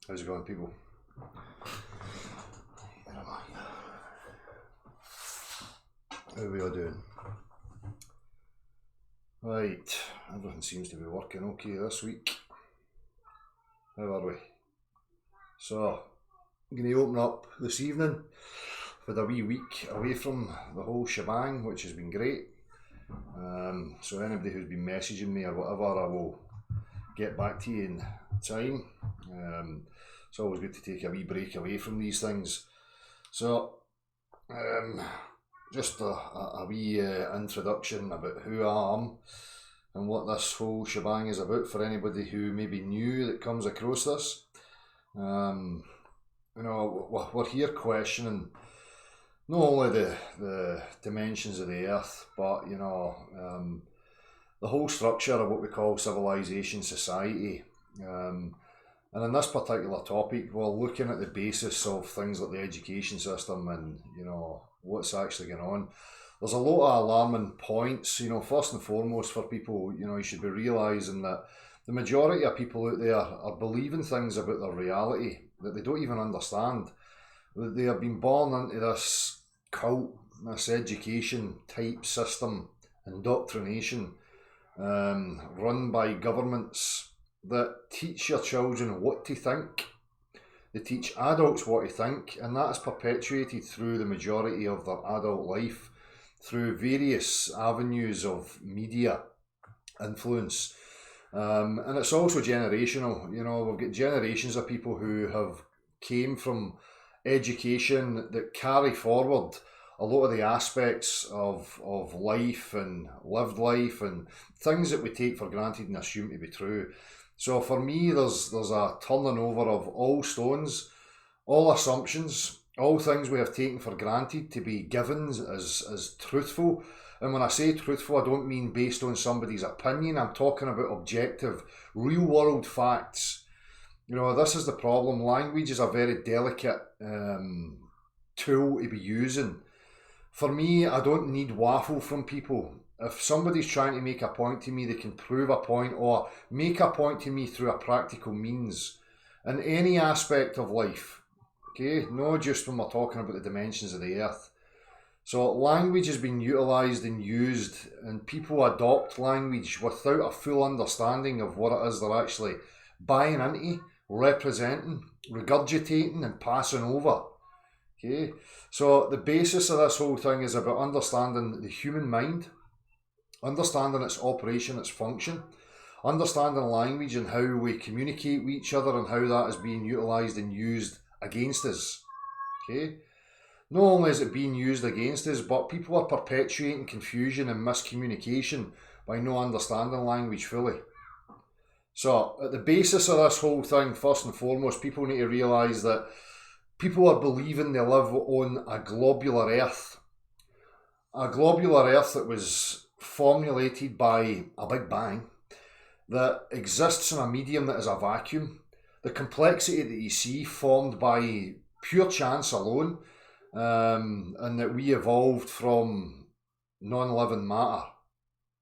How's it going, people? How are we all doing? Right, everything seems to be working okay this week. How are we? So, I'm going to open up this evening with a wee week away from the whole shebang, which has been great. So anybody who's been messaging me or whatever, I will get back to you in time. It's always good to take a wee break away from these things. So, just a wee introduction about who I am and what this whole shebang is about for anybody who may be new that comes across this. We're here questioning not only the dimensions of the earth, but the whole structure of what we call civilization, society. And in this particular topic, we're looking at the basis of things like the education system and, what's actually going on. There's a lot of alarming points, first and foremost for people, you should be realising that the majority of people out there are believing things about their reality that they don't even understand. They have been born into this cult, this education type system, indoctrination, run by governments that teach your children what to think. They teach adults what to think, and that is perpetuated through the majority of their adult life, through various avenues of media influence. And it's also generational. We've got generations of people who have came from education that carry forward a lot of the aspects of life and lived life and things that we take for granted and assume to be true. So for me, there's a turning over of all stones, all assumptions, all things we have taken for granted to be given as truthful. And when I say truthful, I don't mean based on somebody's opinion. I'm talking about objective, real world facts. This is the problem. Language is a very delicate tool to be using. For me, I don't need waffle from people. If somebody's trying to make a point to me, they can prove a point or make a point to me through a practical means in any aspect of life. Okay, not just when we're talking about the dimensions of the earth. So language has been utilised and used, and people adopt language without a full understanding of what it is they're actually buying into, representing, regurgitating and passing over. Okay, so the basis of this whole thing is about understanding the human mind, understanding its operation, its function, understanding language and how we communicate with each other and how that is being utilised and used against us. Okay, not only is it being used against us, but people are perpetuating confusion and miscommunication by not understanding language fully. So at the basis of this whole thing, first and foremost, people need to realise that people are believing they live on a globular earth. A globular earth that was formulated by a big bang, that exists in a medium that is a vacuum. The complexity that you see formed by pure chance alone, and that we evolved from non-living matter.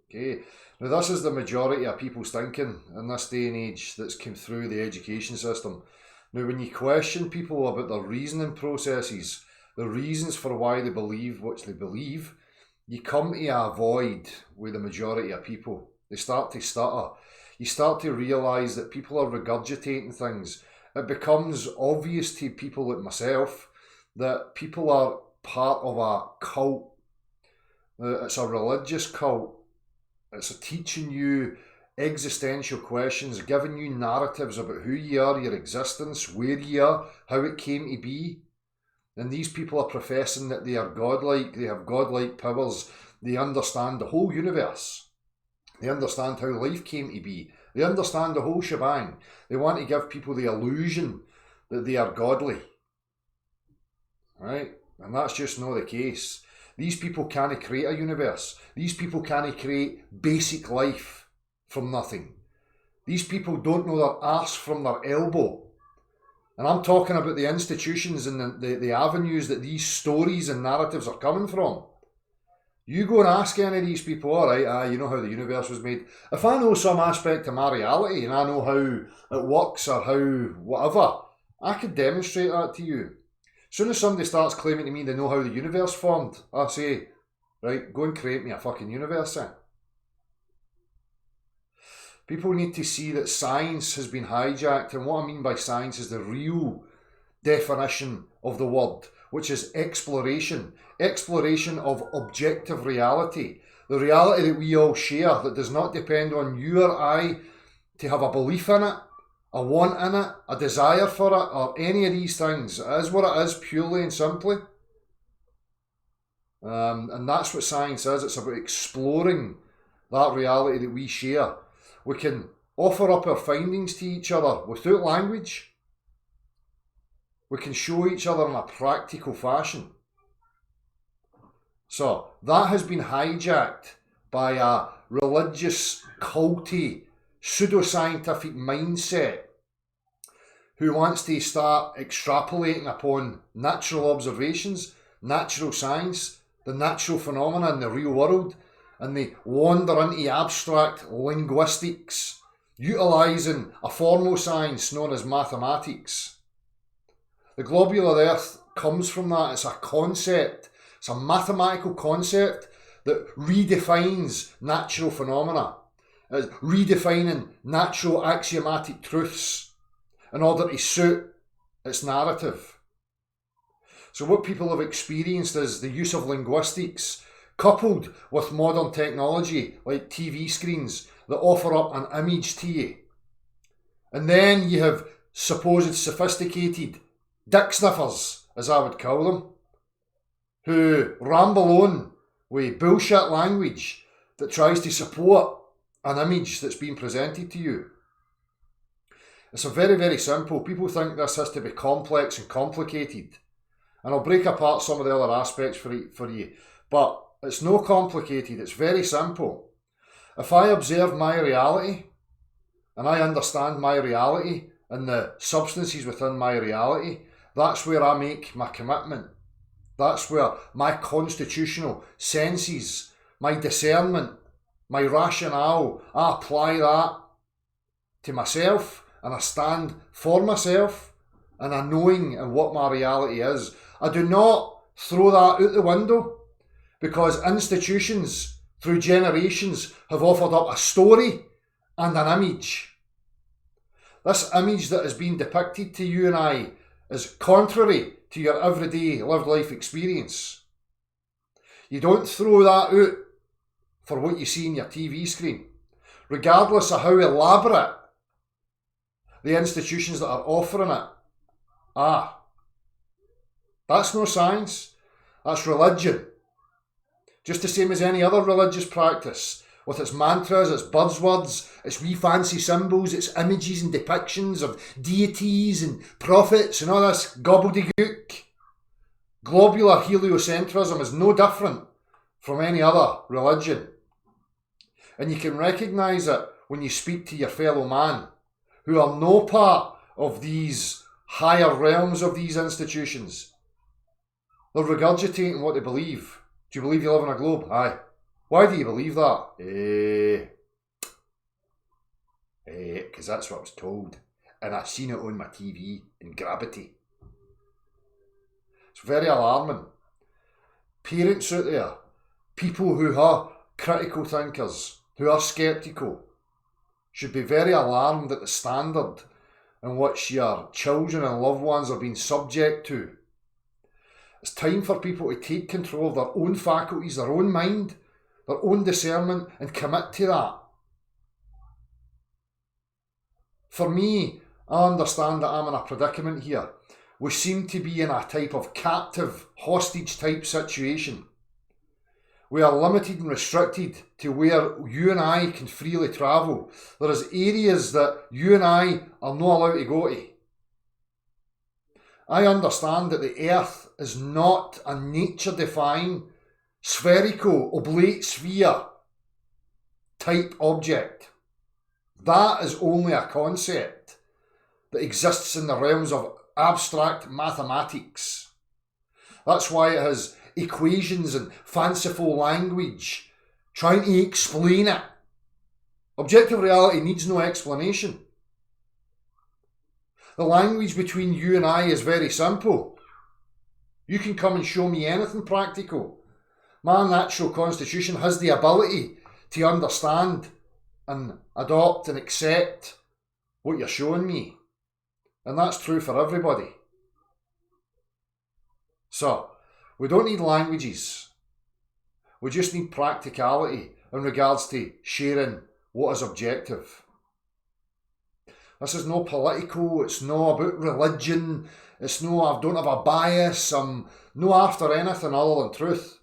Okay, now this is the majority of people's thinking in this day and age that's come through the education system. Now, when you question people about their reasoning processes, the reasons for why they believe what they believe, you come to a void with the majority of people. They start to stutter. You start to realise that people are regurgitating things. It becomes obvious to people like myself that people are part of a cult. It's a religious cult. It's teaching you existential questions, giving you narratives about who you are, your existence, where you are, how it came to be. And these people are professing that they are godlike, they have godlike powers, they understand the whole universe. They understand how life came to be. They understand the whole shebang. They want to give people the illusion that they are godly. Right? And that's just not the case. These people can't create a universe. These people can't create basic life from nothing. These people don't know their arse from their elbow. And I'm talking about the institutions and the avenues that these stories and narratives are coming from. You go and ask any of these people, all right, you know how the universe was made. If I know some aspect of my reality and I know how it works or how whatever, I could demonstrate that to you. As soon as somebody starts claiming to me they know how the universe formed, I say, right, go and create me a fucking universe then. People need to see that science has been hijacked, and what I mean by science is the real definition of the word, which is exploration. Exploration of objective reality. The reality that we all share that does not depend on you or I to have a belief in it, a want in it, a desire for it, or any of these things. It is what it is, purely and simply. And that's what science is. It's about exploring that reality that we share. We can offer up our findings to each other without language. We can show each other in a practical fashion. So that has been hijacked by a religious, culty, pseudoscientific mindset who wants to start extrapolating upon natural observations, natural science, the natural phenomena in the real world, and they wander into abstract linguistics, utilising a formal science known as mathematics. The globular earth comes from that. It's a concept. It's a mathematical concept that redefines natural phenomena. It's redefining natural axiomatic truths in order to suit its narrative. So what people have experienced is the use of linguistics coupled with modern technology like TV screens that offer up an image to you. And then you have supposed sophisticated dick sniffers, as I would call them, who ramble on with bullshit language that tries to support an image that's being presented to you. It's a very, very simple. People think this has to be complex and complicated. And I'll break apart some of the other aspects for you. But it's no complicated, it's very simple. If I observe my reality, and I understand my reality and the substances within my reality, that's where I make my commitment. That's where my constitutional senses, my discernment, my rationale, I apply that to myself, and I stand for myself and a knowing of what my reality is. I do not throw that out the window because institutions through generations have offered up a story and an image. This image that is being depicted to you and I is contrary to your everyday lived life experience. You don't throw that out for what you see in your TV screen, regardless of how elaborate the institutions that are offering it are. That's no science, that's religion. Just the same as any other religious practice, with its mantras, its buzzwords, its wee fancy symbols, its images and depictions of deities and prophets and all this gobbledygook. Globular heliocentrism is no different from any other religion. And you can recognise it when you speak to your fellow man, who are no part of these higher realms of these institutions. They're regurgitating what they believe. Do you believe you live on a globe? Aye. Why do you believe that? Because that's what I was told. And I've seen it on my TV in Gravity. It's very alarming. Parents out there, people who are critical thinkers, who are sceptical, should be very alarmed at the standard in which your children and loved ones are being subject to. It's time for people to take control of their own faculties, their own mind, their own discernment, and commit to that. For me, I understand that I'm in a predicament here. We seem to be in a type of captive, hostage type situation. We are limited and restricted to where you and I can freely travel. There is areas that you and I are not allowed to go to. I understand that the earth is not a nature-defying, spherical, oblate sphere type object. That is only a concept that exists in the realms of abstract mathematics. That's why it has equations and fanciful language trying to explain it. Objective reality needs no explanation. The language between you and I is very simple. You can come and show me anything practical. My natural constitution has the ability to understand and adopt and accept what you're showing me. And that's true for everybody. So, we don't need languages. We just need practicality in regards to sharing what is objective. This is no political, it's no about religion, it's no, I don't have a bias, I'm no after anything other than truth.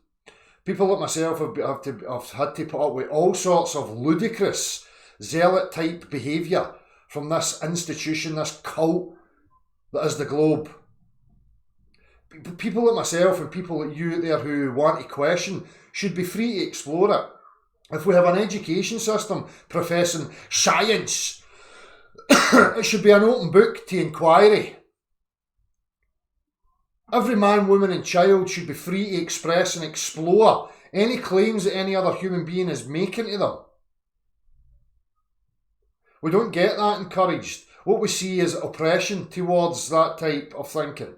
People like myself have had to put up with all sorts of ludicrous, zealot type behaviour from this institution, this cult that is the Globe. People like myself and people like you out there who want to question should be free to explore it. If we have an education system professing science, it should be an open book to inquiry. Every man, woman and child should be free to express and explore any claims that any other human being is making to them. We don't get that encouraged. What we see is oppression towards that type of thinking.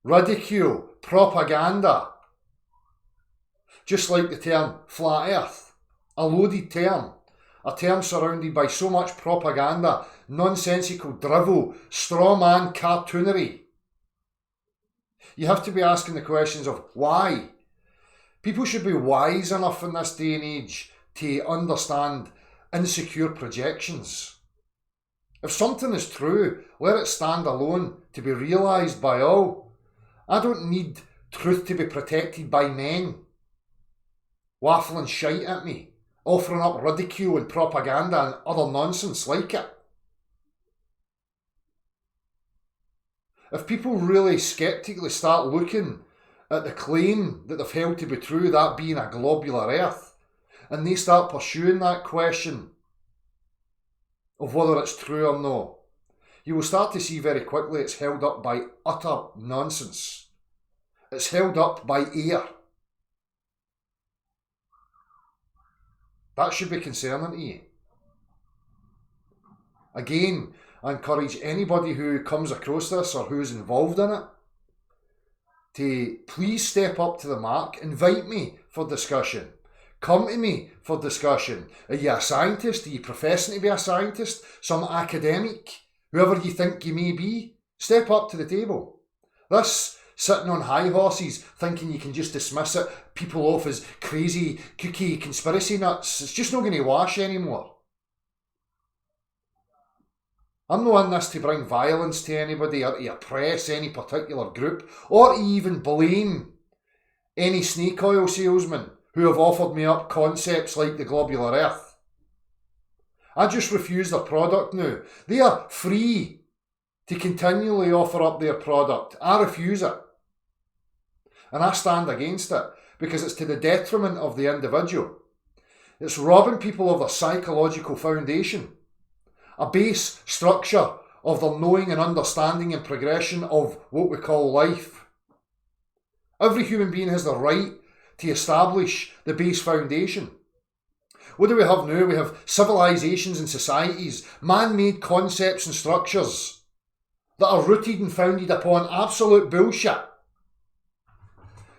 Ridicule, propaganda. Just like the term flat earth, a loaded term. A term surrounded by so much propaganda, nonsensical drivel, straw man cartoonery. You have to be asking the questions of why. People should be wise enough in this day and age to understand insecure projections. If something is true, let it stand alone to be realised by all. I don't need truth to be protected by men waffling shite at me, offering up ridicule and propaganda and other nonsense like it. If people really sceptically start looking at the claim that they've held to be true, that being a globular earth, and they start pursuing that question of whether it's true or not, you will start to see very quickly it's held up by utter nonsense. It's held up by air. That should be concerning to you. Again, I encourage anybody who comes across this or who's involved in it to please step up to the mark, invite me for discussion. Come to me for discussion. Are you a scientist? Are you professing to be a scientist? Some academic? Whoever you think you may be? Step up to the table. This sitting on high horses, thinking you can just dismiss it, people off as crazy, kooky conspiracy nuts, it's just not going to wash anymore. I'm not in this to bring violence to anybody or to oppress any particular group or even blame any snake oil salesmen who have offered me up concepts like the globular earth. I just refuse their product now. They are free to continually offer up their product. I refuse it. And I stand against it because it's to the detriment of the individual. It's robbing people of their psychological foundation, a base structure of their knowing and understanding and progression of what we call life. Every human being has the right to establish the base foundation. What do we have now? We have civilizations and societies, man-made concepts and structures that are rooted and founded upon absolute bullshit.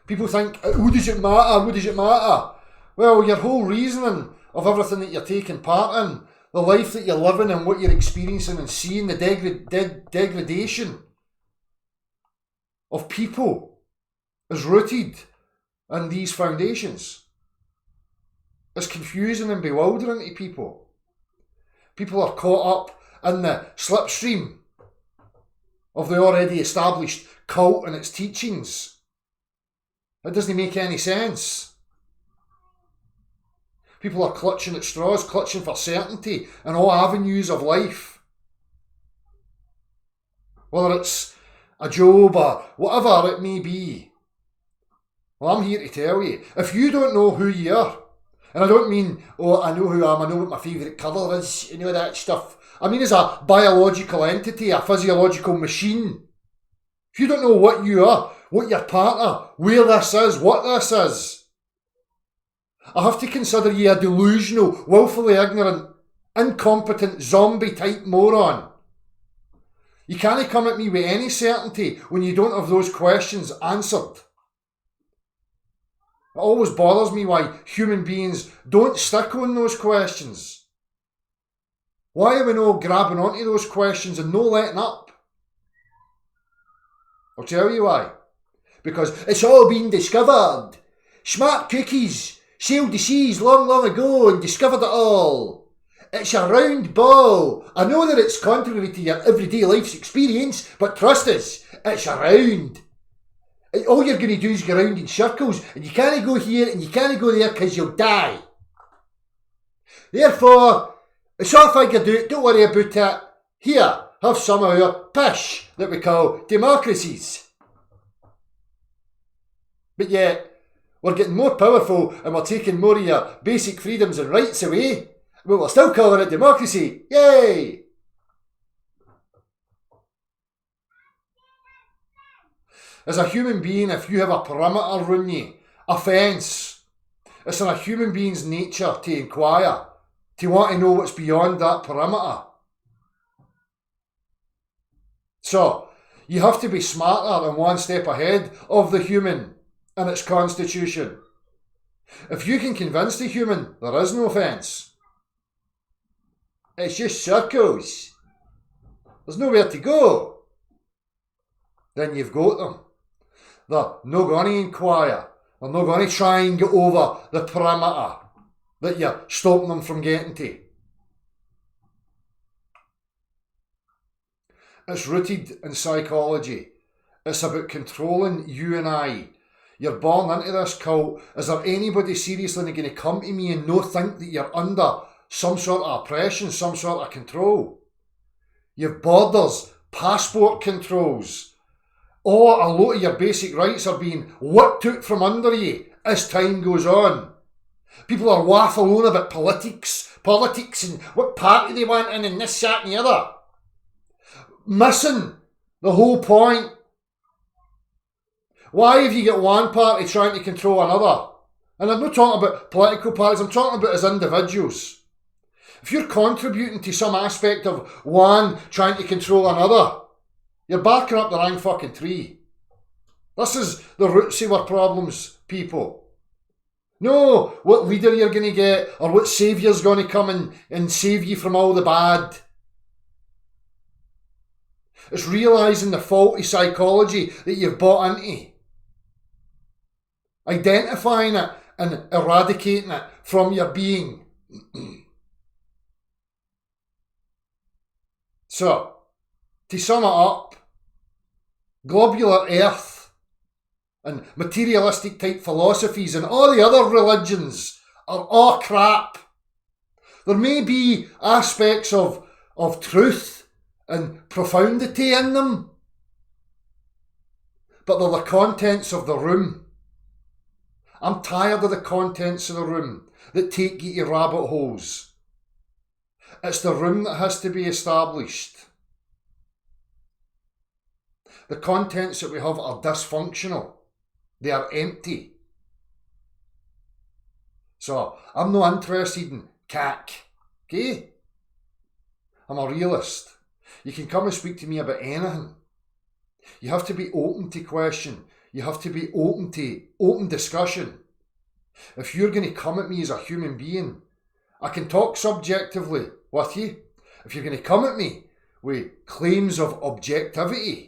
People think, what does it matter? What does it matter? Well, your whole reasoning of everything that you're taking part in, the life that you're living and what you're experiencing and seeing, the degradation of people is rooted in these foundations. It's confusing and bewildering to people. People are caught up in the slipstream of the already established cult and its teachings. It doesn't make any sense. People are clutching at straws, clutching for certainty in all avenues of life. Whether it's a job or whatever it may be. Well, I'm here to tell you, if you don't know who you are, and I don't mean, oh, I know who I am, I know what my favourite colour is, you know that stuff. I mean as a biological entity, a physiological machine. If you don't know what you are, what your partner, where this is, what this is, I have to consider you a delusional, willfully ignorant, incompetent, zombie-type moron. You can't come at me with any certainty when you don't have those questions answered. It always bothers me why human beings don't stick on those questions. Why are we not grabbing onto those questions and no letting up? I'll tell you why. Because it's all been discovered. Smart cookies sailed the seas long, long ago and discovered it all. It's a round ball. I know that it's contrary to your everyday life's experience, but trust us, it's a round. All you're going to do is go round in circles, and you can't go here and you can't go there because you'll die. Therefore, it's all figured out, don't worry about it. Here, have some of our pish that we call democracies. But yet, we're getting more powerful and we're taking more of your basic freedoms and rights away, but we're still calling it democracy. Yay! As a human being, if you have a perimeter around you, a fence, it's in a human being's nature to inquire, to want to know what's beyond that perimeter. So, you have to be smarter and one step ahead of the human and its constitution. If you can convince the human there is no fence, it's just circles, there's nowhere to go, then you've got them. They're not going to inquire. They're not going to try and get over the perimeter that you're stopping them from getting to. It's rooted in psychology. It's about controlling you and I. You're born into this cult. Is there anybody seriously going to come to me and no think that you're under some sort of oppression, some sort of control? You've borders, passport controls. Or a lot of your basic rights are being whipped out from under you as time goes on. People are waffling on about politics and what party they want in and this, that and the other. Missing the whole point. Why have you got one party trying to control another? And I'm not talking about political parties, I'm talking about as individuals. If you're contributing to some aspect of one trying to control another, you're barking up the wrong fucking tree. This is the roots of our problems, people. No, what leader you're going to get or what saviour's going to come and save you from all the bad. It's realising the faulty psychology that you've bought into. Identifying it and eradicating it from your being. So, to sum it up, globular earth and materialistic type philosophies and all the other religions are all crap. There may be aspects of truth and profundity in them, but they're the contents of the room. I'm tired of the contents of the room that take you to rabbit holes. It's the room that has to be established. The contents that we have are dysfunctional. They are empty. So, I'm not interested in cack. Okay? I'm a realist. You can come and speak to me about anything. You have to be open to question. You have to be open to open discussion. If you're going to come at me as a human being, I can talk subjectively with you. If you're going to come at me with claims of objectivity,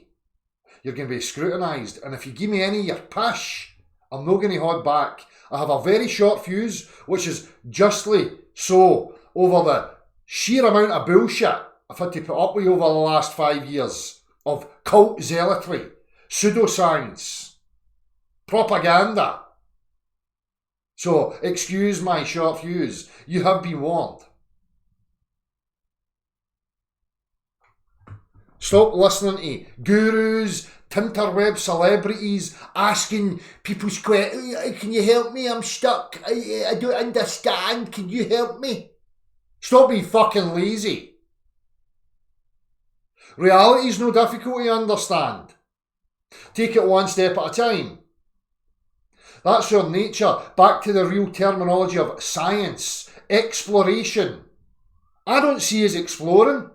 you're going to be scrutinised. And if you give me any of your pish, I'm not going to hold back. I have a very short fuse, which is justly so over the sheer amount of bullshit I've had to put up with over the last 5 years of cult zealotry, pseudoscience, propaganda. So, excuse my short fuse. You have been warned. Stop listening to gurus, tinterweb celebrities asking people's questions. Can you help me? I'm stuck. I don't understand. Can you help me? Stop being fucking lazy. Reality is no difficult to understand. Take it one step at a time. That's your nature. Back to the real terminology of science, exploration. I don't see us exploring.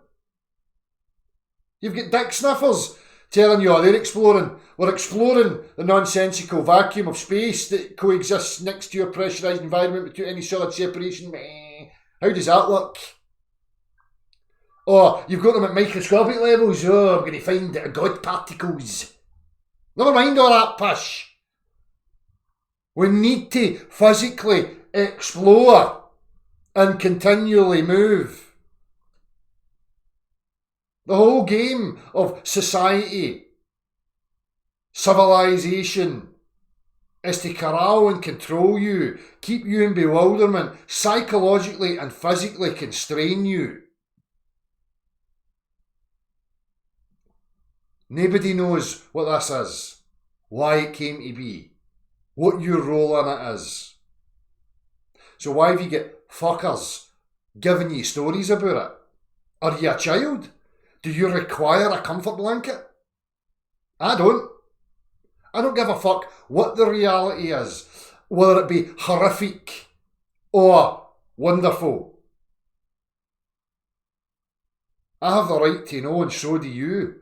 You've got dick sniffers telling you, oh, they're exploring. We're exploring the nonsensical vacuum of space that coexists next to your pressurised environment without any solid separation. How does that work? Oh, you've got them at microscopic levels. Oh, I'm going to find God particles. Never mind all that push. We need to physically explore and continually move. The whole game of society, civilization, is to corral and control you, keep you in bewilderment, psychologically and physically constrain you. Nobody knows what this is, why it came to be, what your role in it is. So why have you got fuckers giving you stories about it? Are you a child? Do you require a comfort blanket? I don't. I don't give a fuck what the reality is, whether it be horrific or wonderful. I have the right to know, and so do you.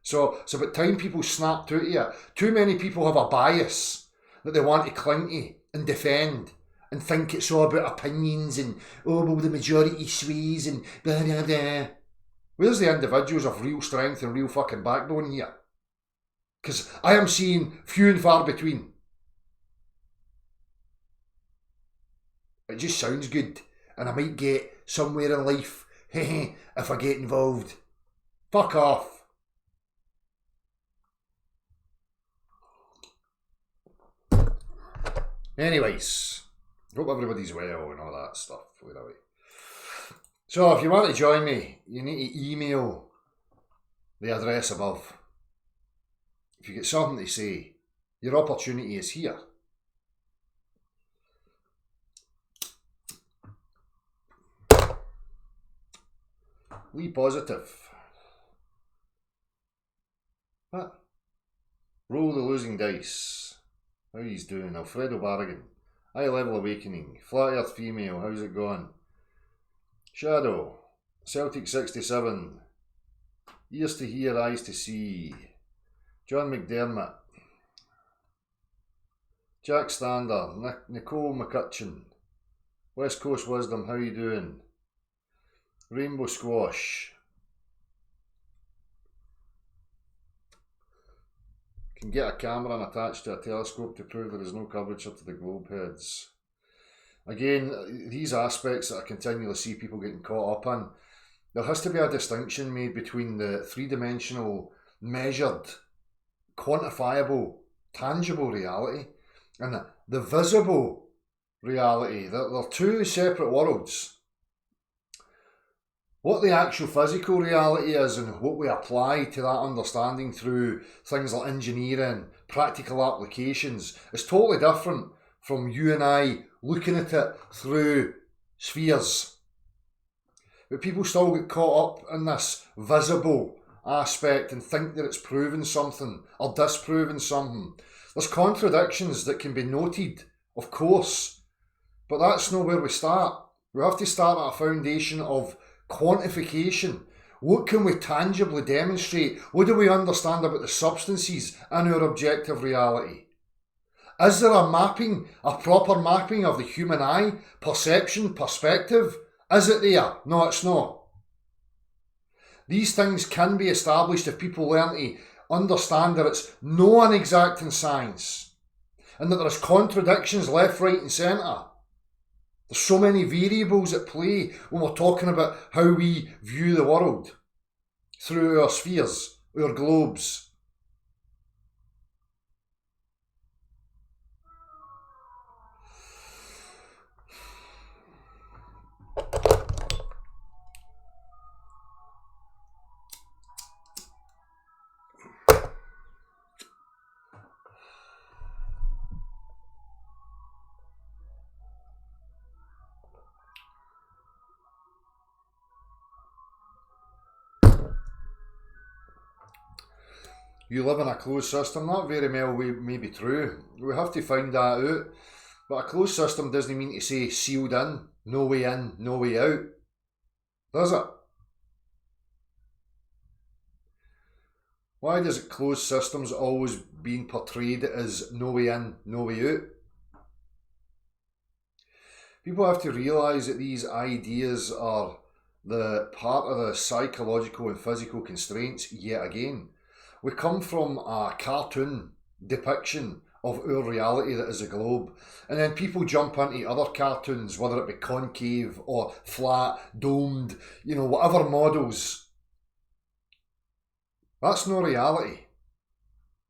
So it's about time people snapped out of it. Too many people have a bias that they want to cling to and defend and think it's all about opinions and, oh, well, the majority sways and blah, blah, blah. Where's the individuals of real strength and real fucking backbone here? Because I am seeing few and far between. It just sounds good, and I might get somewhere in life if I get involved. Fuck off. Anyways, hope everybody's well and all that stuff. So if you want to join me, you need to email the address above. If you get something to say, your opportunity is here. Lee Positive. What? Roll the losing dice. How he's doing? Alfredo Barragan. High Level Awakening. Flat Earth Female. How's it going? Shadow. Celtic 67. Ears to hear, eyes to see. John McDermott. Jack Stander. Nicole McCutcheon. West Coast Wisdom. How you doing? Rainbow Squash. Can get a camera and attached to a telescope to prove there is no curvature to the globe heads. Again, these aspects that I continually see people getting caught up in, there has to be a distinction made between the three-dimensional, measured, quantifiable, tangible reality and the visible reality. They're two separate worlds. What the actual physical reality is and what we apply to that understanding through things like engineering, practical applications, is totally different from you and I looking at it through spheres. But people still get caught up in this visible aspect and think that it's proving something or disproving something. There's contradictions that can be noted, of course, but that's not where we start. We have to start at a foundation of quantification. What can we tangibly demonstrate? What do we understand about the substances in our objective reality? Is there a mapping, a proper mapping of the human eye, perception, perspective? Is it there? No, it's not. These things can be established if people learn to understand that it's no an exacting science and that there's contradictions left, right and centre. There's so many variables at play when we're talking about how we view the world through our spheres, our globes. You live in a closed system. That very well may be true. We have to find that out. But a closed system doesn't mean to say sealed in, no way, no way out. Does it? Why does closed systems always being portrayed as no way in, no way out? People have to realise that these ideas are the part of the psychological and physical constraints yet again. We come from a cartoon depiction of our reality that is a globe, and then people jump into other cartoons, whether it be concave or flat, domed, whatever models. That's no reality.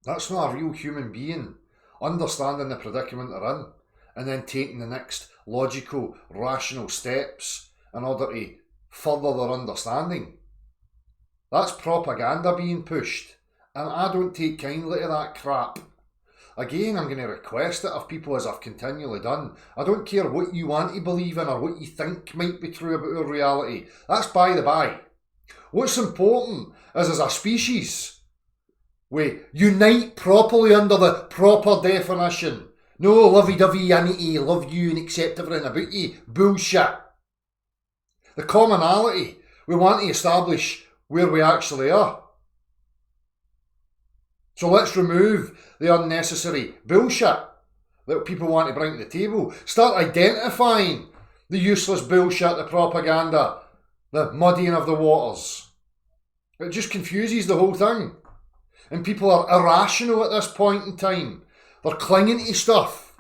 That's not a real human being understanding the predicament they're in and then taking the next logical, rational steps in order to further their understanding. That's propaganda being pushed, and I don't take kindly to that crap. Again, I'm going to request it of people, as I've continually done. I don't care what you want to believe in or what you think might be true about our reality. That's by the by. What's important is, as a species, we unite properly under the proper definition. No lovey-dovey, I need to love you and accept everything about you. Bullshit. The commonality, we want to establish where we actually are. So let's remove the unnecessary bullshit that people want to bring to the table. Start identifying the useless bullshit, the propaganda, the muddying of the waters. It just confuses the whole thing. And people are irrational at this point in time. They're clinging to stuff.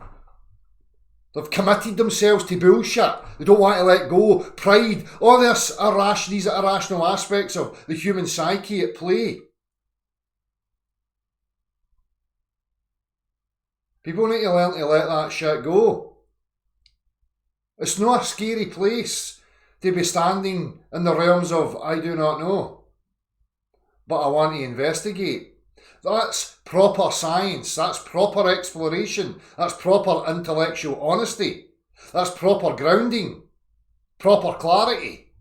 They've committed themselves to bullshit. They don't want to let go. Pride, all these irrational aspects of the human psyche at play. People need to learn to let that shit go. It's not a scary place to be standing in the realms of I do not know, but I want to investigate. That's proper science, that's proper exploration, that's proper intellectual honesty, that's proper grounding, proper clarity.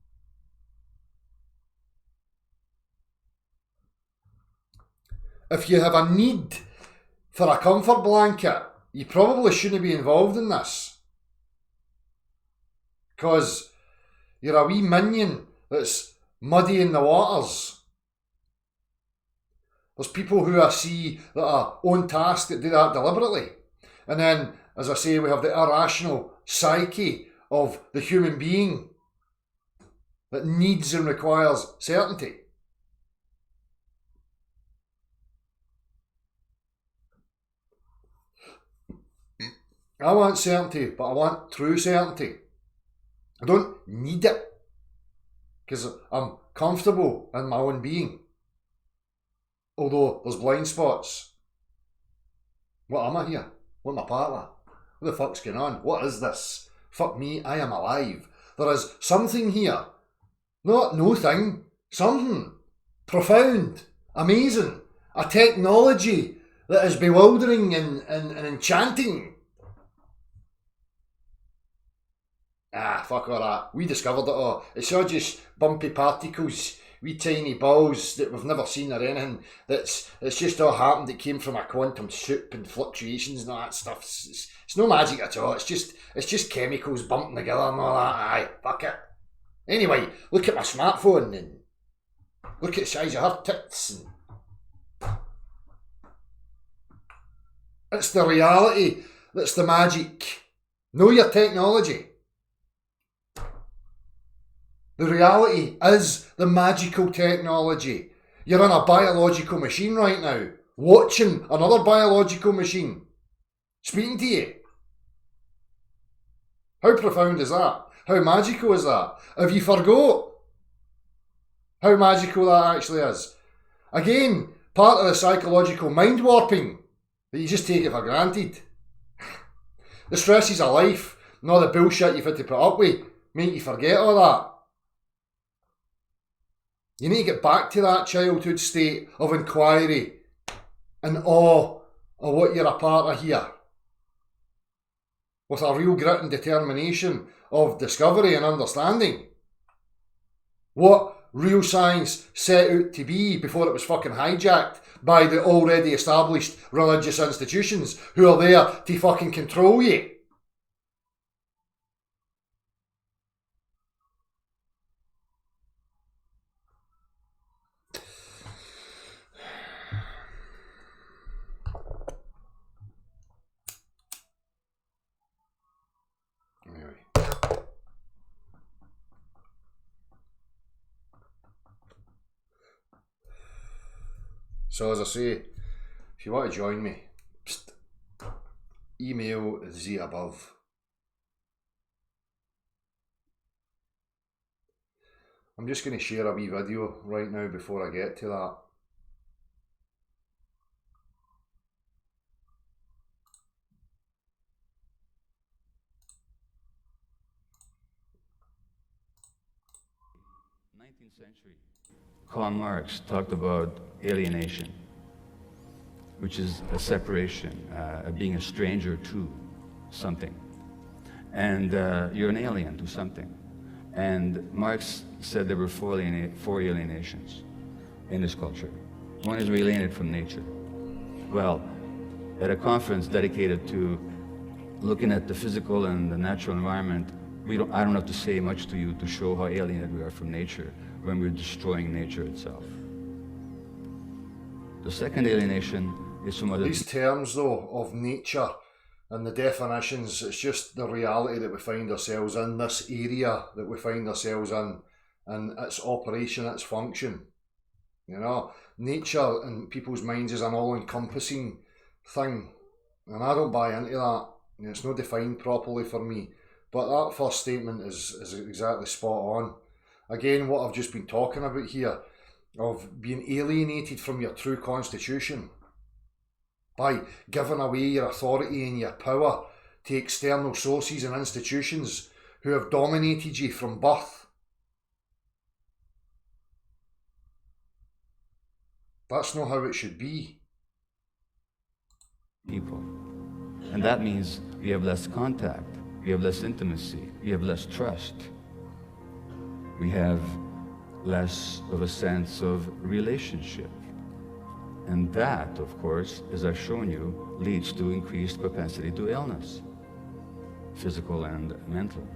If you have a need for a comfort blanket, you probably shouldn't be involved in this. Because you're a wee minion that's muddying the waters. There's people who I see that are on task that do that deliberately. And then, as I say, we have the irrational psyche of the human being that needs and requires certainty. I want certainty, but I want true certainty. I don't need it because I'm comfortable in my own being. Although there's blind spots. What am I here? What am I part of? What the fuck's going on? What is this? Fuck me, I am alive. There is something here. Not no thing. Something. Profound. Amazing. A technology that is bewildering and enchanting. Fuck all that. We discovered it all. It's all just bumpy particles, wee tiny balls that we've never seen or anything. It's just all happened. It came from a quantum soup and fluctuations and all that stuff. It's no magic at all. It's just chemicals bumping together and all that. Aye, fuck it. Anyway, look at my smartphone and look at the size of her tits. It's the reality that's the magic. Know your technology. The reality is the magical technology. You're in a biological machine right now, watching another biological machine, speaking to you. How profound is that? How magical is that? Have you forgot how magical that actually is? Again, part of the psychological mind warping that you just take it for granted. The stresses of life and all the bullshit you've had to put up with make you forget all that. You need to get back to that childhood state of inquiry and awe of what you're a part of here. With a real grit and determination of discovery and understanding. What real science set out to be before it was fucking hijacked by the already established religious institutions who are there to fucking control you. So as I say, if you want to join me, email the above. I'm just going to share a wee video right now before I get to that. Century, Karl Marx talked about alienation, which is a separation, being a stranger to something. And you're an alien to something. And Marx said there were four alienations in this culture. One is we're alienated from nature. Well, at a conference dedicated to looking at the physical and the natural environment, I don't have to say much to you to show how alienated we are from nature when we're destroying nature itself. The second alienation is from other... These terms, though, of nature and the definitions, it's just the reality that we find ourselves in, this area that we find ourselves in, and its operation, its function. You know, nature in people's minds is an all-encompassing thing, and I don't buy into that. It's not defined properly for me. But that first statement is exactly spot on. Again, what I've just been talking about here, of being alienated from your true constitution by giving away your authority and your power to external sources and institutions who have dominated you from birth. That's not how it should be. People. And that means we have less contact, we have less intimacy, we have less trust. We have less of a sense of relationship. And that, of course, as I've shown you, leads to increased propensity to illness, physical and mental.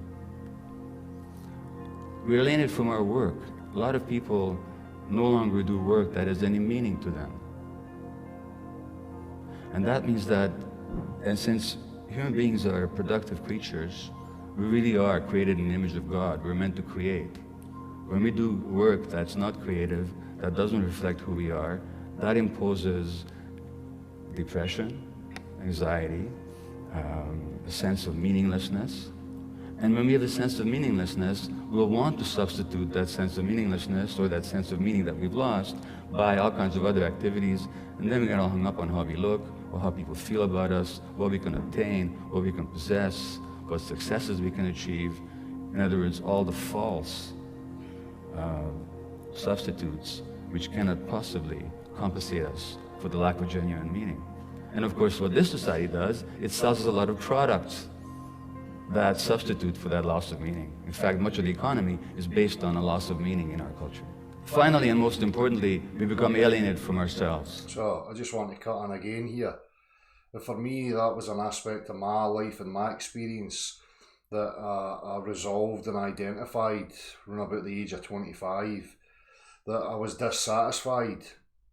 We're alienated from our work. A lot of people no longer do work that has any meaning to them. And that means that, and since human beings are productive creatures, we really are created in the image of God. We're meant to create. When we do work that's not creative, that doesn't reflect who we are, that imposes depression, anxiety, a sense of meaninglessness. And when we have a sense of meaninglessness, we'll want to substitute that sense of meaninglessness or that sense of meaning that we've lost by all kinds of other activities, and then we get all hung up on how we look, or how people feel about us, what we can obtain, what we can possess, what successes we can achieve. In other words, all the false substitutes which cannot possibly compensate us for the lack of genuine meaning. And of course, what this society does, it sells us a lot of products that substitute for that loss of meaning. In fact, much of the economy is based on a loss of meaning in our culture. Finally, and most importantly, we become alienated from ourselves. So I just want to cut in again here. But for me, that was an aspect of my life and my experience that I resolved and identified when about the age of 25, that I was dissatisfied.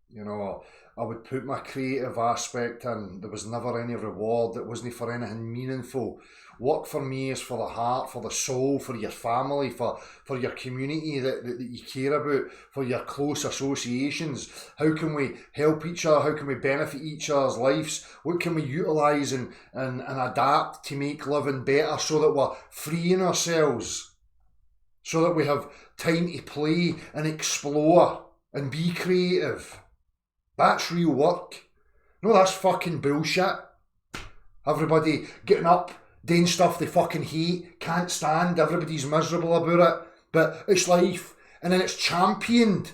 You know, I would put my creative aspect in. There was never any reward. That wasn't for anything meaningful. Work for me is for the heart, for the soul, for your family, for your community that you care about, for your close associations. How can we help each other? How can we benefit each other's lives? What can we utilise and adapt to make living better so that we're freeing ourselves? So that we have time to play and explore and be creative. That's real work. No, that's fucking bullshit. Everybody getting up, doing stuff they fucking hate, can't stand, everybody's miserable about it, but it's life, and then it's championed.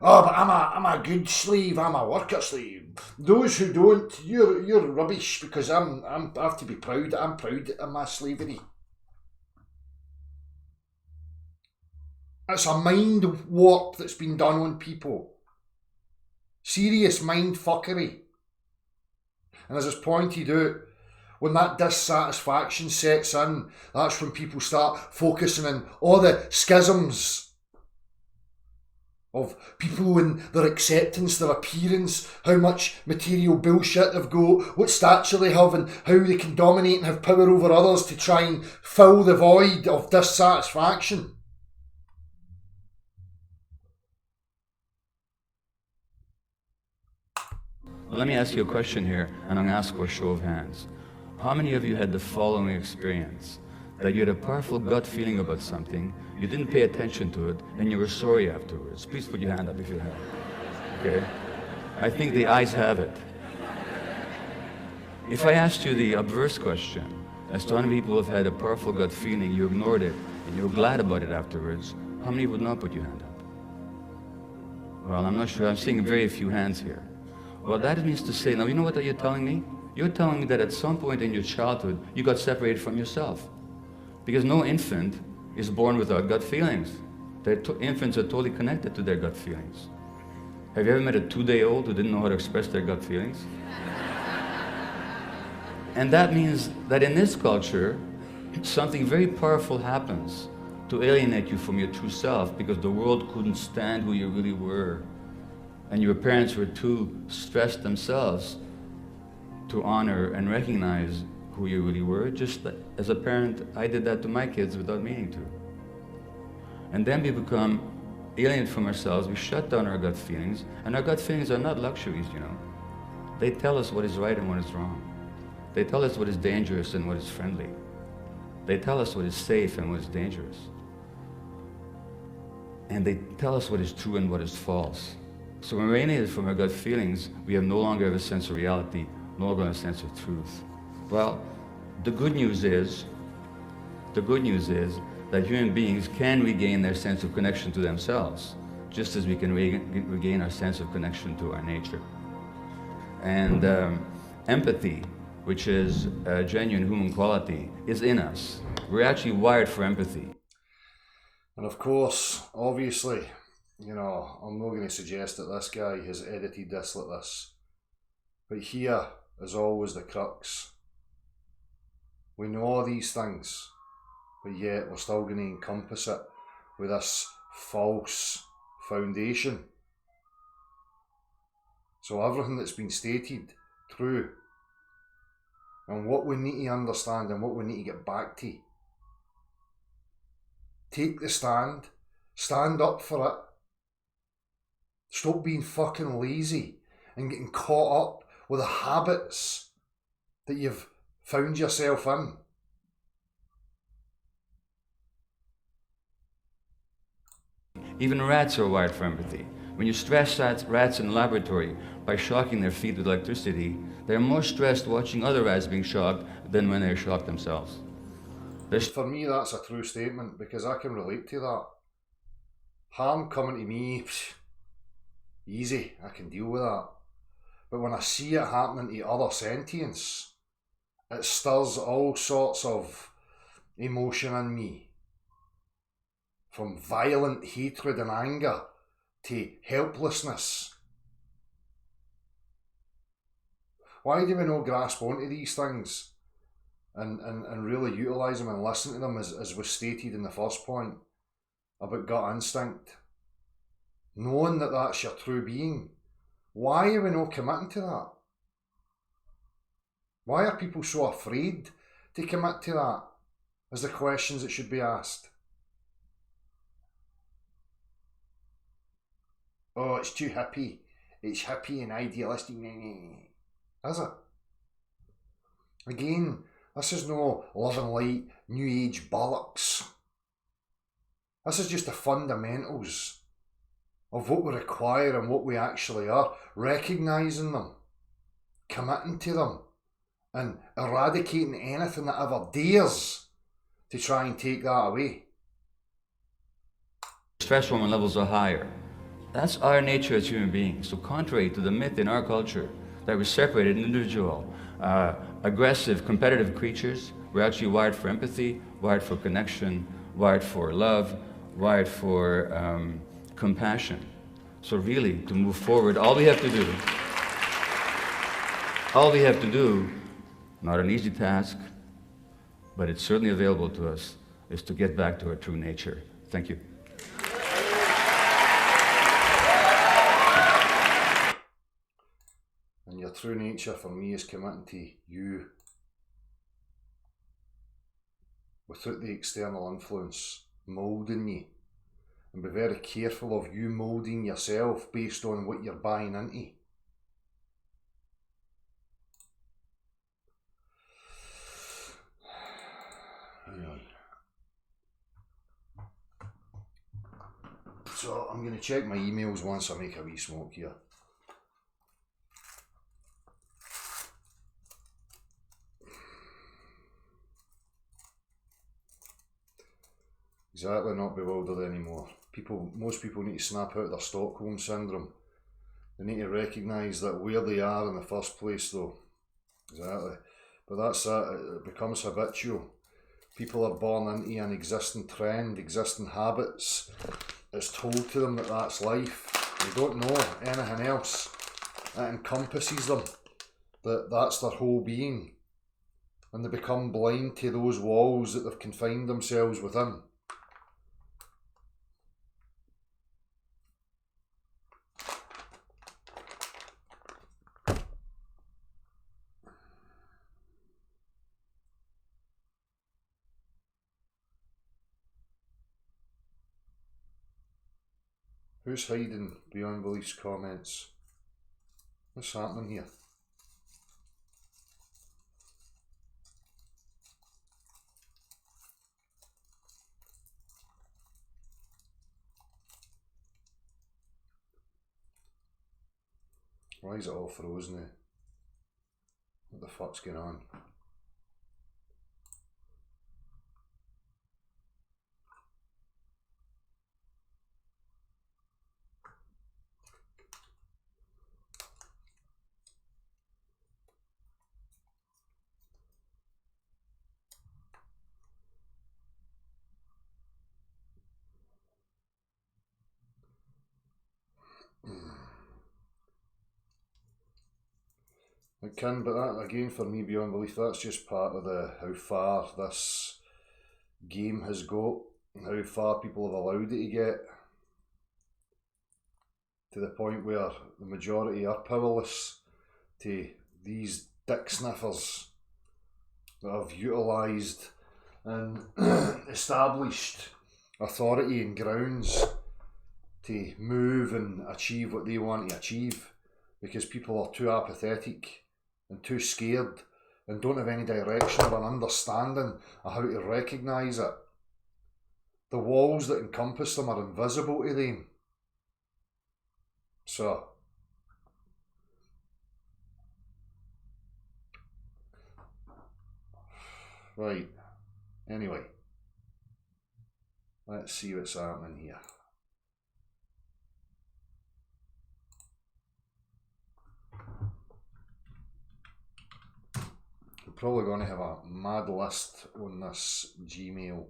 Oh, but I'm a good slave, I'm a worker slave. Those who don't, you're rubbish, because I have to be proud. I'm proud of my slavery. It's a mind warp that's been done on people. Serious mind fuckery. And as it's pointed out, when that dissatisfaction sets in, that's when people start focusing on all the schisms of people and their acceptance, their appearance, how much material bullshit they've got, what stature they have, and how they can dominate and have power over others to try and fill the void of dissatisfaction. Let me ask you a question here, and I'm going to ask for a show of hands. How many of you had the following experience? That you had a powerful gut feeling about something, you didn't pay attention to it, and you were sorry afterwards? Please put your hand up if you have. Okay? I think the ayes have it. If I asked you the obverse question, as to how many people have had a powerful gut feeling, you ignored it, and you were glad about it afterwards, how many would not put your hand up? Well, I'm not sure. I'm seeing very few hands here. Well, that means to say, now you know what you're telling me? You're telling me that at some point in your childhood, you got separated from yourself. Because no infant is born without gut feelings. Infants are totally connected to their gut feelings. Have you ever met a 2-day-old who didn't know how to express their gut feelings? And that means that in this culture, something very powerful happens to alienate you from your true self, because the world couldn't stand who you really were. And your parents were too stressed themselves to honor and recognize who you really were. Just as a parent, I did that to my kids without meaning to. And then we become alien from ourselves, we shut down our gut feelings, and our gut feelings are not luxuries, you know. They tell us what is right and what is wrong. They tell us what is dangerous and what is friendly. They tell us what is safe and what is dangerous. And they tell us what is true and what is false. So when we're alienated from our gut feelings, we no longer have a sense of reality, no longer have a sense of truth. Well, the good news is that human beings can regain their sense of connection to themselves, just as we can regain our sense of connection to our nature. And empathy, which is a genuine human quality, is in us. We're actually wired for empathy. And of course, obviously, you know, I'm not going to suggest that this guy has edited this like this. But here is always the crux. We know all these things, but yet we're still going to encompass it with this false foundation. So everything that's been stated, true. And what we need to understand and what we need to get back to. Take the stand. Stand up for it. Stop being fucking lazy and getting caught up with the habits that you've found yourself in. Even rats are wired for empathy. When you stress rats in the laboratory by shocking their feet with electricity, they're more stressed watching other rats being shocked than when they're shocked themselves. For me, that's a true statement, because I can relate to that. Harm coming to me, easy, I can deal with that. But when I see it happening to other sentients, it stirs all sorts of emotion in me. From violent hatred and anger to helplessness. Why do we not grasp onto these things and really utilise them and listen to them, as was stated in the first point about gut instinct? Knowing that that's your true being. Why are we not committing to that? Why are people so afraid to commit to that? As the questions that should be asked. Oh, it's too hippie. It's hippie and idealistic. Is it? Again, this is no love and light, new age bollocks. This is just the fundamentals of what we require and what we actually are. Recognising them, committing to them, and eradicating anything that ever dares to try and take that away. Stress hormone levels are higher. That's our nature as human beings. So contrary to the myth in our culture that we're separated individual, aggressive, competitive creatures, we're actually wired for empathy, wired for connection, wired for love, wired for compassion. So really, to move forward, all we have to do, not an easy task, but it's certainly available to us, is to get back to our true nature. Thank you. And your true nature for me is committing to you without the external influence moulding you. And be very careful of you moulding yourself based on what you're buying into. So I'm going to check my emails once I make a wee smoke here. Exactly, not bewildered anymore. Most people need to snap out their Stockholm syndrome. They need to recognise that where they are in the first place, though. Exactly. But that's it. It becomes habitual. People are born into an existing trend, existing habits. It's told to them that that's life. They don't know anything else. It encompasses them. That's their whole being. And they become blind to those walls that they've confined themselves within. Who's hiding beyond belief's comments? What's happening here? Why is it all frozen now? What the fuck's going on? It can, but that again for me beyond belief, that's just part of how far this game has got and how far people have allowed it to get, to the point where the majority are powerless to these dick sniffers that have utilised and established authority and grounds to move and achieve what they want to achieve, because people are too apathetic and too scared and don't have any direction or an understanding of how to recognise it. The walls that encompass them are invisible to them. So, right, anyway, let's see what's happening here. We're probably going to have a mad list on this Gmail.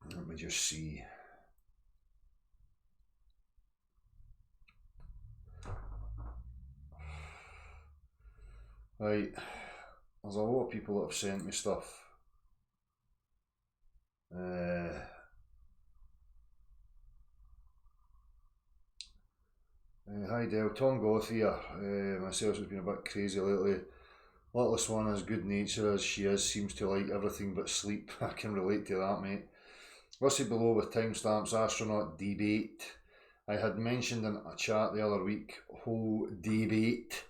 Let me just see. Right, there's a lot of people that have sent me stuff. Hi Dale, Tom Goth here. Myself has been a bit crazy lately. Littlest one, as good natured as she is, seems to like everything but sleep. I can relate to that, mate. Listed below with timestamps, astronaut debate. I had mentioned in a chat the other week, whole debate.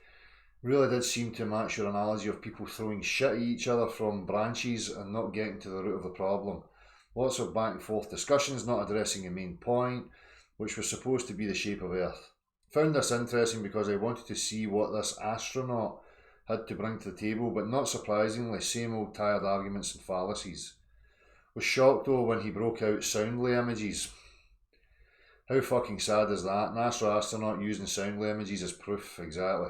Really did seem to match your analogy of people throwing shit at each other from branches and not getting to the root of the problem. Lots of back and forth discussions, not addressing the main point, which was supposed to be the shape of Earth. Found this interesting because I wanted to see what this astronaut had to bring to the table, but not surprisingly, same old tired arguments and fallacies. Was shocked though when he broke out soundly images. How fucking sad is that? An astronaut using soundly images as proof, exactly.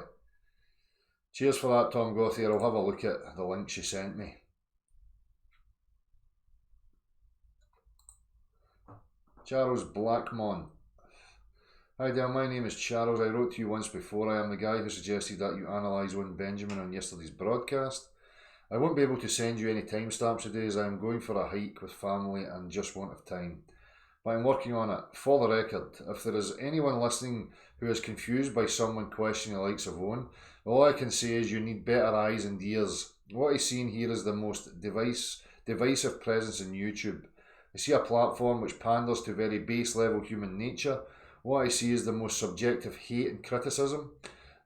Cheers for that, Tom Gothier. I'll have a look at the link she sent me. Charles Blackmon. Hi there, my name is Charles. I wrote to you once before. I am the guy who suggested that you analyse Owen Benjamin on yesterday's broadcast. I won't be able to send you any timestamps today as I am going for a hike with family and just want of time. But I'm working on it. For the record, if there is anyone listening who is confused by someone questioning the likes of Owen, all I can say is you need better eyes and ears. What I see here is the most divisive presence in YouTube. I see a platform which panders to very base level human nature. What I see is the most subjective hate and criticism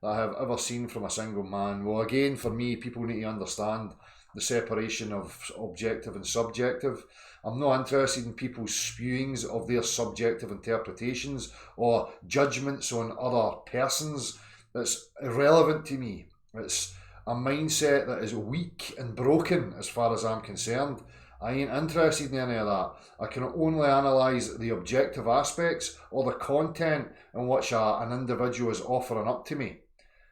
that I have ever seen from a single man. Well, again, for me, people need to understand the separation of objective and subjective. I'm not interested in people's spewings of their subjective interpretations or judgments on other persons. It's irrelevant to me. It's a mindset that is weak and broken as far as I'm concerned. I ain't interested in any of that. I can only analyse the objective aspects or the content in which an individual is offering up to me.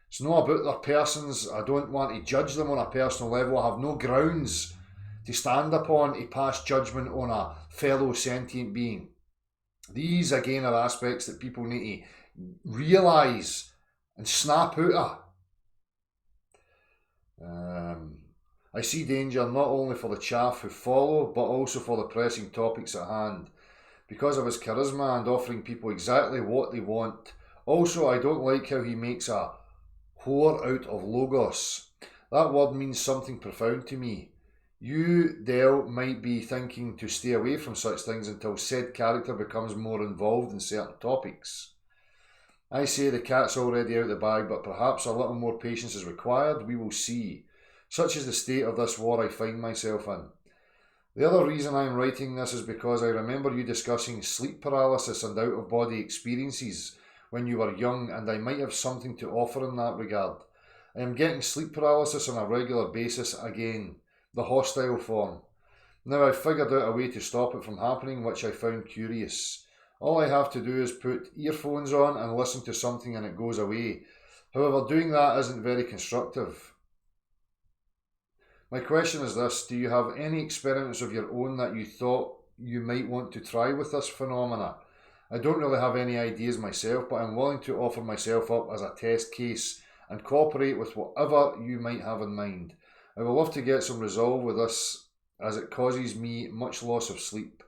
It's not about their persons. I don't want to judge them on a personal level. I have no grounds to stand upon to pass judgment on a fellow sentient being. These again are aspects that people need to realise and snap out of. I see danger not only for the chaff who follow, but also for the pressing topics at hand. Because of his charisma and offering people exactly what they want. Also, I don't like how he makes a whore out of logos. That word means something profound to me. You, Del, might be thinking to stay away from such things until said character becomes more involved in certain topics. I say the cat's already out of the bag, but perhaps a little more patience is required. We will see. Such is the state of this war I find myself in. The other reason I am writing this is because I remember you discussing sleep paralysis and out-of-body experiences when you were young, and I might have something to offer in that regard. I am getting sleep paralysis on a regular basis again, the hostile form. Now I've figured out a way to stop it from happening, which I found curious. All I have to do is put earphones on and listen to something and it goes away. However, doing that isn't very constructive. My question is this: do you have any experiments of your own that you thought you might want to try with this phenomena? I don't really have any ideas myself, but I'm willing to offer myself up as a test case and cooperate with whatever you might have in mind. I would love to get some resolve with this, as it causes me much loss of sleep.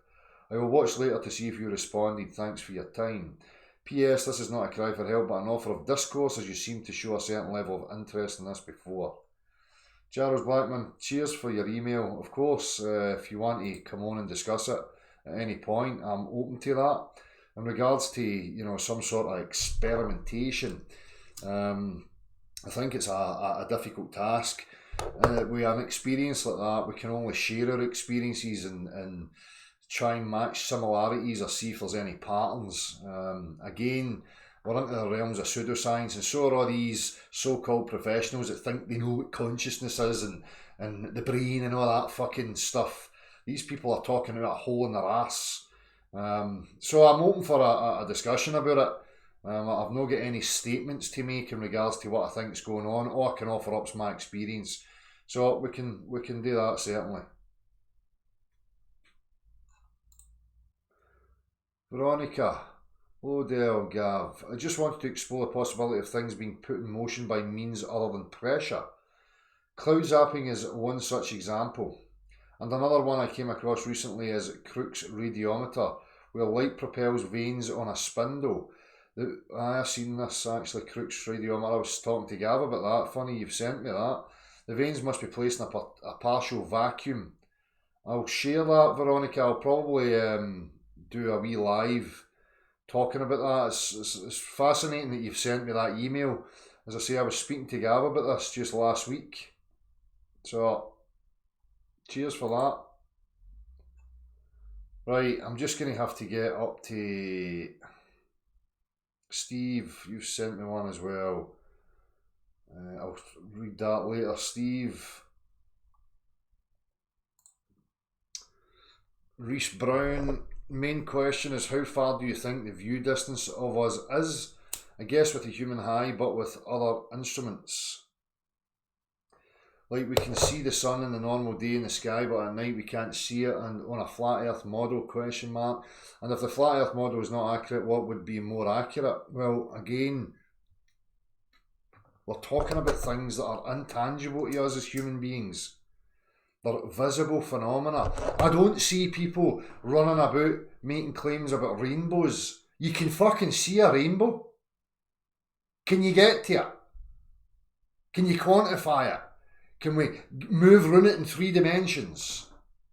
I will watch later to see if you responded. Thanks for your time. P.S. This is not a cry for help, but an offer of discourse, as you seem to show a certain level of interest in this before. Charles Blackman, cheers for your email. Of course, if you want to come on and discuss it at any point, I'm open to that. In regards to, some sort of experimentation, I think it's a difficult task. With an experience like that, we can only share our experiences and try and match similarities or see if there's any patterns. Again, we're into the realms of pseudoscience, and so are all these so-called professionals that think they know what consciousness is and the brain and all that fucking stuff. These people are talking about a hole in their ass. So I'm open for a discussion about it. I've not got any statements to make in regards to what I think is going on, or I can offer up my experience. So we can do that, certainly. Veronica. Hello there, Gav. I just wanted to explore the possibility of things being put in motion by means other than pressure. Cloud zapping is one such example. And another one I came across recently is Crookes radiometer, where light propels veins on a spindle. I've seen this actually, Crookes radiometer. I was talking to Gav about that. Funny you've sent me that. The veins must be placed in a partial vacuum. I'll share that, Veronica. I'll probably do a wee live talking about that. It's fascinating that you've sent me that email. As I say, I was speaking to Gav about this just last week. So, cheers for that. Right, I'm just going to have to get up to Steve. You've sent me one as well. I'll read that later. Steve. Reese Brown. Main question is, how far do you think the view distance of us is? I guess with the human eye, but with other instruments. Like, we can see the sun in the normal day in the sky, but at night we can't see it, and on a flat earth model, question mark. And if the flat earth model is not accurate, what would be more accurate? Well, again, we're talking about things that are intangible to us as human beings. They're visible phenomena. I don't see people running about making claims about rainbows. You can fucking see a rainbow. Can you get to it? Can you quantify it? Can we move around it in 3 dimensions?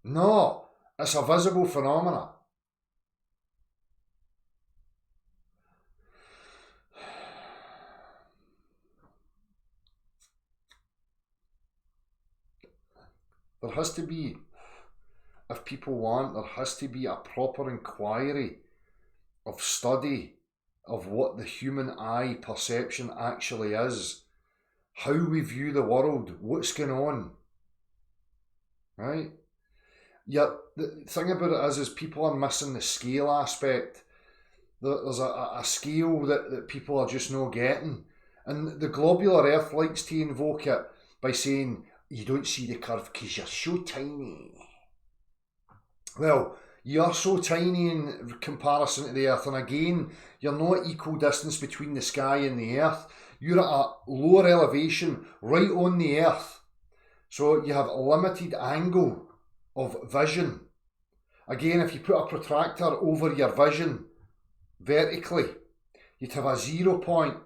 No, it's a visible phenomena. There has to be, if people want, there has to be a proper inquiry of study of what the human eye perception actually is, how we view the world, what's going on, right? Yet the thing about it is people are missing the scale aspect. There's a scale that people are just not getting. And the globular earth likes to invoke it by saying, you don't see the curve because you're so tiny. Well, you're so tiny in comparison to the earth, and again, you're not equal distance between the sky and the earth. You're at a lower elevation right on the earth. So you have a limited angle of vision. Again, if you put a protractor over your vision vertically, you'd have a 0 point,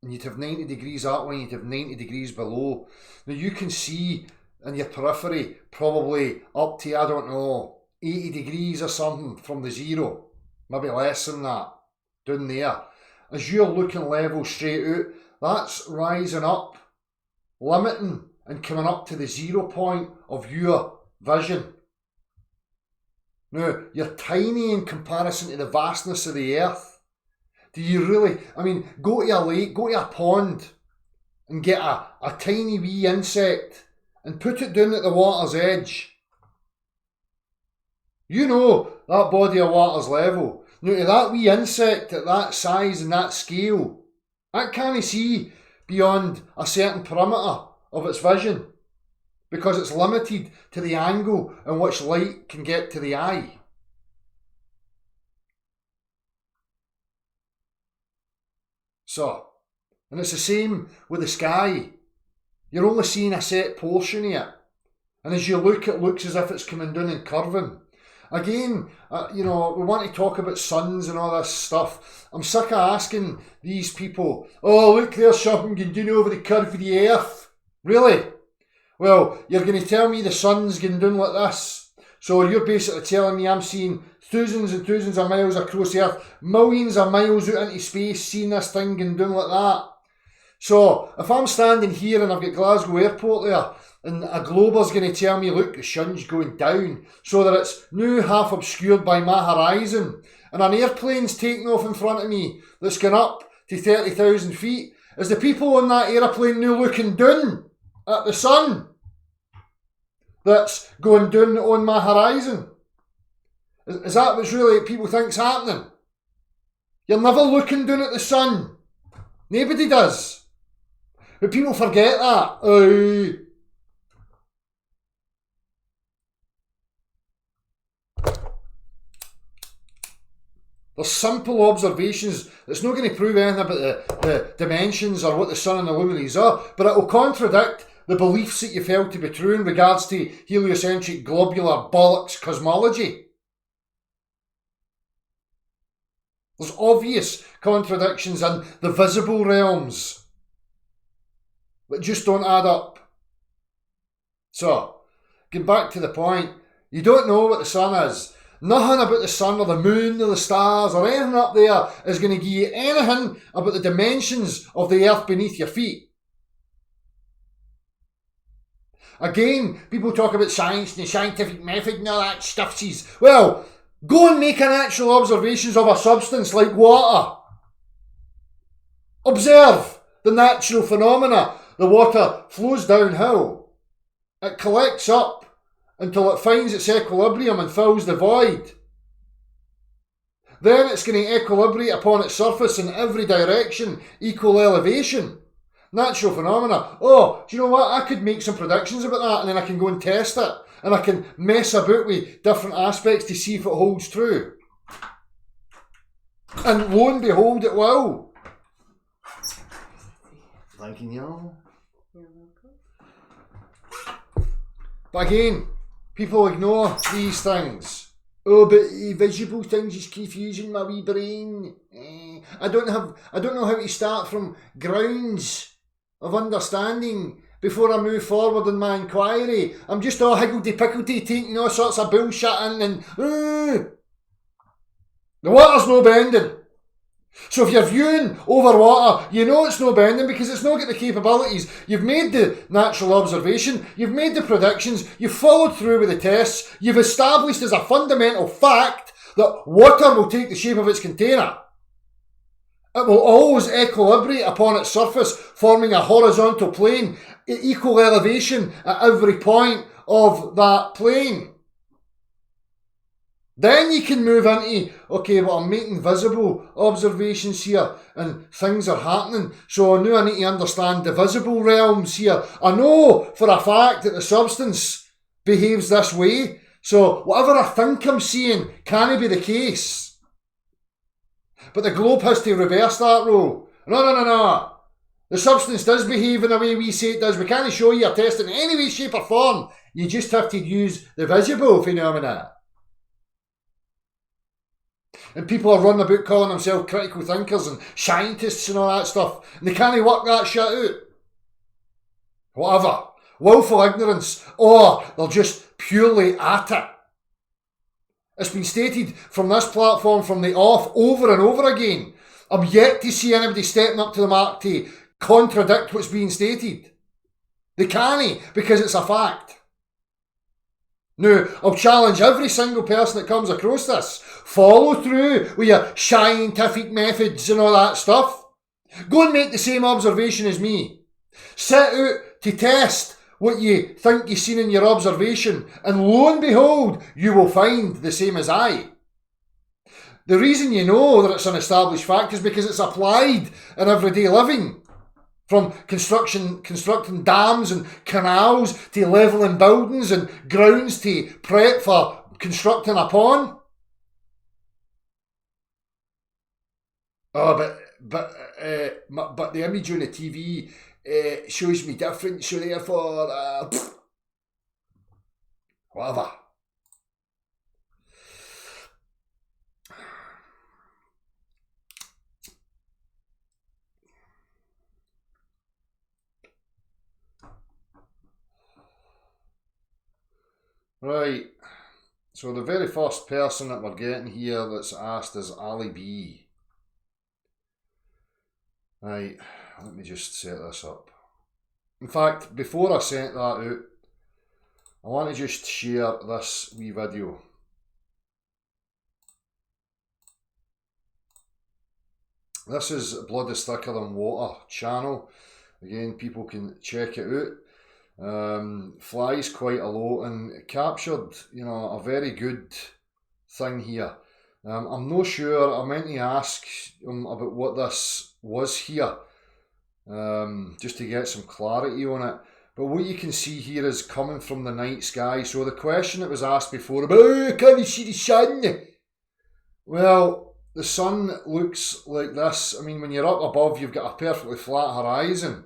and you'd have 90 degrees that way, you'd have 90 degrees below. Now you can see in your periphery probably up to, I don't know, 80 degrees or something from the 0, maybe less than that, down there. As you're looking level straight out, that's rising up, limiting and coming up to the 0 point of your vision. Now, you're tiny in comparison to the vastness of the earth. Do you really, go to a lake, go to a pond and get a tiny wee insect and put it down at the water's edge. You know that body of water's level. Now, to that wee insect at that size and that scale, that can't see beyond a certain perimeter of its vision because it's limited to the angle in which light can get to the eye. So, and it's the same with the sky. You're only seeing a set portion of it. And as you look, it looks as if it's coming down and curving. Again, we want to talk about suns and all this stuff. I'm sick of asking these people, oh, look, there's something going down over the curve of the earth. Really? Well, you're going to tell me the sun's going down like this. So you're basically telling me I'm seeing thousands and thousands of miles across the earth, millions of miles out into space, seeing this thing going down like that. So if I'm standing here and I've got Glasgow Airport there, and a glober's going to tell me, look, the sun's going down, so that it's now half obscured by my horizon, and an airplane's taking off in front of me that's going up to 30,000 feet, is the people on that airplane now looking down at the sun that's going down on my horizon? Is that what's really people think's happening? You're never looking down at the sun. Nobody does. But people forget that. There's simple observations that's not going to prove anything about the dimensions or what the sun and the luminaries are, but it will contradict the beliefs that you felt to be true in regards to heliocentric globular bollocks cosmology. There's obvious contradictions in the visible realms that just don't add up. So, getting back to the point, you don't know what the sun is. Nothing about the sun or the moon or the stars or anything up there is going to give you anything about the dimensions of the earth beneath your feet. Again, people talk about science and the scientific method and all that stuff. Well, go and make an actual observations of a substance like water. Observe the natural phenomena. The water flows downhill. It collects up until it finds its equilibrium and fills the void. Then it's going to equilibrate upon its surface in every direction, equal elevation. Natural phenomena. Oh, do you know what? I could make some predictions about that and then I can go and test it. And I can mess about with different aspects to see if it holds true. And lo and behold, it will. Thank you. You're welcome. But again, people ignore these things. Oh, but visible things is confusing my wee brain. I don't know how to start from grounds of understanding before I move forward in my inquiry. I'm just all higgledy-pickledy taking all sorts of bullshit in and... The water's no bending. So if you're viewing over water, you know it's no bending because it's not got the capabilities. You've made the natural observation, you've made the predictions, you've followed through with the tests, you've established as a fundamental fact that water will take the shape of its container. It will always equilibrate upon its surface, forming a horizontal plane at equal elevation at every point of that plane. Then you can move into, okay, well, I'm making visible observations here and things are happening. So I know I need to understand the visible realms here. I know for a fact that the substance behaves this way. So whatever I think I'm seeing can't be the case. But the globe has to reverse that rule. No. The substance does behave in the way we say it does. We can't show you a test in any way, shape or form. You just have to use the visible phenomena. And people are running about calling themselves critical thinkers and scientists and all that stuff. And they can't work that shit out. Whatever. Willful ignorance. Or they're just purely at it. It's been stated from this platform from the off over and over again. I'm yet to see anybody stepping up to the mark to contradict what's being stated. They can't because it's a fact. Now, I'll challenge every single person that comes across this. Follow through with your scientific methods and all that stuff. Go and make the same observation as me. Set out to test what you think you've seen in your observation, and lo and behold, you will find the same as I. The reason you know that it's an established fact is because it's applied in everyday living. From constructing dams and canals to levelling buildings and grounds to prep for constructing a pond. Oh, but the image on the TV shows me different, so therefore, whatever. Right, so the very first person that we're getting here that's asked is Ali B. Right, let me just set this up. In fact, before I set that out, I want to just share this wee video. This is Blood is Thicker Than Water channel. Again, people can check it out. Flies quite a lot and captured, a very good thing here. I'm not sure, I meant to ask about what this was here, just to get some clarity on it. But what you can see here is coming from the night sky. So the question that was asked before about, oh, can you see the sun? Well, the sun looks like this. I mean, when you're up above, you've got a perfectly flat horizon.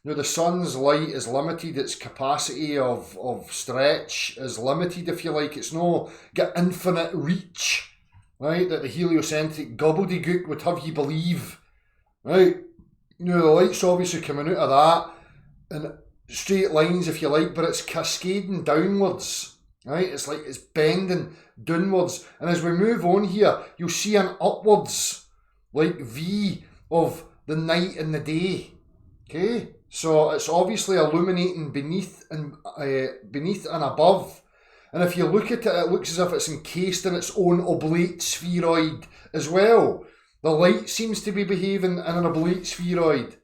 Now, the sun's light is limited, its capacity of stretch is limited, if you like. It's no got infinite reach, right, that the heliocentric gobbledygook would have you believe, right? Now, the light's obviously coming out of that in straight lines, if you like, but it's cascading downwards, right? It's like it's bending downwards. And as we move on here, you'll see an upwards, like V of the night and the day, okay? So it's obviously illuminating beneath and above. And if you look at it, it looks as if it's encased in its own oblate spheroid as well. The light seems to be behaving in an oblate spheroid.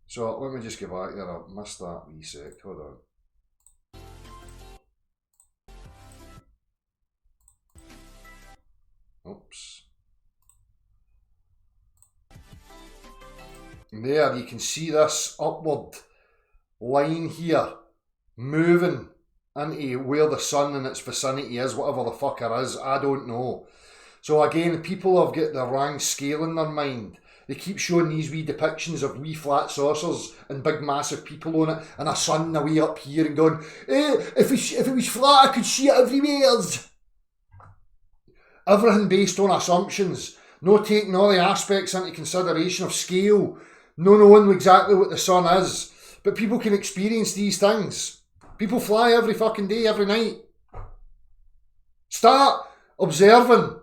So let me just get back there. I missed that wee sec. Hold on. Oops. And there you can see this upward line here moving into where the sun in its vicinity is, whatever the fuck it is, I don't know. So again, people have got the wrong scale in their mind. They keep showing these wee depictions of wee flat saucers and big massive people on it and a sun away up here and going, if it was flat I could see it everywhere. Everything based on assumptions, no taking all the aspects into consideration of scale, no knowing exactly what the sun is. But people can experience these things. People fly every fucking day, every night. Start observing.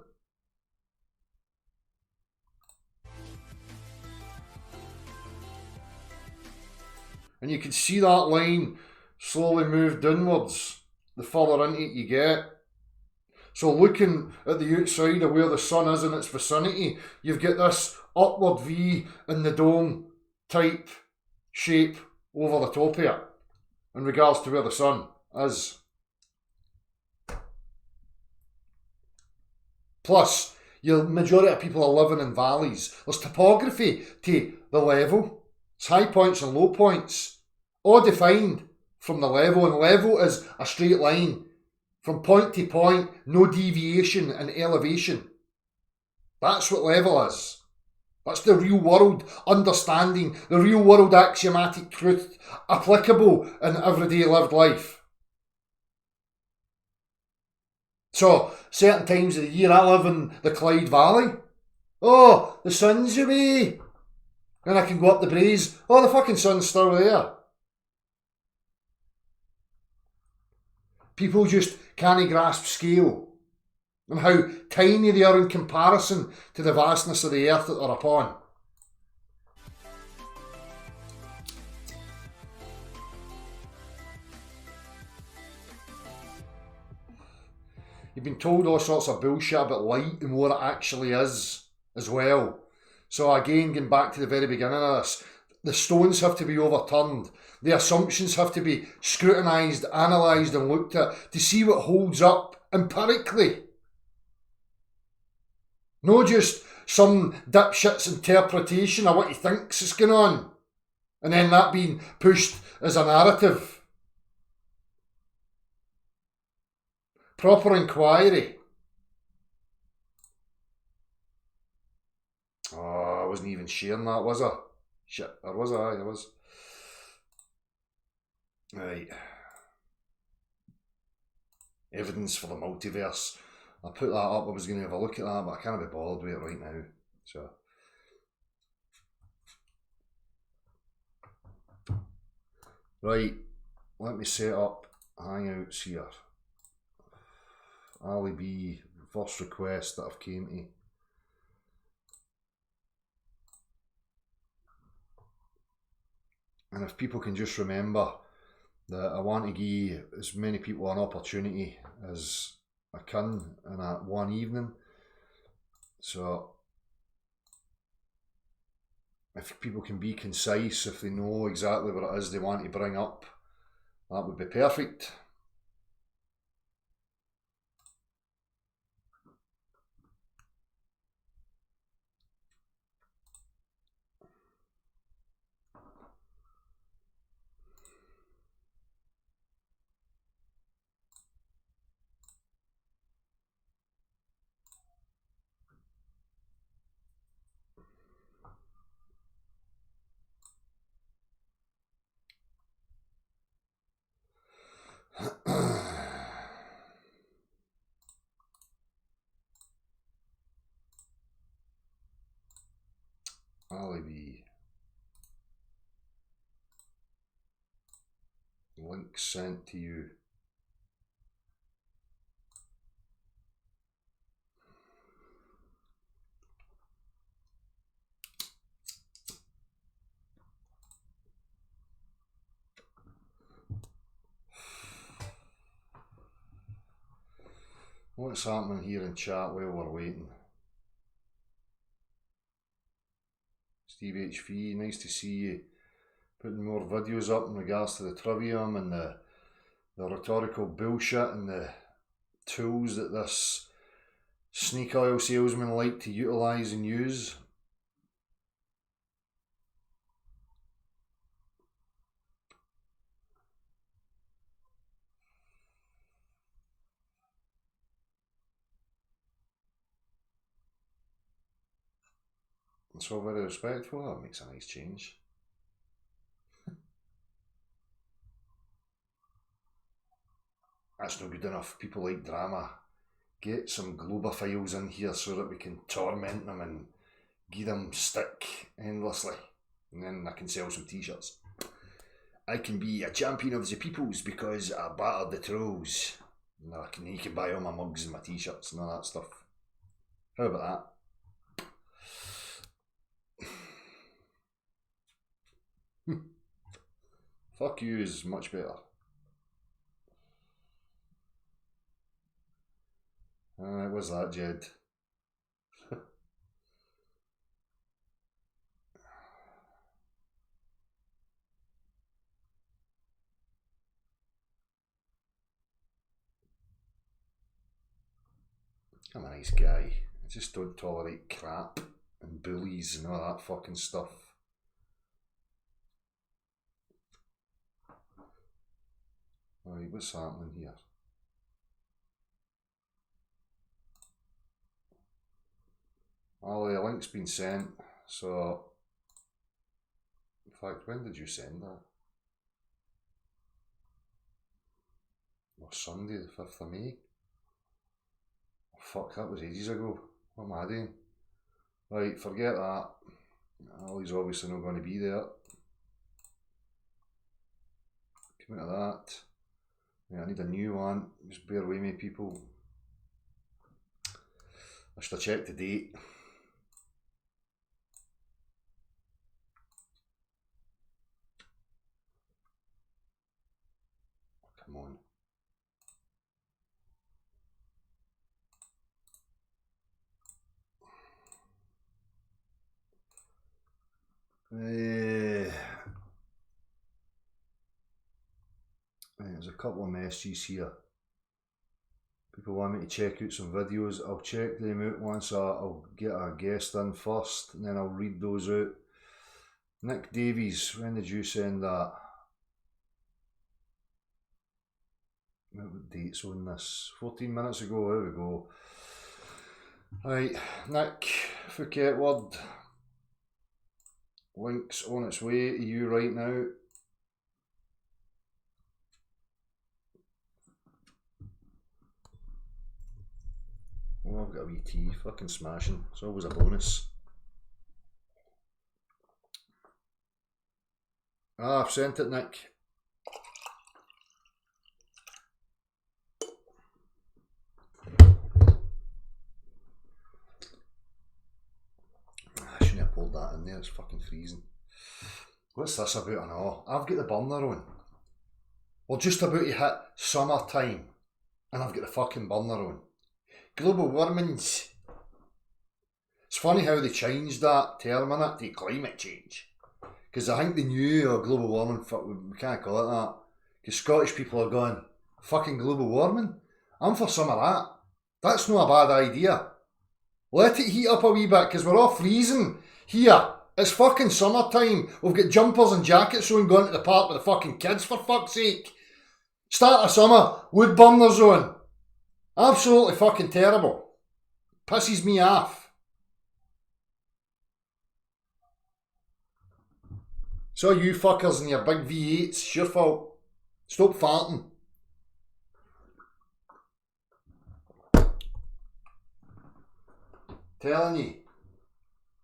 And you can see that line slowly move downwards the further into it you get. So looking at the outside of where the sun is in its vicinity, you've got this upward V in the dome type shape over the top of it in regards to where the sun is. Plus, the majority of people are living in valleys. There's topography to the level. It's high points and low points, all defined from the level, and level is a straight line from point to point, no deviation in elevation. That's what level is. That's the real world understanding, the real world axiomatic truth applicable in everyday lived life. So, certain times of the year I live in the Clyde Valley. Oh, the sun's away. And I can go up the Braes. Oh, the fucking sun's still there. People just can't grasp scale and how tiny they are in comparison to the vastness of the earth that they're upon. You've been told all sorts of bullshit about light and what it actually is as well. So again, going back to the very beginning of this, the stones have to be overturned. The assumptions have to be scrutinised, analysed and looked at to see what holds up empirically. Not just some dipshit's interpretation of what he thinks is going on and then that being pushed as a narrative. Proper inquiry. Oh, I wasn't even sharing that, was I? Shit, or was I? I was. Right. Evidence for the multiverse. I put that up, I was going to have a look at that, but I can't be bothered with it right now. So. Right, let me set up Hangouts here. Ali B, first request that I've came to. And if people can just remember that I want to give as many people an opportunity as I can in that one evening. So if people can be concise, if they know exactly what it is they want to bring up, that would be perfect. Ali B. Link sent to you. What's happening here in chat while we're waiting? Steve HV, nice to see you putting more videos up in regards to the trivium and the rhetorical bullshit and the tools that this snake oil salesman like to utilise and use. It's all very respectful. That makes a nice change. That's not good enough. People like drama. Get some globophiles in here so that we can torment them and give them stick endlessly. And then I can sell some t-shirts. I can be a champion of the peoples because I battered the trolls. And you can buy all my mugs and my t-shirts and all that stuff. How about that? Fuck you is much better. What's that, Jed? I'm a nice guy. I just don't tolerate crap and bullies and all that fucking stuff. Alright, what's happening here? Ali, a link's been sent, so... In fact, when did you send that? Oh, Sunday, the 5th of May? Oh, fuck, that was ages ago. What am I doing? Right, forget that. Ali's obviously not going to be there. Come out of that. Yeah, I need a new one. Just bear with me, people. I should have checked the date. Come on. There's a couple of messages here. People want me to check out some videos. I'll check them out once I'll get a guest in first, and then I'll read those out. Nick Davies, when did you send that? What date's on this? 14 minutes ago, there we go. Right, Nick Phuket Word. Link's on its way to you right now. Oh, I've got a wee tea, fucking smashing. It's always a bonus. Ah, I've sent it, Nick. I shouldn't have pulled that in there, it's fucking freezing. What's this about? I know. I've got the burner on. We're just about to hit summertime, and I've got the fucking burner on. Global warming's. It's funny how they changed that term in it to climate change. Because I think they knew global warming, we can't call it that. Because Scottish people are going, fucking global warming? I'm for some of that. That's not a bad idea. Let it heat up a wee bit, because we're all freezing here. It's fucking summertime. We've got jumpers and jackets on going to the park with the fucking kids, for fuck's sake. Start of summer, wood burners on. Absolutely fucking terrible. Pisses me off. So you fuckers and your big V8s, it's your fault. Stop farting. Telling you,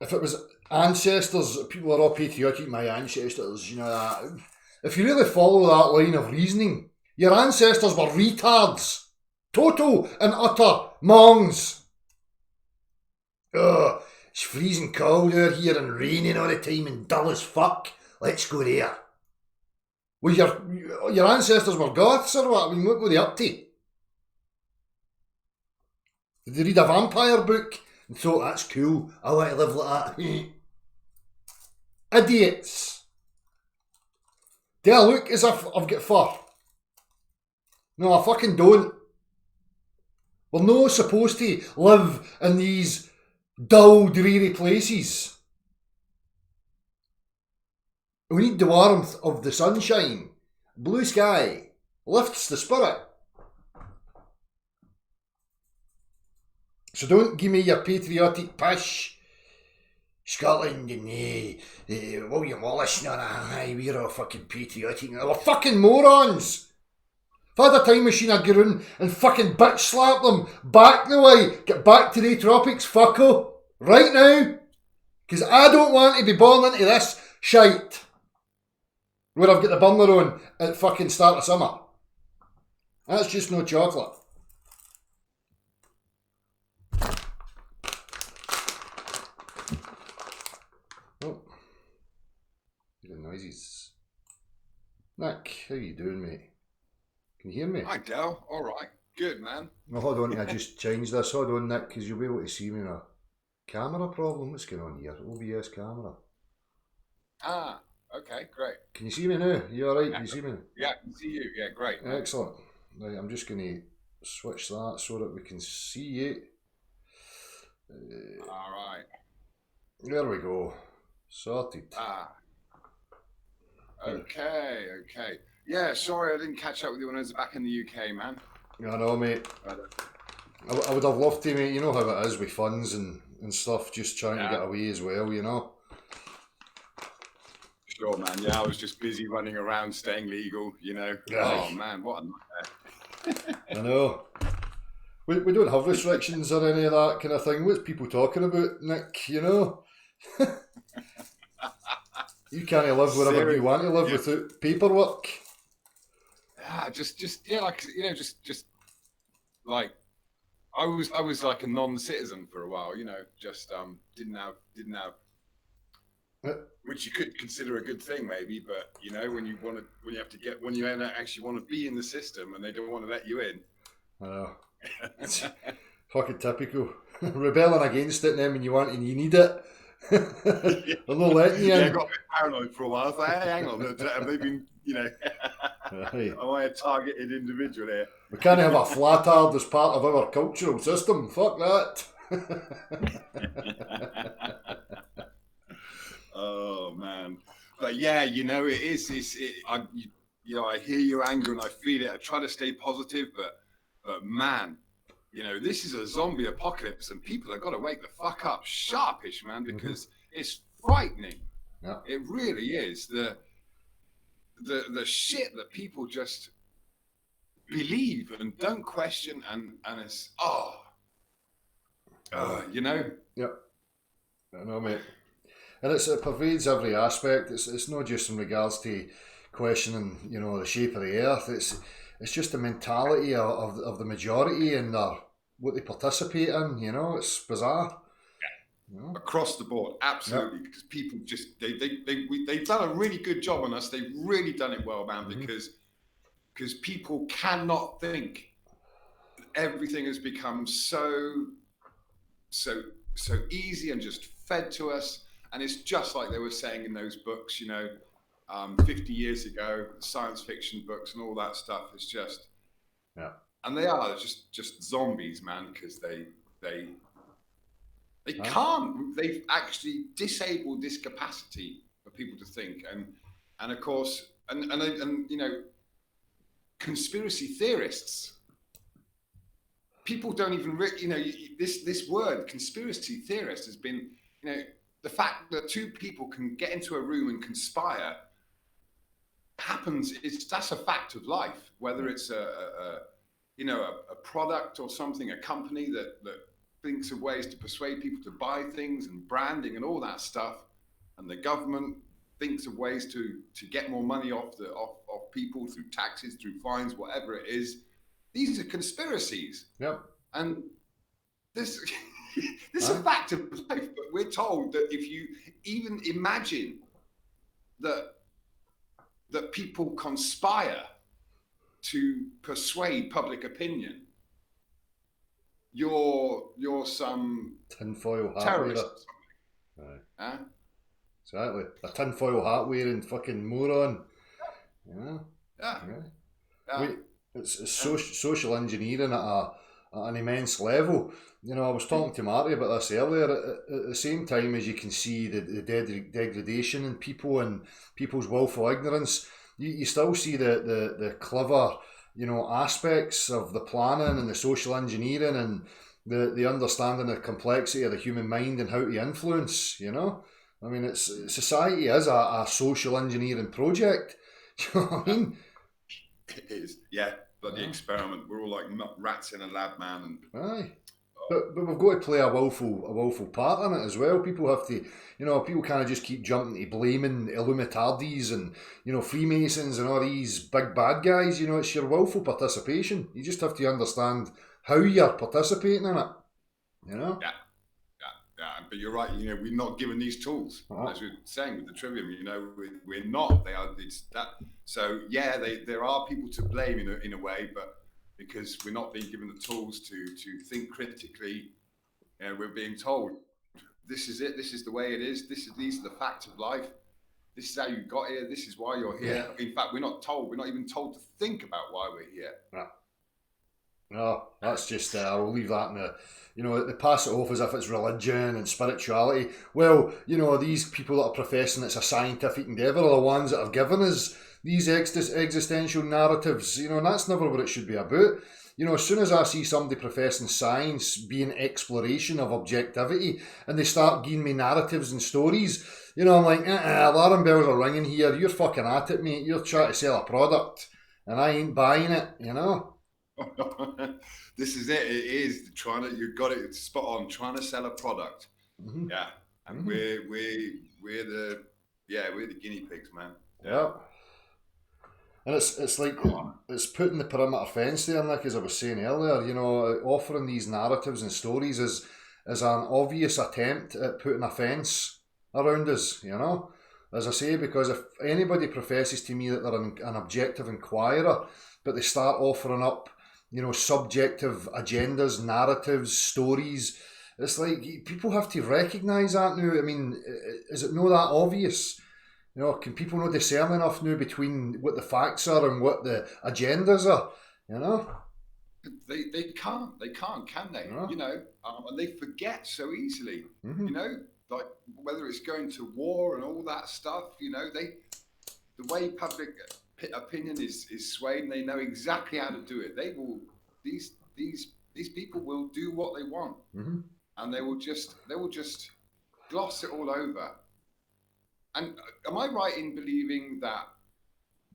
if it was ancestors, people are all patriotic, my ancestors, you know that. If you really follow that line of reasoning, your ancestors were retards. Total and utter mongs. Ugh, it's freezing cold out here and raining all the time and dull as fuck. Let's go there. Well, your ancestors were goths or what? I mean, what were they up to? Did they read a vampire book and thought, that's cool, I want to live like that? Idiots. Do I look as if I've got fur? No, I fucking don't. We're not supposed to live in these dull, dreary places. We need the warmth of the sunshine. Blue sky lifts the spirit. So don't give me your patriotic pish. Scotland and William Wallace, no, we're all fucking patriotic. We're fucking morons. If I had a time machine, I'd get in and fucking bitch slap them back the way. Get back to the tropics, fucko. Right now. Because I don't want to be born into this shite. Where I've got the burner on at fucking start of summer. That's just no chocolate. Oh. Hearing noises. Nick, how you doing, mate? Can you hear me? Hi, Del. All right. Good, man. No, hold on, I just changed this. Hold on, Nick, because you'll be able to see me in a camera problem. What's going on here? OBS camera. Ah, okay, great. Can you see me now? You alright? Can you see me? Yeah, I can see you. Yeah, great. Excellent. Right, I'm just going to switch that so that we can see you. All right. There we go. Sorted. Ah, okay. Yeah, sorry I didn't catch up with you when I was back in the UK, man. I know, mate. But, I would have loved to, mate. You know how it is with funds and stuff, just trying to get away as well, you know? sure, man. Yeah, I was just busy running around, staying legal, you know. Aye. Oh, man, what a nightmare. I know. We don't have restrictions or any of that kind of thing. What's people talking about, Nick, you know? You can't live wherever you want to live without paperwork. Yeah, like, you know, just like I was like a non-citizen for a while, you know, just didn't have which you could consider a good thing maybe, but you know, when you actually want to be in the system and they don't want to let you in. I know. Fucking typical. Rebelling against it, and then when you want and you need it, they're not letting you in. Yeah, I got a bit paranoid for a while. I was like, hey, hang on, have they been, you know, Right. am I a targeted individual here? We can't have a flatard as part of our cultural system. Fuck that. Oh man, but yeah, you know, it is. You know, I hear your anger and I feel it. I try to stay positive, but man, you know, this is a zombie apocalypse, and people have got to wake the fuck up sharpish, man, because it's frightening. Yeah. It really is. The shit that people just believe and don't question, and it's you know. Yep. I know, mate. And it pervades every aspect. It's not just in regards to questioning, you know, the shape of the earth. It's just the mentality of the majority and what they participate in. You know, it's bizarre. You know? Across the board, absolutely, because people just they've done a really good job on us. They've really done it well, man, because people cannot think. Everything has become so easy and just fed to us. And it's just like they were saying in those books, you know, 50 years ago, science fiction books and all that stuff. It's just, and they are just zombies, man, because they can't. They've actually disabled this capacity for people to think, and of course, and you know, conspiracy theorists. People don't even, you know, this word conspiracy theorist has been, you know. The fact that two people can get into a room and conspire happens. That's a fact of life. Whether it's a product or something, a company that thinks of ways to persuade people to buy things and branding and all that stuff, and the government thinks of ways to get more money off people through taxes, through fines, whatever it is. These are conspiracies. Yep. And this. This is a fact of life, but we're told that if you even imagine that people conspire to persuade public opinion, you're some tinfoil hat terrorist wearer. or something. Huh? Exactly. A tinfoil hat wearing fucking moron. Yeah. It's social engineering at an immense level. You know, I was talking to Marty about this earlier. At the same time as you can see the degradation in people and people's willful ignorance, you still see the clever, you know, aspects of the planning and the social engineering and the understanding the complexity of the human mind and how to influence. You know, I mean, society is a social engineering project. Do you know what I mean? It is, yeah. Bloody experiment. We're all like rats in a lab, man. Aye. But we've got to play a willful part in it as well. People have to, you know, people can't just keep jumping to blaming Illuminati and, you know, Freemasons and all these big bad guys. You know, it's your willful participation. You just have to understand how you're participating in it. You know? Yeah. but you're right. You know, we're not given these tools, Uh-huh. as we're saying with the trivium. You know, we're not. They are. It's that. So yeah, there are people to blame in a way, but because we're not being given the tools to think critically, you know, we're being told this is it. This is the way it is. These are the facts of life. This is how you got here. This is why you're here. Yeah. In fact, we're not told. We're not even told to think about why we're here. No, that's just, I'll leave that in the, you know, they pass it off as if it's religion and spirituality. Well, you know, these people that are professing it's a scientific endeavour are the ones that have given us these existential narratives, you know, and that's never what it should be about. You know, as soon as I see somebody professing science being exploration of objectivity and they start giving me narratives and stories, you know, I'm like, alarm bells are ringing here. You're fucking at it, mate. You're trying to sell a product and I ain't buying it, you know? This is it. It is you've got it spot on. Trying to sell a product. Mm-hmm. Yeah. And Mhm. we're the guinea pigs, man. Yeah. And it's like, it's putting the perimeter fence there, Nick, as I was saying earlier, you know, offering these narratives and stories is an obvious attempt at putting a fence around us, you know. As I say, because if anybody professes to me that they're an objective inquirer, but they start offering up, you know, subjective agendas, narratives, stories, it's like people have to recognise that now. I mean, is it not that obvious? You know, can people not discern enough now between what the facts are and what the agendas are? You know, They can't, can they? No. You know, and they forget so easily. Mhm. You know, like whether it's going to war and all that stuff. You know, the way public opinion is swayed, and they know exactly how to do it. They will these people will do what they want, Mhm. and they will just gloss it all over. And am I right in believing that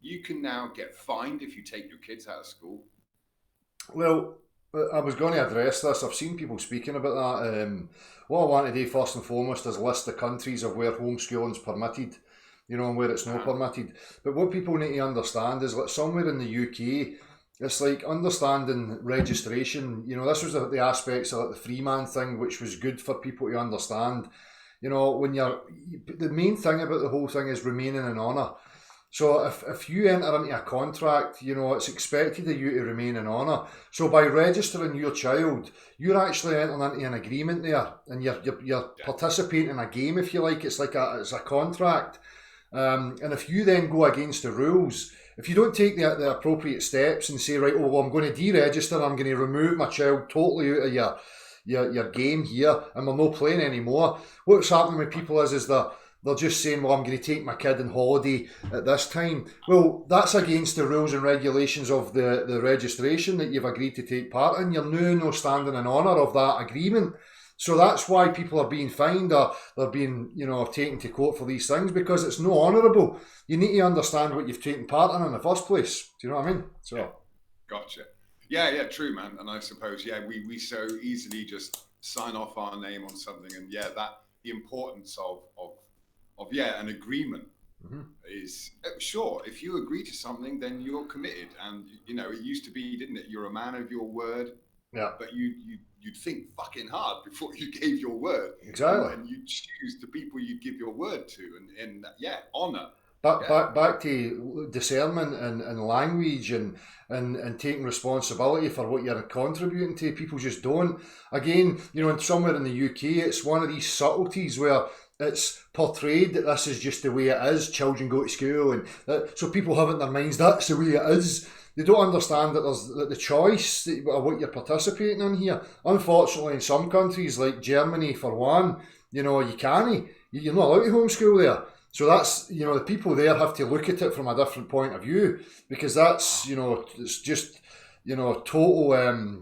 you can now get fined if you take your kids out of school? Well, I was going to address this. I've seen people speaking about that. What I want to do first and foremost is list the countries of where homeschooling's permitted, you know, and where it's not permitted. But what people need to understand is that somewhere in the UK, it's like understanding registration. You know, this was the aspects of like the free man thing, which was good for people to understand. You know, when the main thing about the whole thing is remaining in honour. So if you enter into a contract, you know, it's expected of you to remain in honour. So by registering your child, you're actually entering into an agreement there, and you're participating in a game, if you like. It's like it's a contract. And if you then go against the rules, if you don't take the appropriate steps and say, right, oh, well, I'm going to deregister, I'm going to remove my child totally out of your game here, and we're not playing anymore. What's happening with people is they're just saying, well, I'm going to take my kid on holiday at this time. Well, that's against the rules and regulations of the registration that you've agreed to take part in. You're now no standing in honour of that agreement. So that's why people are being fined or they're being, you know, taken to court for these things, because it's no honourable. You need to understand what you've taken part in the first place. Do you know what I mean? So, Gotcha. Yeah, true, man. And I suppose, we so easily just sign off our name on something, and that the importance of an agreement is sure. If you agree to something, then you're committed, and you know it used to be, didn't it? You're a man of your word. yeah, But you'd think fucking hard before you gave your word. exactly. And you choose the people you give your word to, and honour. Back to discernment and language and taking responsibility for what you're contributing to. People just don't. Again, you know, somewhere in the UK, it's one of these subtleties where it's portrayed that this is just the way it is. Children go to school, and so people have it in their minds that's the way it is. They don't understand that there's the choice of what you're participating in here. Unfortunately, in some countries like Germany, for one, you know, you can't. You're not allowed to homeschool there. So that's, you know, the people there have to look at it from a different point of view, because that's, you know, it's just, you know, total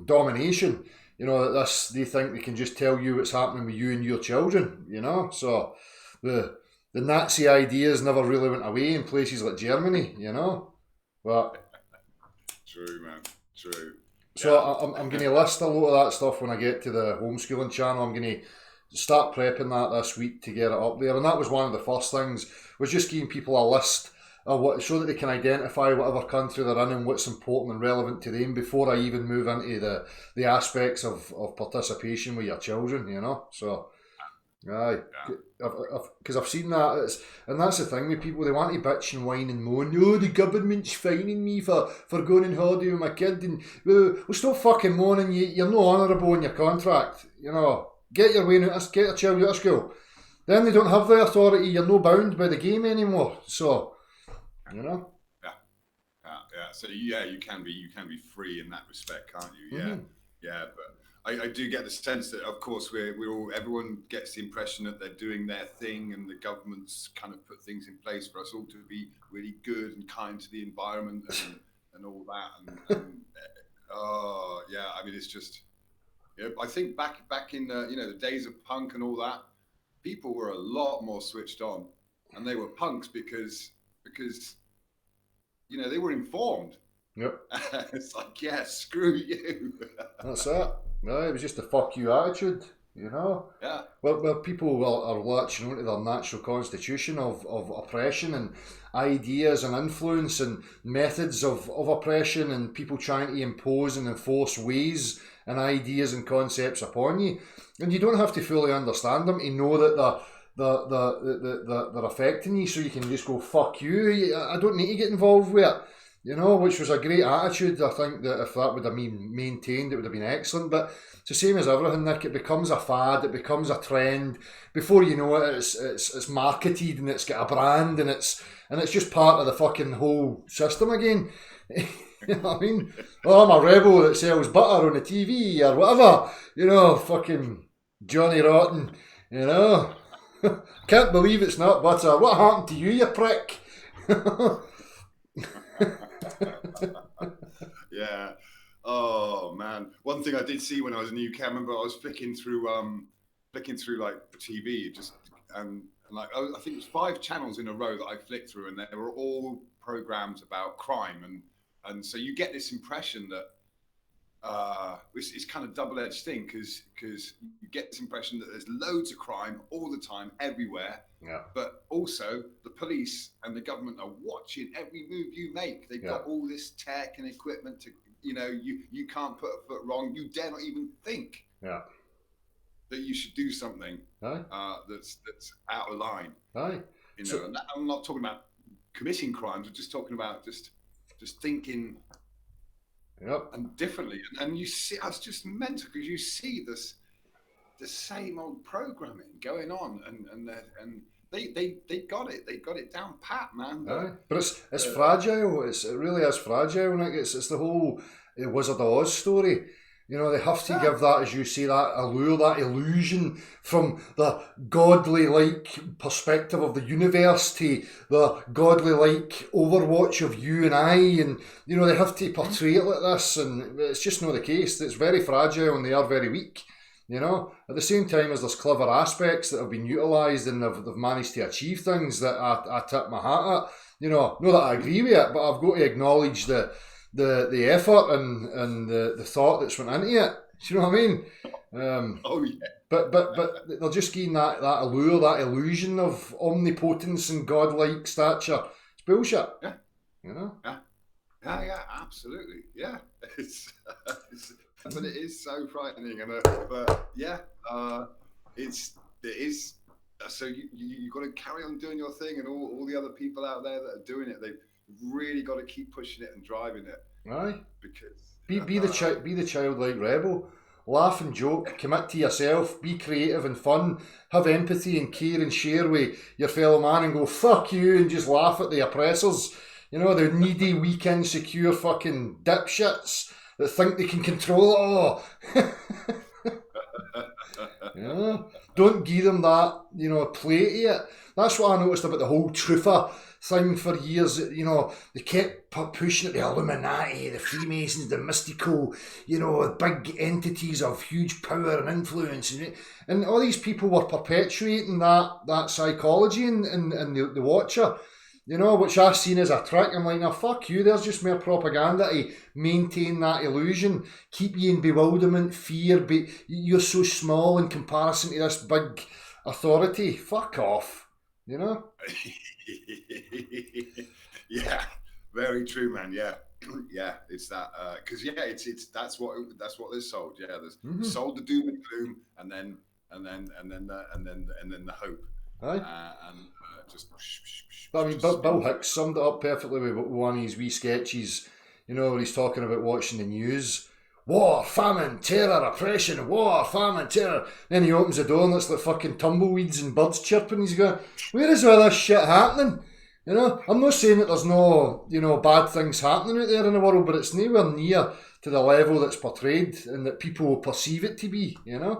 domination. You know, that they think they can just tell you what's happening with you and your children, you know. So the Nazi ideas never really went away in places like Germany, you know. But True, man. True. so I'm going to list a lot of that stuff when I get to the homeschooling channel. I'm going to start prepping that this week to get it up there. And that was one of the first things, was just giving people a list of what, so that they can identify whatever country they're in and what's important and relevant to them before I even move into the aspects of participation with your children, you know. So Aye, because I've seen that, and that's the thing with people. They want to bitch and whine and moan. Oh, the government's fining me for going on holiday with my kid, and well, stop fucking moaning. You're no honourable in your contract. You know, get your way out. Get your child out of school. Then they don't have the authority. You're no bound by the game anymore. So, you know. Yeah. So you can be free in that respect, can't you? Yeah, yeah. But I do get the sense that, of course, everyone gets the impression that they're doing their thing, and the government's kind of put things in place for us all to be really good and kind to the environment and all that. And oh yeah, I mean, it's just, I think back in the days of punk and all that, people were a lot more switched on, and they were punks because they were informed. Yep. It's like, yeah, screw you. That's it. No, it was just a fuck you attitude, you know? Yeah. Well, people are latching onto their natural constitution of oppression and ideas and influence and methods of oppression, and people trying to impose and enforce ways and ideas and concepts upon you. And you don't have to fully understand them to know that they're affecting you, so you can just go, fuck you, I don't need to get involved with it. You know, which was a great attitude. I think that if that would have been maintained, it would have been excellent. But it's the same as everything, Nick. It becomes a fad. It becomes a trend. Before you know it, it's marketed and it's got a brand and it's just part of the fucking whole system again. You know what I mean? Oh, I'm a rebel that sells butter on the TV or whatever. You know, fucking Johnny Rotten. You know, can't believe it's not butter. What happened to you, you prick? Yeah. Oh man. One thing I did see when I was in the UK, I remember I was flicking through like the TV, and like I think it was 5 channels in a row that I flicked through, and they were all programs about crime, and so you get this impression that it's kind of double-edged thing, because you get this impression that there's loads of crime all the time, everywhere. Yeah. But also the police and the government are watching every move you make. They've got all this tech and equipment to, you can't put a foot wrong. You dare not even think that you should do something that's out of line. Aye. And I'm not talking about committing crimes. I'm just talking about just thinking. Yep. And differently, and you see, I was just mental, because you see the same old programming going on, and they got it down pat, man. But it's fragile. It really is fragile, Nick. It's the whole Wizard of Oz story. You know, they have to give that, as you say, that allure, that illusion from the godly-like perspective of the universe to the godly-like overwatch of you and I, and, they have to portray it like this, and it's just not the case. It's very fragile, and they are very weak, At the same time as there's clever aspects that have been utilised, and they've managed to achieve things that I tip my hat at. Not that I agree with it, but I've got to acknowledge the effort and the thought that's went into it. Do you know what I mean? Oh yeah. But they're just getting that allure, that illusion of omnipotence and godlike stature. It's bullshit. Yeah. Yeah, absolutely. Yeah. But it is so frightening, and but yeah, it is. So you got to carry on doing your thing, and all the other people out there that are doing it, they've really got to keep pushing it and driving it. Aye. Because be the childlike rebel. Laugh and joke, commit to yourself, be creative and fun, have empathy and care and share with your fellow man, and go fuck you and just laugh at the oppressors. The needy, weak, insecure fucking dipshits that think they can control it all. Don't give them that, play to it. That's what I noticed about the whole truther thing for years. They kept pushing it, the Illuminati, the Freemasons, the mystical, big entities of huge power and influence, and all these people were perpetuating that psychology in the Watcher, which I've seen as a trick. I'm like, no, fuck you, there's just more propaganda to maintain that illusion, keep you in bewilderment, fear, but you're so small in comparison to this big authority. Fuck off. Yeah, very true, man. Yeah, yeah, it's that because it's that's what they're sold. Yeah, there's sold the doom and gloom, and then then the hope, Aye. just. But I mean, Bill Hicks summed it up perfectly with one of his wee sketches, where he's talking about watching the news. War, famine, terror, oppression, war, famine, terror. Then he opens the door and it's like fucking tumbleweeds and birds chirping. He's going, where is all this shit happening? I'm not saying that there's no, bad things happening out there in the world, but it's nowhere near to the level that's portrayed and that people perceive it to be, Yeah,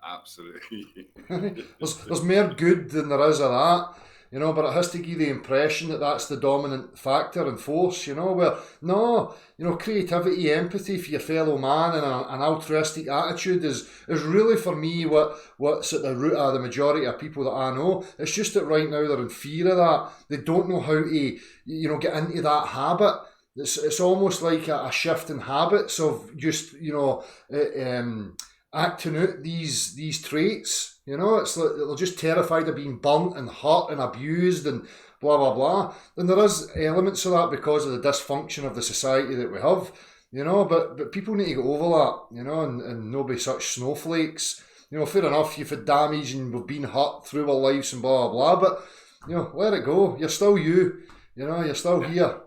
absolutely. there's more good than there is of that, but it has to give the impression that that's the dominant factor and force, where, no, creativity, empathy for your fellow man and an altruistic attitude is really, for me, what's at the root of the majority of people that I know. It's just that right now they're in fear of that. They don't know how to, get into that habit. It's almost like a shift in habits of just, acting out these traits. It's like they're just terrified of being burnt and hurt and abused and blah blah blah. And there is elements of that because of the dysfunction of the society that we have. But people need to get over that. And not be such snowflakes. Fair enough, you've had damage and we've been hurt through our lives and blah blah blah. But let it go. You're still you. You're still here.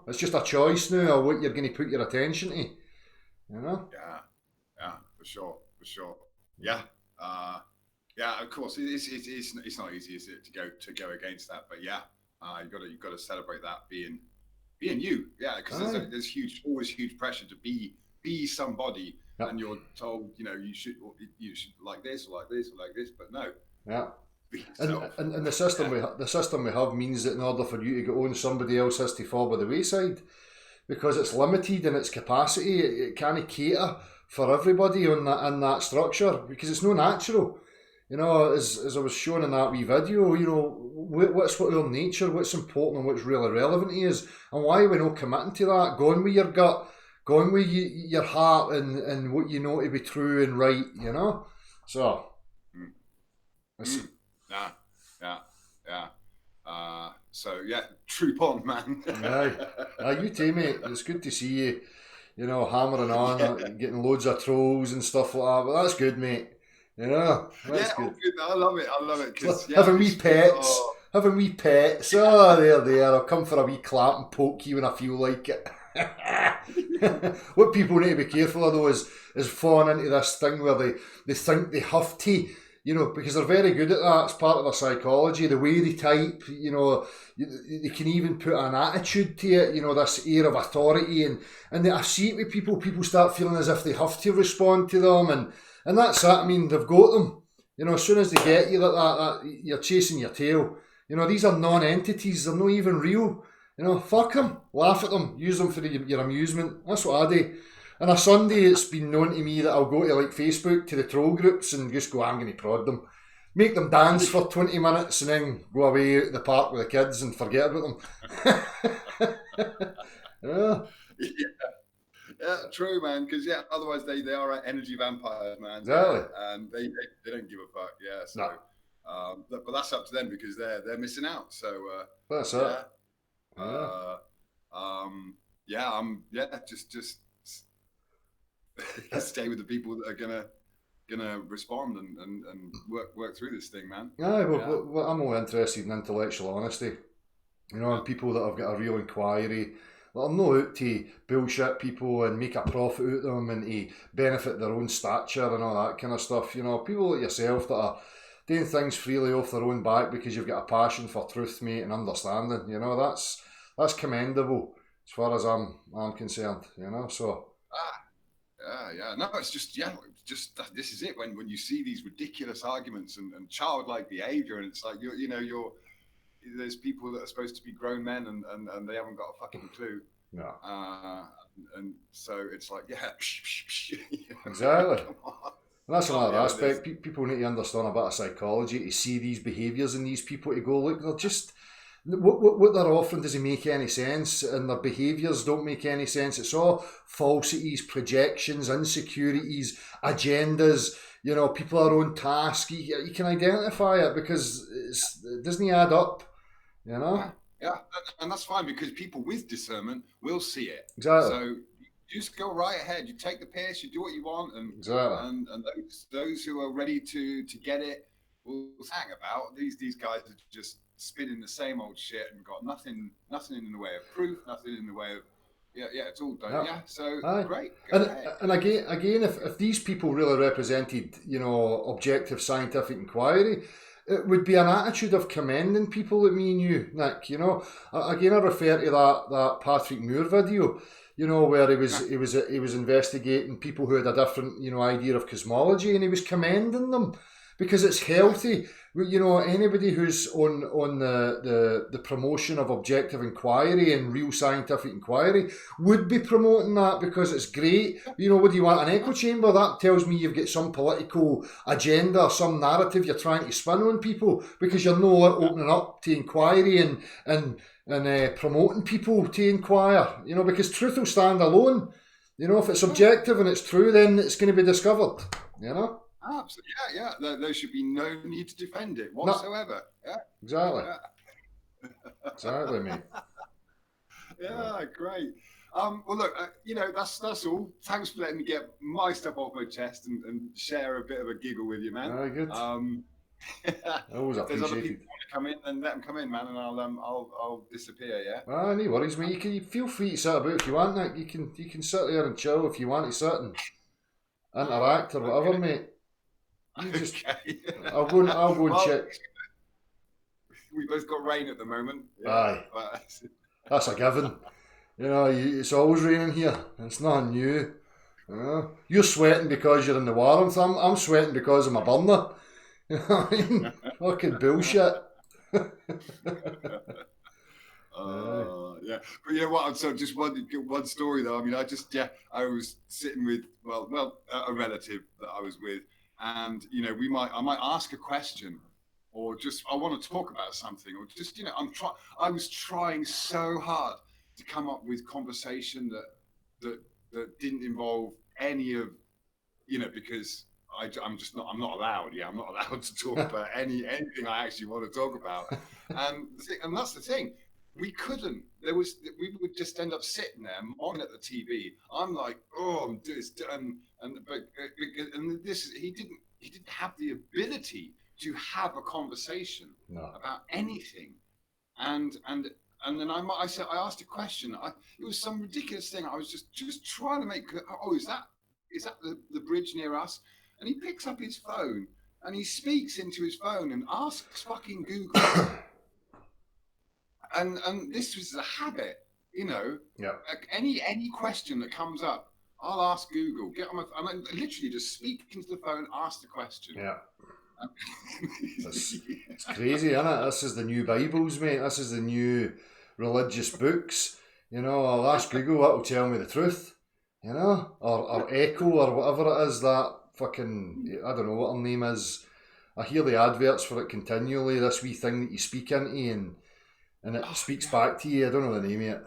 It's just a choice now of what you're going to put your attention to. Yeah, for sure. Yeah, of course, it's not easy, is it, to go against that? But yeah, you've got to celebrate that being you. Yeah, because there's always huge pressure to be somebody, yep. And you're told you should like this or like this or like this, but no. Yeah. And the system we have means that in order for you to get on, somebody else has to fall by the wayside, because it's limited in its capacity. It can't cater for everybody in that structure, because it's not natural. As I was showing in that wee video, what's our nature, what's important and what's really relevant is, and why are we not committing to that, going with your gut, going with your heart and what you know to be true and right, So So yeah, troop on, man. Aye, you too, mate. It's good to see you, hammering on, getting loads of trolls and stuff like that. But that's good, mate. That's good. I love it. Having wee pets. Having wee pets. Oh, there. I'll come for a wee clap and poke you when I feel like it. What people need to be careful of, though, is falling into this thing where they think they have to, because they're very good at that. It's part of their psychology, the way they type, they can even put an attitude to it, this air of authority. And I see it with people start feeling as if they have to respond to them. And that's it. I mean, they've got them. As soon as they get you like that, you're chasing your tail. These are non-entities. They're not even real. Fuck them. Laugh at them. Use them for your amusement. That's what I do. On a Sunday, it's been known to me that I'll go to Facebook to the troll groups and just go, I'm going to prod them. Make them dance for 20 minutes and then go away out the park with the kids and forget about them. Yeah, true, man. Because otherwise they are energy vampires, man. Exactly. And they don't give a fuck. Yeah. So, no. But that's up to them because they're missing out. So that's it. Just stay with the people that are gonna respond and work through this thing, man. Well, I'm more interested in intellectual honesty. And people that have got a real inquiry. I'm not out to bullshit people and make a profit out of them and to benefit their own stature and all that kind of stuff. People like yourself that are doing things freely off their own back because you've got a passion for truth, mate, and understanding. That's commendable as far as I'm concerned. So. Yeah. No, it's just this is it. When you see these ridiculous arguments and childlike behaviour, and it's like there's people that are supposed to be grown men and they haven't got a fucking clue. No. And so it's like, exactly. And that's another aspect. People need to understand a bit of psychology to see these behaviours in these people, to go, look, they're just, what they're offering doesn't make any sense, and their behaviours don't make any sense. It's all falsities, projections, insecurities, agendas. People are on task. You can identify it because it doesn't add up. Yeah, and that's fine because people with discernment will see it. Exactly. So just go right ahead. You take the piss, you do what you want, and Exactly. and those who are ready to get it will hang about. These guys are just spinning the same old shit and got nothing in the way of proof, nothing in the way of it's all done. Yeah. Yeah, so Aye. great. Go ahead. And again, if these people really represented, objective scientific inquiry, it would be an attitude of commending people like me and you, Nick. Again, I refer to that Patrick Moore video, where he was investigating people who had a different, idea of cosmology, and he was commending them because it's healthy. Anybody who's on the promotion of objective inquiry and real scientific inquiry would be promoting that because it's great. What do you want, an echo chamber? That tells me you've got some political agenda or some narrative you're trying to spin on people because you're not opening up to inquiry and promoting people to inquire. Because truth will stand alone. If it's objective and it's true, then it's going to be discovered. Absolutely, yeah. There should be no need to defend it whatsoever. No. Yeah, exactly. Exactly, mate. Yeah, great. Well, look, that's all. Thanks for letting me get my stuff off my chest and share a bit of a giggle with you, man. Very good. Always if there's other appreciated. people who want to come in, then let them come in, man, and I'll disappear. Yeah. No worries, mate. You feel free to sit about if you want, Nick. You can sit there and chill if you want to sit and interact or whatever, mate. You just, Okay. I'll go and check. We both got rain at the moment. Yeah, Aye. but That's a given. It's always raining here. It's nothing new. You're sweating because you're in the warmth. I'm sweating because of my burner. You know what I mean? Fucking bullshit. Yeah, but you know what? So just one story though. I mean, I was sitting with a relative that I was with, and I might ask a question, or just I want to talk about something, or just I was trying so hard to come up with conversation that didn't involve any of because I'm not allowed. Yeah, I'm not allowed to talk about anything I actually want to talk about, and that's the thing. We couldn't. We would just end up sitting there on at the TV. I'm like, I'm this, and he didn't have the ability to have a conversation about anything, and then I asked a question. It was some ridiculous thing. I was just trying to make. Oh, is that the bridge near us? And he picks up his phone and he speaks into his phone and asks fucking Google. And this was a habit, Yeah. Any question that comes up, I'll ask Google. Get on I literally just speak into the phone, ask the question. Yeah. It's crazy, isn't it? This is the new Bibles, mate. This is the new religious books. I'll ask Google, that'll tell me the truth. Or Echo or whatever it is, that fucking, I don't know what her name is. I hear the adverts for it continually, this wee thing that you speak into and it speaks back to you. I don't know the name of it.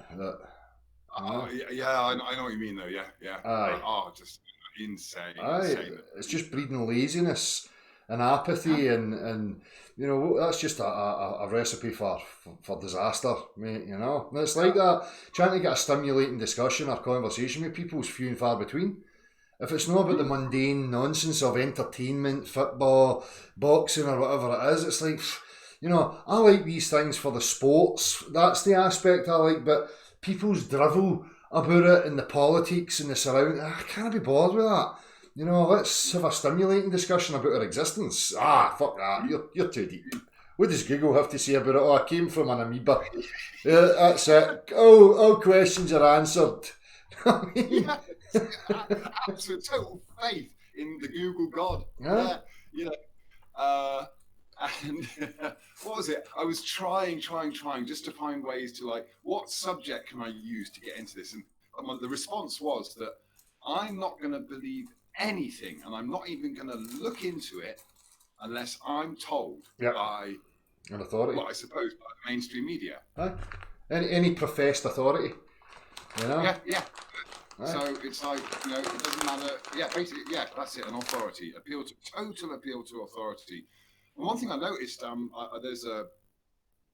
I know what you mean though. Yeah. Aye. Just insane. Aye. Insane. It's just breeding laziness and apathy, and that's just a recipe for disaster, mate. And it's like that. Trying to get a stimulating discussion or conversation with people is few and far between. If it's not about the mundane nonsense of entertainment, football, boxing, or whatever it is, it's like, I like these things for the sports. That's the aspect I like, but people's drivel about it and the politics and the surroundings, I can't be bothered with that. Let's have a stimulating discussion about our existence. Fuck that. You're too deep. What does Google have to say about it? I came from an amoeba. That's it. All questions are answered. Yeah, absolute total faith in the Google God. Yeah. And what was it? I was trying just to find ways to what subject can I use to get into this? And the response was that I'm not going to believe anything, and I'm not even going to look into it unless I'm told by an authority. Well, I suppose by the mainstream media. Any professed authority. Yeah. So it's like, it doesn't matter. Yeah, basically, that's it. An authority, total appeal to authority. And one thing I noticed, there's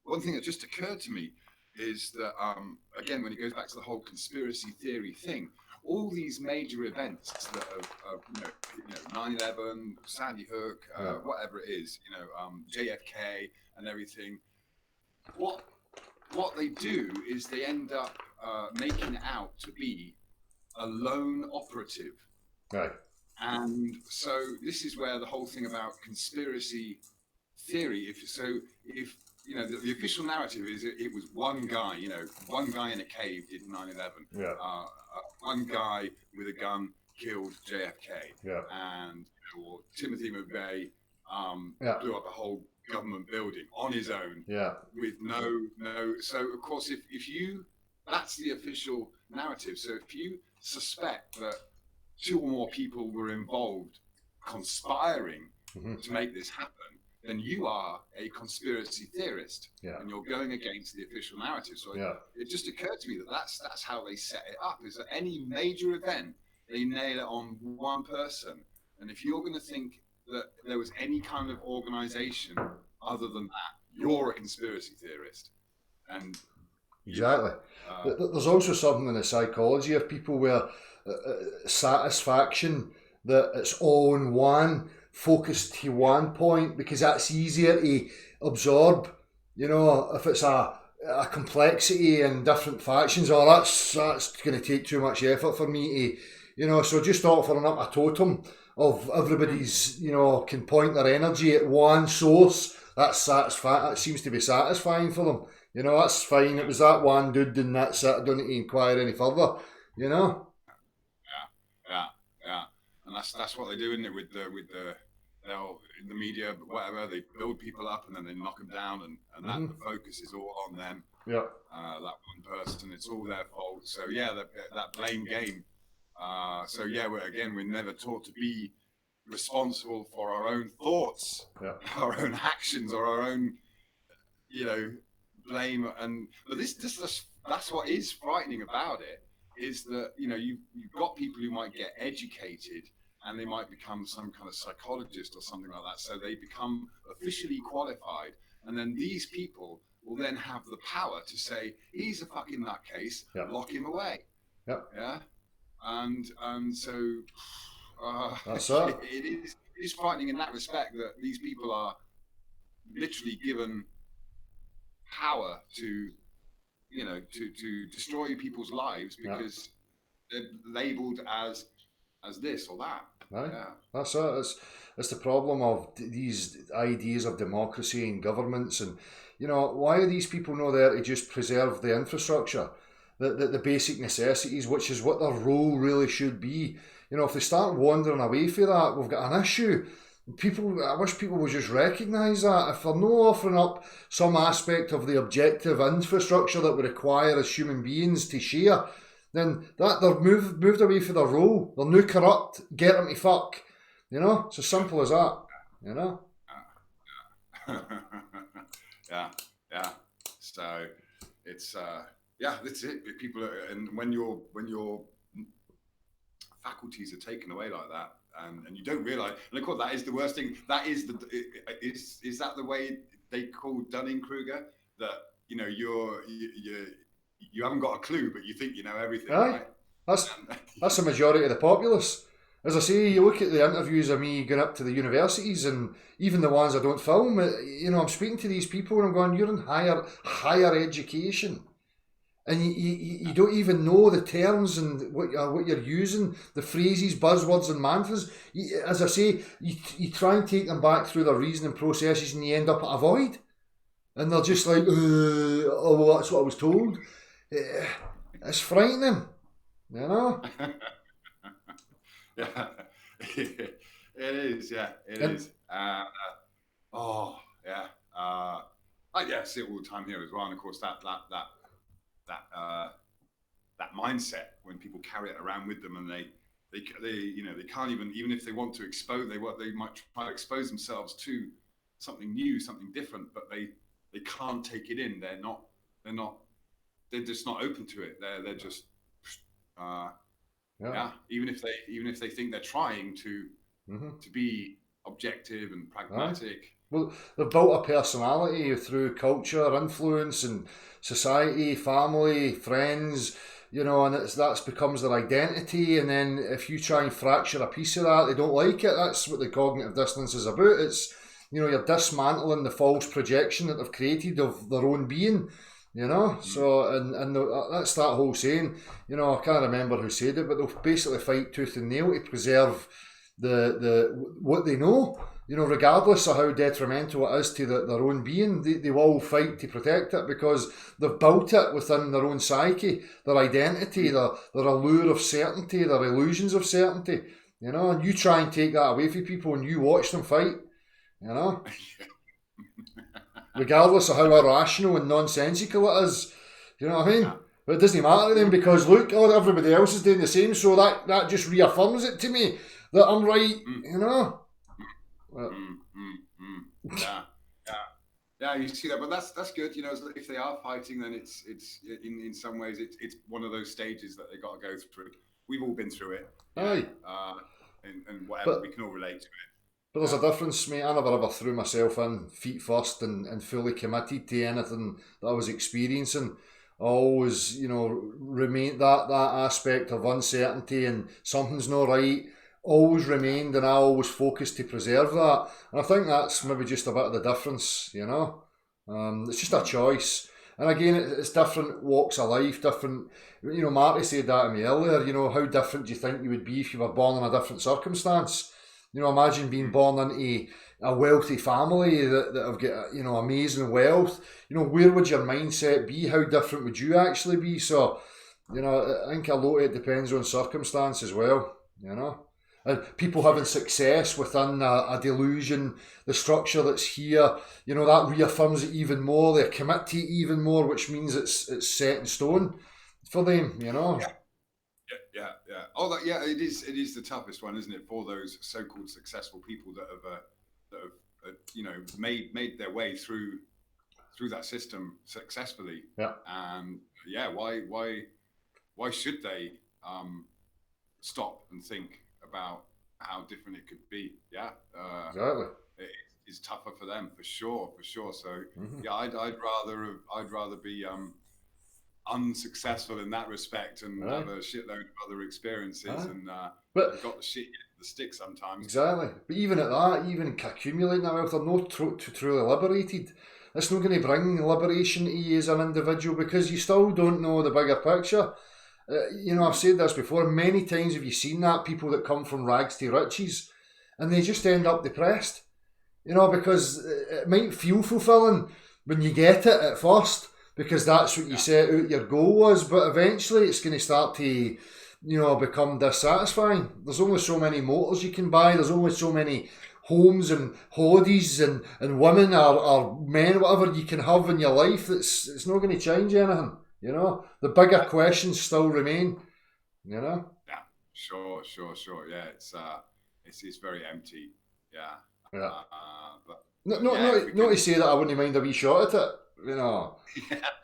one thing that just occurred to me is that again, when it goes back to the whole conspiracy theory thing, all these major events that have, you know, 9/11, Sandy Hook, whatever it is, you know, JFK and everything. What they do is they end up making it out to be a lone operative. Right. And so this is where the whole thing about conspiracy theory, if you know, the official narrative is it was one guy, you know, one guy in a cave did 9/11. Yeah. One guy with a gun killed JFK. Yeah. And or Timothy McVeigh Yeah. blew up a whole government building on his own. Yeah. With no. So of course, if you, that's the official narrative. So if you suspect that 2 or more people were involved conspiring to make this happen, then you are a conspiracy theorist, and you're going against the official narrative. So it just occurred to me that that's how they set it up, is that any major event, they nail it on one person. And if you're going to think that there was any kind of organization other than that, you're a conspiracy theorist. And exactly. There's also something in the psychology of people where satisfaction that it's all in one, focused to one point, because that's easier to absorb. You know, if it's a complexity and different factions, that's going to take too much effort for me to, you know, so just offering up a totem of everybody's, you know, can point their energy at one source, that's satisfying. That seems to be satisfying for them. You know, that's fine. It was that one dude, and that's it. I don't need to inquire any further. You know. Yeah. And that's what they do, isn't it? With they'll in the media, whatever, they build people up and then they knock them down, and that the focus is all on them. Yeah. That one person, it's all their fault. So yeah, that blame game. So yeah, we're never taught to be responsible for our own thoughts, our own actions, or our own, you know, blame. But that's what is frightening about it, is that, you know, you've got people who might get educated and they might become some kind of psychologist or something like that, so they become officially qualified, and then these people will then have the power to say he's a fucking nutcase, lock him away. Yeah. And so that's it. It is frightening in that respect, that these people are literally given power to, you know, to destroy people's lives because they're labelled as this or that. Right. Yeah. That's it. It's the problem of these ideas of democracy and governments, and, you know, why are these people not there to just preserve the infrastructure, the basic necessities, which is what their role really should be. You know, if they start wandering away from that, we've got an issue. I wish people would just recognise that. If they're not offering up some aspect of the objective infrastructure that we require as human beings to share, then that they're moved away from their role. They're now corrupt. Get them to fuck. You know, it's as simple as that. You know. Yeah. So it's that's it. People are, and when your faculties are taken away like that, and you don't realise, and of course that is the worst thing. That is is that the way they call Dunning-Kruger, that, you know, you haven't got a clue, but you think you know everything. Right? That's the majority of the populace. As I say, you look at the interviews of me going up to the universities, and even the ones I don't film, you know, I'm speaking to these people and I'm going, you're in higher education, and you don't even know the terms and what you're using, the phrases, buzzwords and mantras. As I say, you try and take them back through their reasoning processes and you end up at a void. And they're just like, oh, well, that's what I was told. It's frightening, you know? Yeah, it is. Yeah, it is. I see it all the time here as well. And of course, that mindset, when people carry it around with them, and they you know, they can't even if they want to expose, they might try to expose themselves to something new, something different, but they can't take it in. They're just not open to it. They're just even if they think they're trying to be objective and pragmatic. Well, they've built a personality through culture, influence, and society, family, friends, you know, and that's becomes their identity. And then if you try and fracture a piece of that, they don't like it. That's what the cognitive dissonance is about. It's, you know, you're dismantling the false projection that they've created of their own being, you know. So, and that's that whole saying, you know, I can't remember who said it, but they'll basically fight tooth and nail to preserve the what they know, you know, regardless of how detrimental it is to their own being. They will fight to protect it because they've built it within their own psyche, their identity, their allure of certainty, their illusions of certainty, you know. And you try and take that away from people and you watch them fight, you know, regardless of how irrational and nonsensical it is, you know what I mean? But it doesn't matter to them because look, everybody else is doing the same, so that just reaffirms it to me that I'm right, you know. Yeah, you see that, but that's good. You know, if they are fighting, then it's in some ways it's one of those stages that they got to go through. We've all been through it. Aye. And whatever, we can all relate to it. But there's a difference, mate. I never ever threw myself in feet first and fully committed to anything that I was experiencing. I always, you know, remained that aspect of uncertainty and something's not right. Always remained, and I always focused to preserve that. And I think that's maybe just a bit of the difference, you know. It's just a choice. And again, it's different walks of life, different. You know, Marty said that to me earlier. You know, how different do you think you would be if you were born in a different circumstance? You know, imagine being born into a wealthy family that have got, you know, amazing wealth. You know, where would your mindset be? How different would you actually be? So, you know, I think a lot of it depends on circumstance as well, you know. And people having success within a delusion, the structure that's here, you know, that reaffirms it even more. They commit to it even more, which means it's set in stone for them, you know. Yeah. Oh, it is the toughest one, isn't it, for those so-called successful people that have you know, made their way through that system successfully. Yeah. And why should they stop and think about how different it could be? Yeah. Exactly. It's tougher for them, for sure. So yeah, I'd rather be unsuccessful in that respect and have a shitload of other experiences and but got the shit in the stick sometimes. Exactly. But even at that, even accumulating that wealth, they're not truly liberated. It's not going to bring liberation to you as an individual because you still don't know the bigger picture. You know, I've said this before, many times have you seen that, people that come from rags to riches and they just end up depressed, you know, because it might feel fulfilling when you get it at first because that's what you set out your goal was, but eventually it's going to start to, you know, become dissatisfying. There's only so many motors you can buy, there's only so many homes and holidays and women or men, whatever you can have in your life. It's not going to change anything. You know, the bigger questions still remain, you know? Yeah, sure. Yeah, it's very empty. Yeah. But not to say that I wouldn't mind a wee shot at it, you know.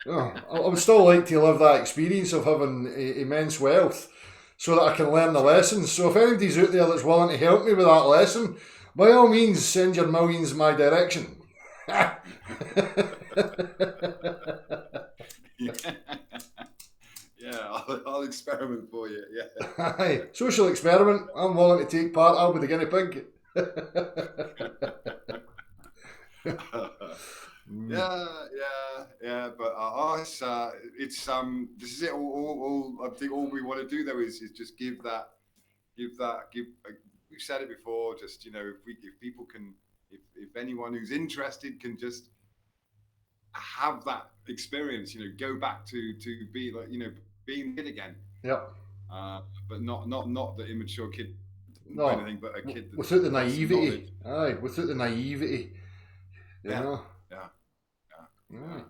You know, I would still like to live that experience of having immense wealth so that I can learn the lessons. So if anybody's out there that's willing to help me with that lesson, by all means, send your millions my direction. Yeah, I'll experiment for you. Yeah. Aye, social experiment. I'm willing to take part. I'll be the guinea pig. Yeah. But it's this is it. All I think all we want to do though is just give. We've said it before. Just, you know, if people can, if anyone who's interested can just have that experience, you know, go back to be like, you know, being a kid again. Yeah. But not the immature kid. No. Anything but a kid without the naivety. Aye, without the naivety. You know. Yeah.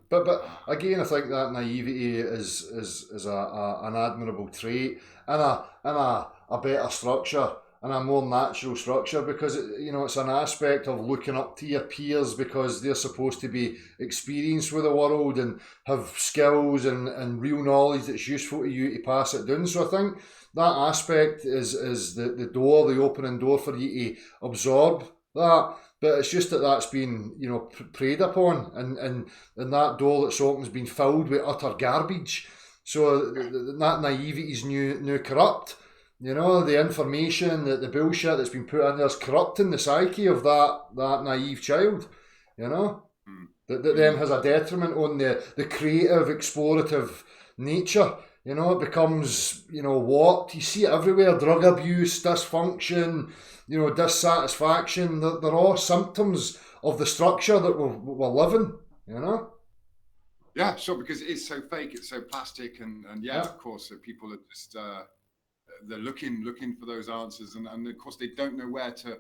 But again, I think that naivety is an admirable trait and a better structure and a more natural structure because you know it's an aspect of looking up to your peers because they're supposed to be experienced with the world and have skills and real knowledge that's useful to you to pass it down. So I think that aspect is the opening door for you to absorb that. But it's just that's been, you know, preyed upon and that door that's open's been filled with utter garbage. So that naivety is new corrupt. You know, the information, the bullshit that's been put in there is corrupting the psyche of that naive child. You know, that then has a detriment on the creative, explorative nature. You know, it becomes, you know, warped. You see it everywhere: drug abuse, dysfunction, you know, dissatisfaction. They're all symptoms of the structure that we're living. You know. Yeah, sure, because it is so fake, it's so plastic, and yeah, of course, people are just they're looking for those answers, and of course they don't know where to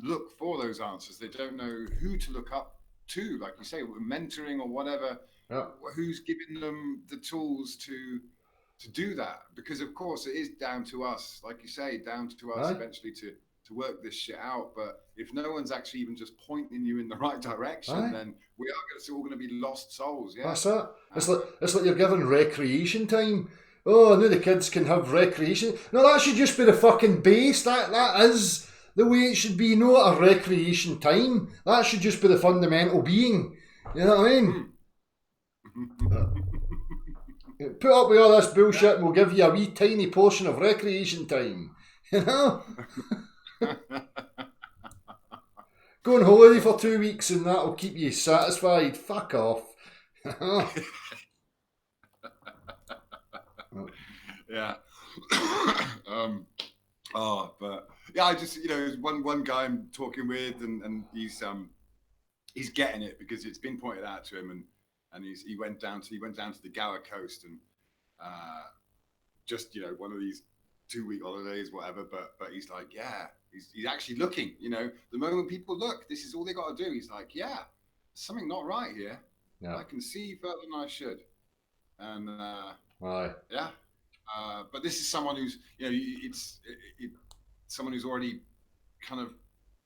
look for those answers. They don't know who to look up to, like you say, mentoring or whatever. Yeah. Who's giving them the tools to do that? Because of course it is down to us, like you say, down to us eventually to work this shit out. But if no one's actually even just pointing you in the right direction, then we are all going to be lost souls. Yeah, that's it. It's like you're given recreation time. Oh, now the kids can have recreation. No, that should just be the fucking base. That is the way it should be. Not a recreation time. That should just be the fundamental being. You know what I mean? Put up with all this bullshit and we'll give you a wee tiny portion of recreation time. You know? Go on holiday for 2 weeks and that'll keep you satisfied. Fuck off. Yeah. But yeah, I just, you know, there's one guy I'm talking with, and he's getting it because it's been pointed out to him, and he went down to the Gower Coast, and just, you know, one of these 2-week holidays, whatever. But he's like, yeah, he's actually looking. You know, the moment people look, this is all they got to do. He's like, yeah, there's something not right here. Yeah. I can see further than I should, and yeah. But this is someone who's, you know, it's someone who's already kind of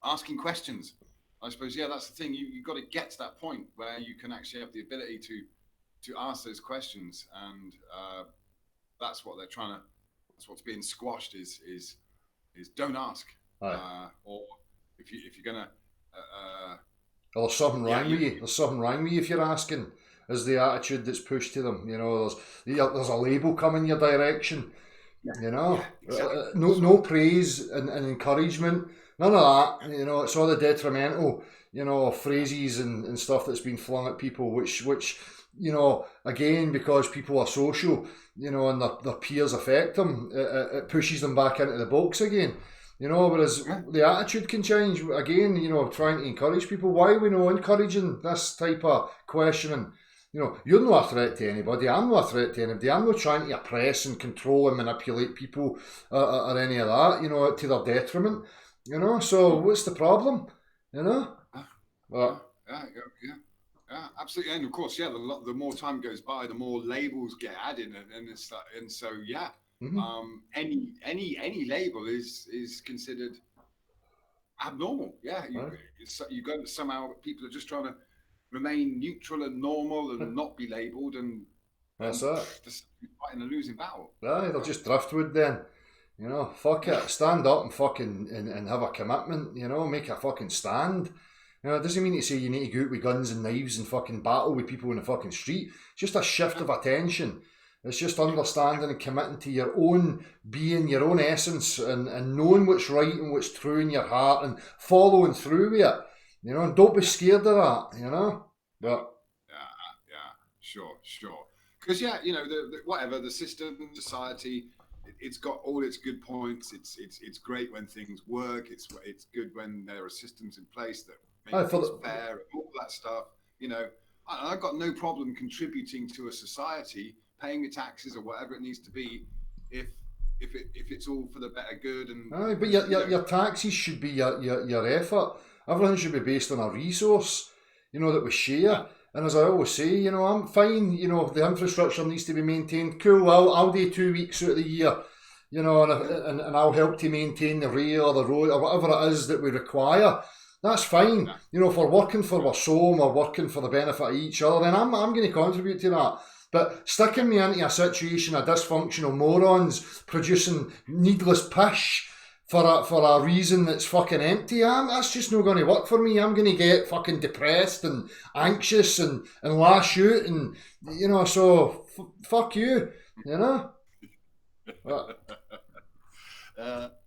asking questions. I suppose, yeah, that's the thing. You've got to get to that point where you can actually have the ability to ask those questions, and that's what they're trying to. That's what's being squashed is don't ask, or if you're gonna. There's something wrong with you. There's something wrong with you if you're asking. Is the attitude that's pushed to them. You know, there's a label coming your direction. You know, exactly. No praise and encouragement. None of that. You know, it's all the detrimental, you know, phrases and stuff that's been flung at people, which you know, again, because people are social, you know, and their peers affect them, it pushes them back into the box again. You know, whereas the attitude can change. Again, you know, trying to encourage people. Why are we not encouraging this type of questioning? You know, you're not a threat to anybody. I'm not a threat to anybody. I'm not trying to oppress and control and manipulate people or any of that, you know, to their detriment. You know, so what's the problem? You know? Yeah, absolutely. And of course, yeah, the more time goes by, the more labels get added, and so yeah. Mm-hmm. Any label is considered abnormal. Yeah, you go somehow. People are just trying to remain neutral and normal and not be labelled, and that's it. Just fighting a losing battle. Yeah, they'll just driftwood then. You know, fuck it. Stand up and fucking and have a commitment. You know, make a fucking stand. You know, it doesn't mean to say you need to go out with guns and knives and fucking battle with people in the fucking street. It's just a shift of attention. It's just understanding and committing to your own being, your own essence, and knowing what's right and what's true in your heart and following through with it. You know, and don't be scared of that, you know? But yeah, sure. Because, yeah, you know, whatever, the system, society, it's got all its good points. It's great when things work. It's good when there are systems in place that make things fair and all that stuff. You know, I've got no problem contributing to a society, paying the taxes or whatever it needs to be, if it's all for the better good. And but your taxes should be your effort. Everything should be based on a resource, you know, that we share. Yeah. And as I always say, you know, I'm fine, you know, the infrastructure needs to be maintained. Cool, I'll do 2 weeks out of the year, you know, and I'll help to maintain the rail or the road or whatever it is that we require. That's fine. Yeah. You know, if we're working for our soul and we're working for the benefit of each other, then I'm going to contribute to that. But sticking me into a situation of dysfunctional morons producing needless pish for a reason that's fucking empty, that's just not going to work for me. I'm going to get fucking depressed and anxious and lash out and, you know, so fuck you, you know. But,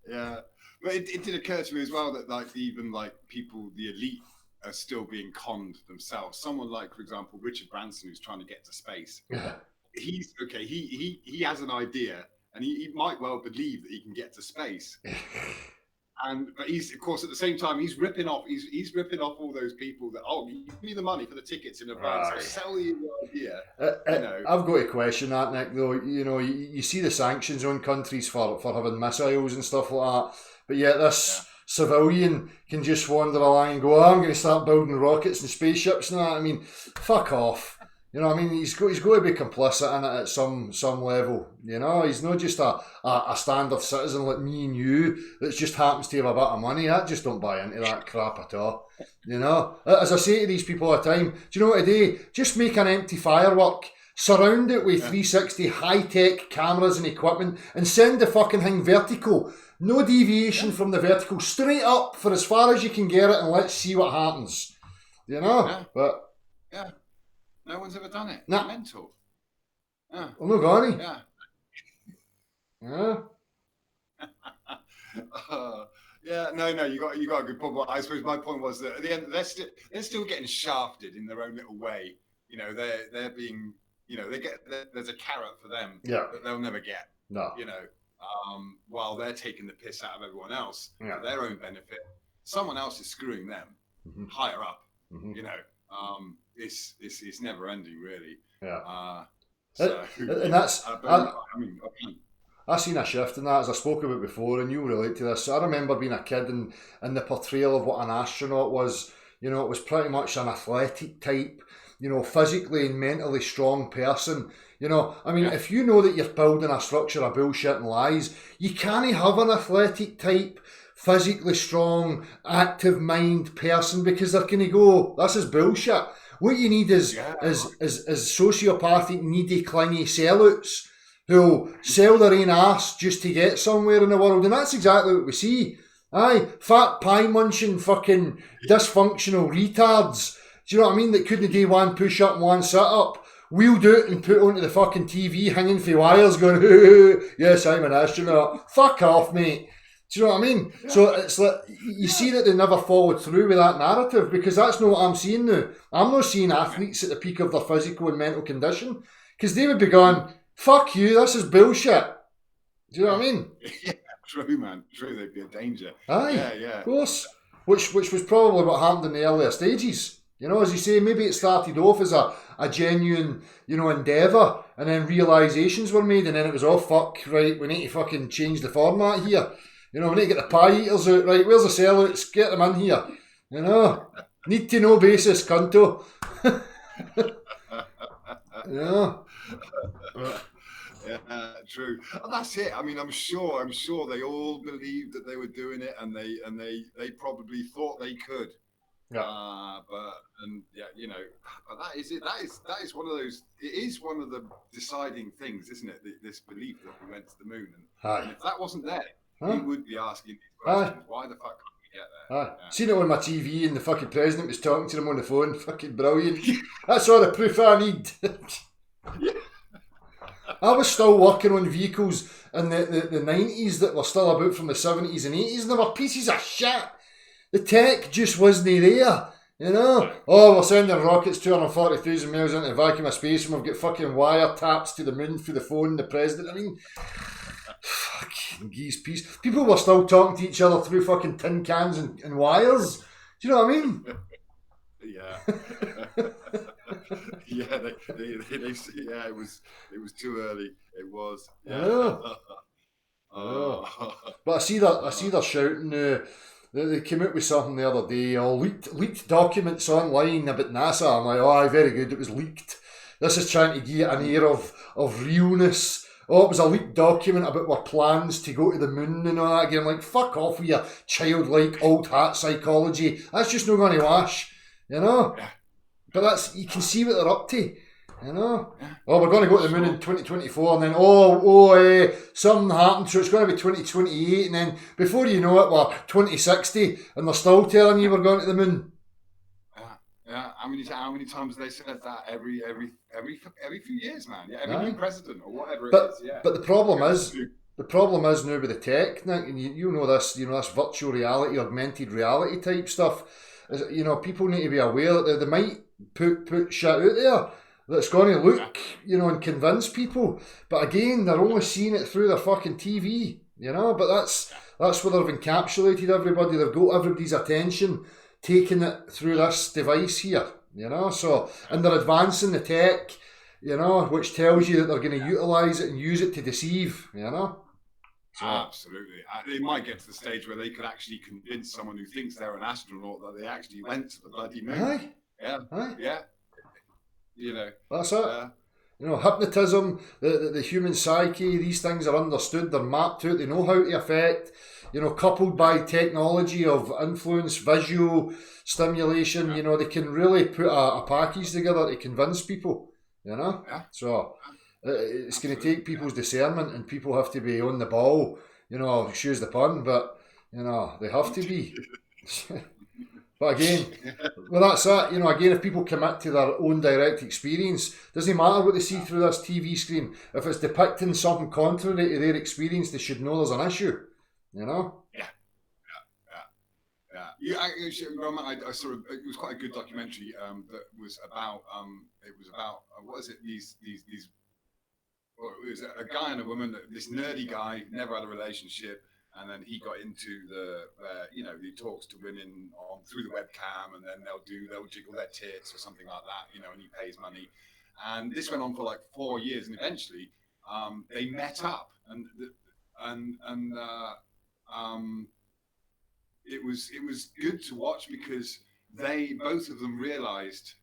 yeah. But it did occur to me as well that like even like people, the elite, are still being conned themselves. Someone like, for example, Richard Branson, who's trying to get to space. yeah. He's okay. He has an idea, and he might well believe that he can get to space. But he's, of course, at the same time, he's ripping off all those people that, oh, you give me the money for the tickets in advance. I'll sell you the idea. You know. I've got to question that, Nick, though. You know, you see the sanctions on countries for having missiles and stuff like that, but yet this civilian can just wander along and go, oh, I'm going to start building rockets and spaceships and that. I mean, fuck off. You know what I mean? He's got to be complicit in it at some level. You know, he's not just a standard citizen like me and you that just happens to have a bit of money. I just don't buy into that crap at all. You know, as I say to these people all the time, do you know what I do? Just make an empty firework, surround it with 360 high-tech cameras and equipment, and send the fucking thing vertical. No deviation from the vertical, straight up for as far as you can get it, and let's see what happens. You know, but yeah. No one's ever done it. Nah. Mental. Yeah. I'm not going. Yeah. Yeah. No. You got a good point. But I suppose my point was that at the end, they're still getting shafted in their own little way. You know, they're being, you know, there's a carrot for them that they'll never get. No. You know, while they're taking the piss out of everyone else for their own benefit, someone else is screwing them higher up. You know. It's never ending, really. Yeah. So, and that's. I mean, I've seen a shift in that, as I spoke about before, and you'll relate to this. So I remember being a kid and the portrayal of what an astronaut was. You know, it was pretty much an athletic type, you know, physically and mentally strong person. You know, I mean, if you know that you're building a structure of bullshit and lies, you can't have an athletic type, physically strong, active mind person, because they're going to go, this is bullshit. What you need is sociopathic, needy, clingy sellouts who'll sell their own ass just to get somewhere in the world. And that's exactly what we see. Aye, fat pie munching fucking dysfunctional retards. Do you know what I mean? That couldn't do one push up and one sit up. Wheeled out and put onto the fucking TV hanging for wires going, yes, I'm an astronaut. Fuck off, mate. Do you know what I mean? Yeah. So it's like, you see that they never followed through with that narrative, because that's not what I'm seeing now. I'm not seeing athletes at the peak of their physical and mental condition, because they would be going, fuck you, this is bullshit. Do you know what I mean? Yeah, true, man. True, they'd be a danger. Aye, yeah. Of course. Which was probably what happened in the earlier stages. You know, as you say, maybe it started off as a genuine, you know, endeavour, and then realisations were made, and then it was, oh, fuck, right, we need to fucking change the format here. You know, we need to get the pie eaters out, right? Where's the sellouts? Get them in here. You know, need to know basis, cunto. Yeah. Yeah, true. And that's it. I mean, I'm sure they all believed that they were doing it, and they probably thought they could. Yeah. You know, but that is it. That is one of those. It is one of the deciding things, isn't it? This belief that we went to the moon, and if that wasn't there, we would be asking these questions. Why the fuck couldn't we get there? Yeah. Seen it on my TV, and the fucking president was talking to them on the phone. Fucking brilliant. That's all the proof I need. I was still working on vehicles in the 90s that were still about from the 70s and 80s, and they were pieces of shit. The tech just wasn't there, you know. Oh, we're sending rockets 240,000 miles into the vacuum of space, and we've got fucking wiretaps to the moon through the phone, the president. I mean, fucking geese piece. People were still talking to each other through fucking tin cans and wires. Do you know what I mean? Yeah. Yeah, it was too early. It was. Yeah. But I see they're shouting. They came out with something the other day. Leaked documents online about NASA. I'm like, oh, very good. It was leaked. This is trying to get an air of realness. Oh, it was a leaked document about our plans to go to the moon and all that. Again, I'm like, fuck off with your childlike old hat psychology. That's just not going to wash, you know. Yeah. But you can see what they're up to. You know? Yeah. Oh, we're going to go to the moon in 2024, and then, something happened, so it's going to be 2028, and then before you know it, we're 2060, and they're still telling you we're going to the moon. Yeah. How many times have they said that every few years, man? Yeah, every Aye. new president or whatever But it is. Yeah. but the problem is now with the tech, Nick, and you know this, this virtual reality, augmented reality type stuff. Is, people need to be aware that they might put shit out there that's going to look, and convince people. But again, they're only seeing it through their fucking TV, But that's where they've encapsulated everybody. They've got everybody's attention, taking it through this device here, So, and they're advancing the tech, which tells you that they're going to utilise it and use it to deceive, So, absolutely. They might get to the stage where they could actually convince someone who thinks they're an astronaut that they actually went to the bloody moon. Aye. Yeah. Yeah. That's it. Hypnotism, the human psyche, these things are understood, they're mapped out, they know how to affect, coupled by technology of influence, visual stimulation, they can really put a package together to convince people, Yeah. So it's going to take people's discernment, and people have to be on the ball, excuse the pun, but, they have to be. But again, that's it. Again, if people commit to their own direct experience, doesn't matter what they see through this TV screen. If it's depicting something contrary to their experience, they should know there's an issue. Yeah. Roman, I saw it was quite a good documentary that was about what is it? These well, it was a guy and a woman. This nerdy guy never had a relationship. And then he got into he talks to women through the webcam, and then they'll jiggle their tits or something like that, and he pays money. And this went on for like 4 years, and eventually they met up, and it was good to watch because both of them realised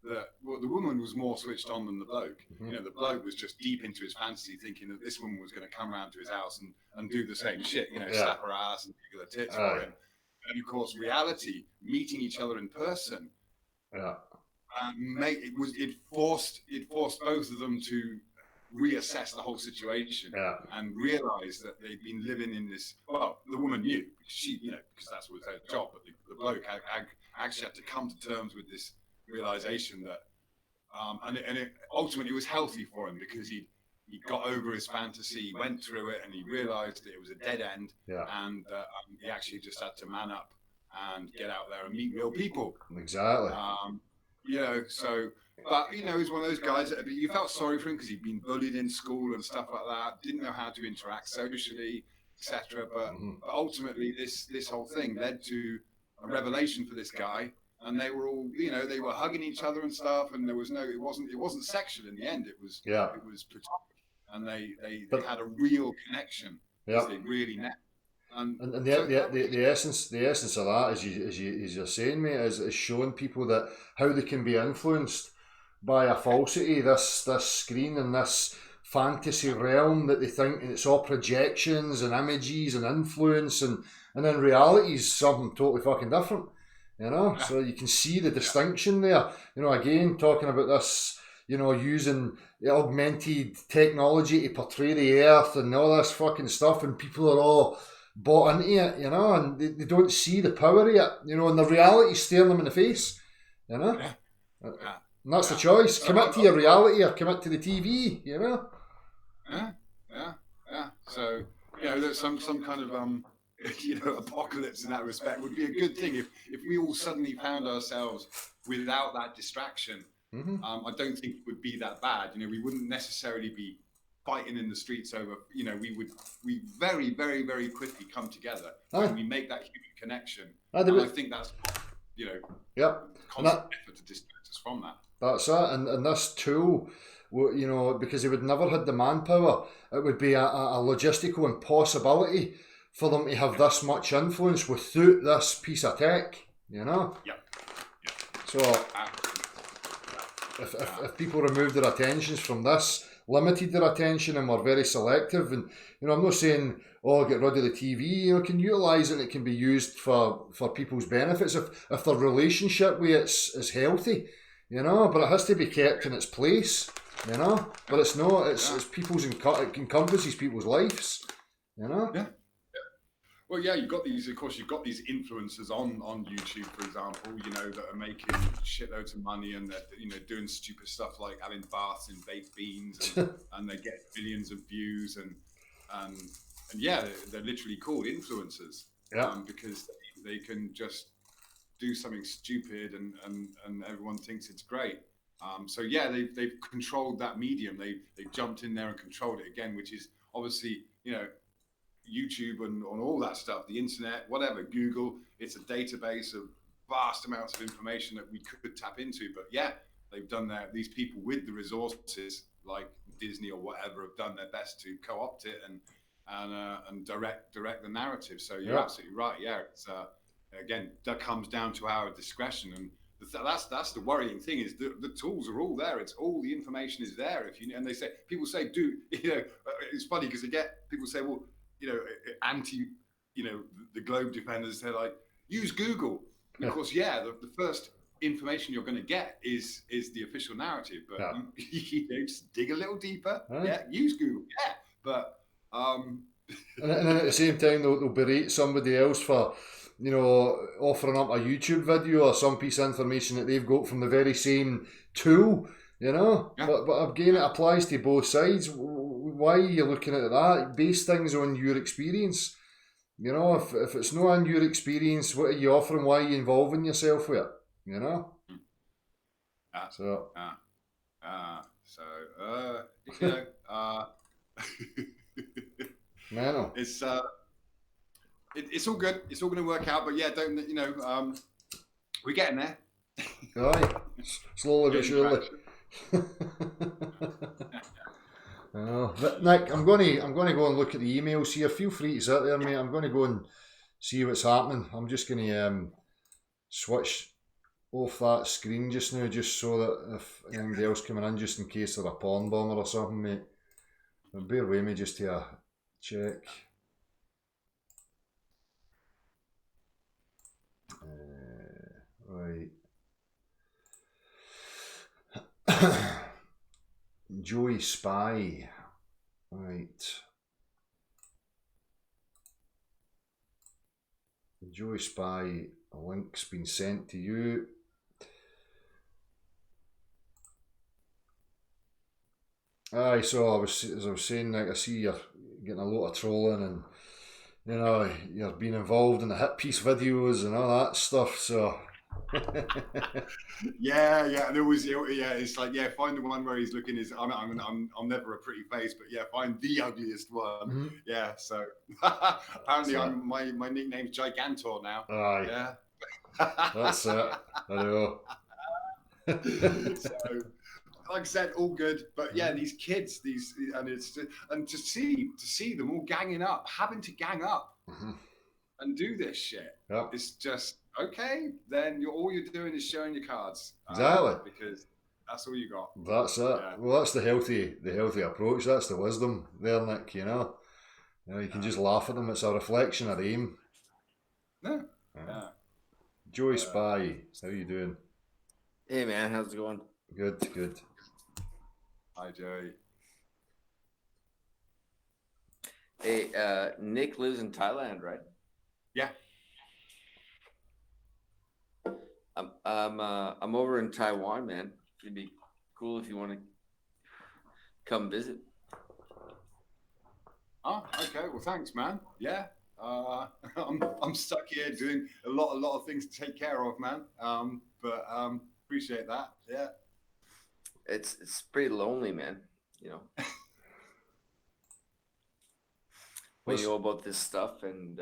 that the woman was more switched on than the bloke. Mm-hmm. The bloke was just deep into his fantasy, thinking that this woman was going to come round to his house and do the same shit, slap her ass and jiggle her tits for him. And of course, reality, meeting each other in person, it forced both of them to reassess the whole situation and realise that they'd been living in this. Well, the woman knew because that's what her job, but the bloke actually had to come to terms with this realization that it ultimately was healthy for him, because he got over his fantasy, went through it, and he realized that it was a dead end, and he actually just had to man up and get out there and meet real people. Exactly. But he's one of those guys that you felt sorry for him because he'd been bullied in school and stuff like that, didn't know how to interact socially, etc. But ultimately this whole thing led to a revelation for this guy. And they were all, they were hugging each other and stuff, and it wasn't sexual in the end. It was platonic, and they had a real connection. Yeah. They really met. And the essence of that, as you're saying, mate, is showing people that how they can be influenced by a falsity, this screen and this fantasy realm that they think it's all projections and images and influence, and then reality is something totally fucking different. So you can see the distinction there. Again, talking about this, using augmented technology to portray the Earth and all this fucking stuff, and people are all bought into it, and they don't see the power of it, and the reality staring them in the face, And that's the choice. Commit to your reality or commit to the TV, Yeah. So, there's some kind of apocalypse in that respect would be a good thing if we all suddenly found ourselves without that distraction. I don't think it would be that bad. We wouldn't necessarily be fighting in the streets over. We very, very, very quickly come together when we make that human connection. I think that's constant effort to distract us from that. That's it, and this tool, because they would never had the manpower, it would be a logistical impossibility for them to have this much influence without this piece of tech, So if people removed their attentions from this, limited their attention, and were very selective, and I'm not saying get rid of the TV, can utilise it and it can be used for people's benefits if their relationship with it is healthy, you know, but it has to be kept in its place, you know. But it's not. It's people's it encompasses people's lives, you know. Yeah. Well, yeah, you've got these. Of course, you've got these influencers on YouTube, for example. You know, that are making shitloads of money and they're doing stupid stuff like having baths in baked beans, and they get millions of views and yeah, they're literally called influencers. Yeah. Because they can just do something stupid and everyone thinks it's great. So yeah, they've controlled that medium. They've jumped in there and controlled it again, which is obviously, you know, YouTube and on all that stuff, the internet, whatever, Google, it's a database of vast amounts of information that we could tap into. But yeah, they've done that. These people with the resources, like Disney or whatever, have done their best to co-opt it and direct the narrative. So you're absolutely right. Yeah, it's again, that comes down to our discretion, and that's the worrying thing is the tools are all there. It's all the information is there. And they say, people say, it's funny because people say, well, you know, the globe defenders, they're like, use Google. And of course, the first information you're going to get is the official narrative, but you just dig a little deeper. Use Google. But and then at the same time, they'll berate somebody else for, you know, offering up a YouTube video or some piece of information that they've got from the very same tool, you know. But again, it applies to both sides. Why are you looking at that? Base things on your experience. You know, if it's not on your experience, what are you offering? Why are you involving yourself with it? You know. You know, Man, it's all good. It's all going to work out. But yeah, we're getting there. Right, slowly but surely. But Nick, I'm going to go and look at the emails here. Feel free to sit there, mate. I'm going to go and see what's happening. I'm just going to switch off that screen just now, just so that if anybody else coming in, just in case they're a porn bomber or something, mate. But bear with me just to check. Right. Joey Spy. Right. Joey Spy, a link's been sent to you. Aye, so as I was saying, like, I see you're getting a lot of trolling and, you know, you're being involved in the hit piece videos and all that stuff, so... yeah, and it was, it's like, find the one where he's looking I'm never a pretty face, but find the ugliest one. Mm-hmm. Yeah, so apparently my nickname's Gigantor now. Aye. Yeah. That's it. I know. So, like I said, all good, but these kids, and to see them all ganging up, having to gang up and do this shit. Yep. It's just okay. Then all you're doing is showing your cards. Exactly. Because that's all you got. That's it. Yeah. Well, that's the healthy approach. That's the wisdom there, Nick. You know, you can just laugh at them. It's a reflection of aim. No. Joey Spy, how you doing? Hey man, how's it going? Good. Hi Joey. Hey, Nick lives in Thailand, right? Yeah. I'm over in Taiwan, man. It'd be cool if you want to come visit. Oh, okay. Well, thanks, man. Yeah. I'm stuck here doing a lot of things to take care of, man. But appreciate that. Yeah. It's pretty lonely, man. You know. When you know about this stuff and.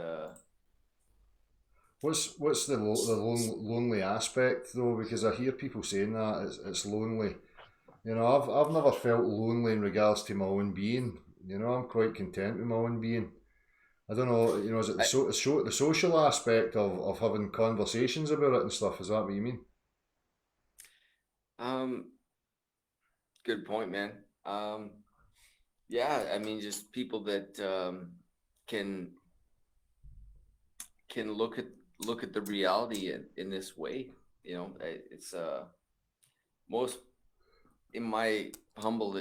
What's the lonely aspect though? Because I hear people saying that it's lonely. You know, I've never felt lonely in regards to my own being. You know, I'm quite content with my own being. I don't know. You know, is it the social aspect of having conversations about it and stuff? Is that what you mean? Good point, man. Yeah, I mean, just people that can look at the reality in this way. You know, it's most, in my humble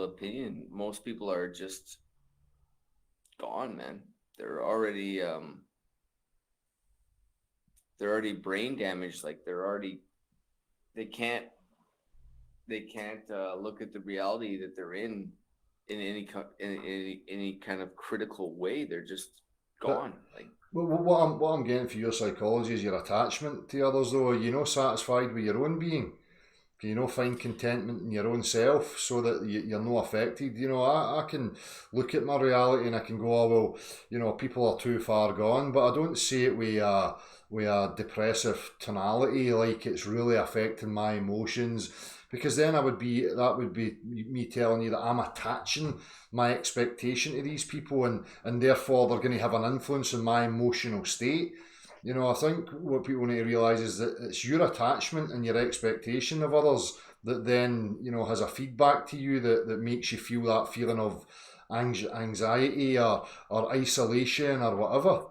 opinion, most people are just gone, man. They're already brain damaged. Like they can't look at the reality that they're in any kind of critical way. They're just gone. Like, Well, what I'm getting for your psychology is your attachment to others, though. Are you not satisfied with your own being? Can you not find contentment in your own self so that you're not affected? I can look at my reality and I can go, oh, well, people are too far gone, but I don't see it with a depressive tonality, like it's really affecting my emotions. Because then that would be me telling you that I'm attaching my expectation to these people, and therefore they're going to have an influence on my emotional state. I think what people need to realise is that it's your attachment and your expectation of others that then, has a feedback to you that makes you feel that feeling of anxiety or isolation or whatever.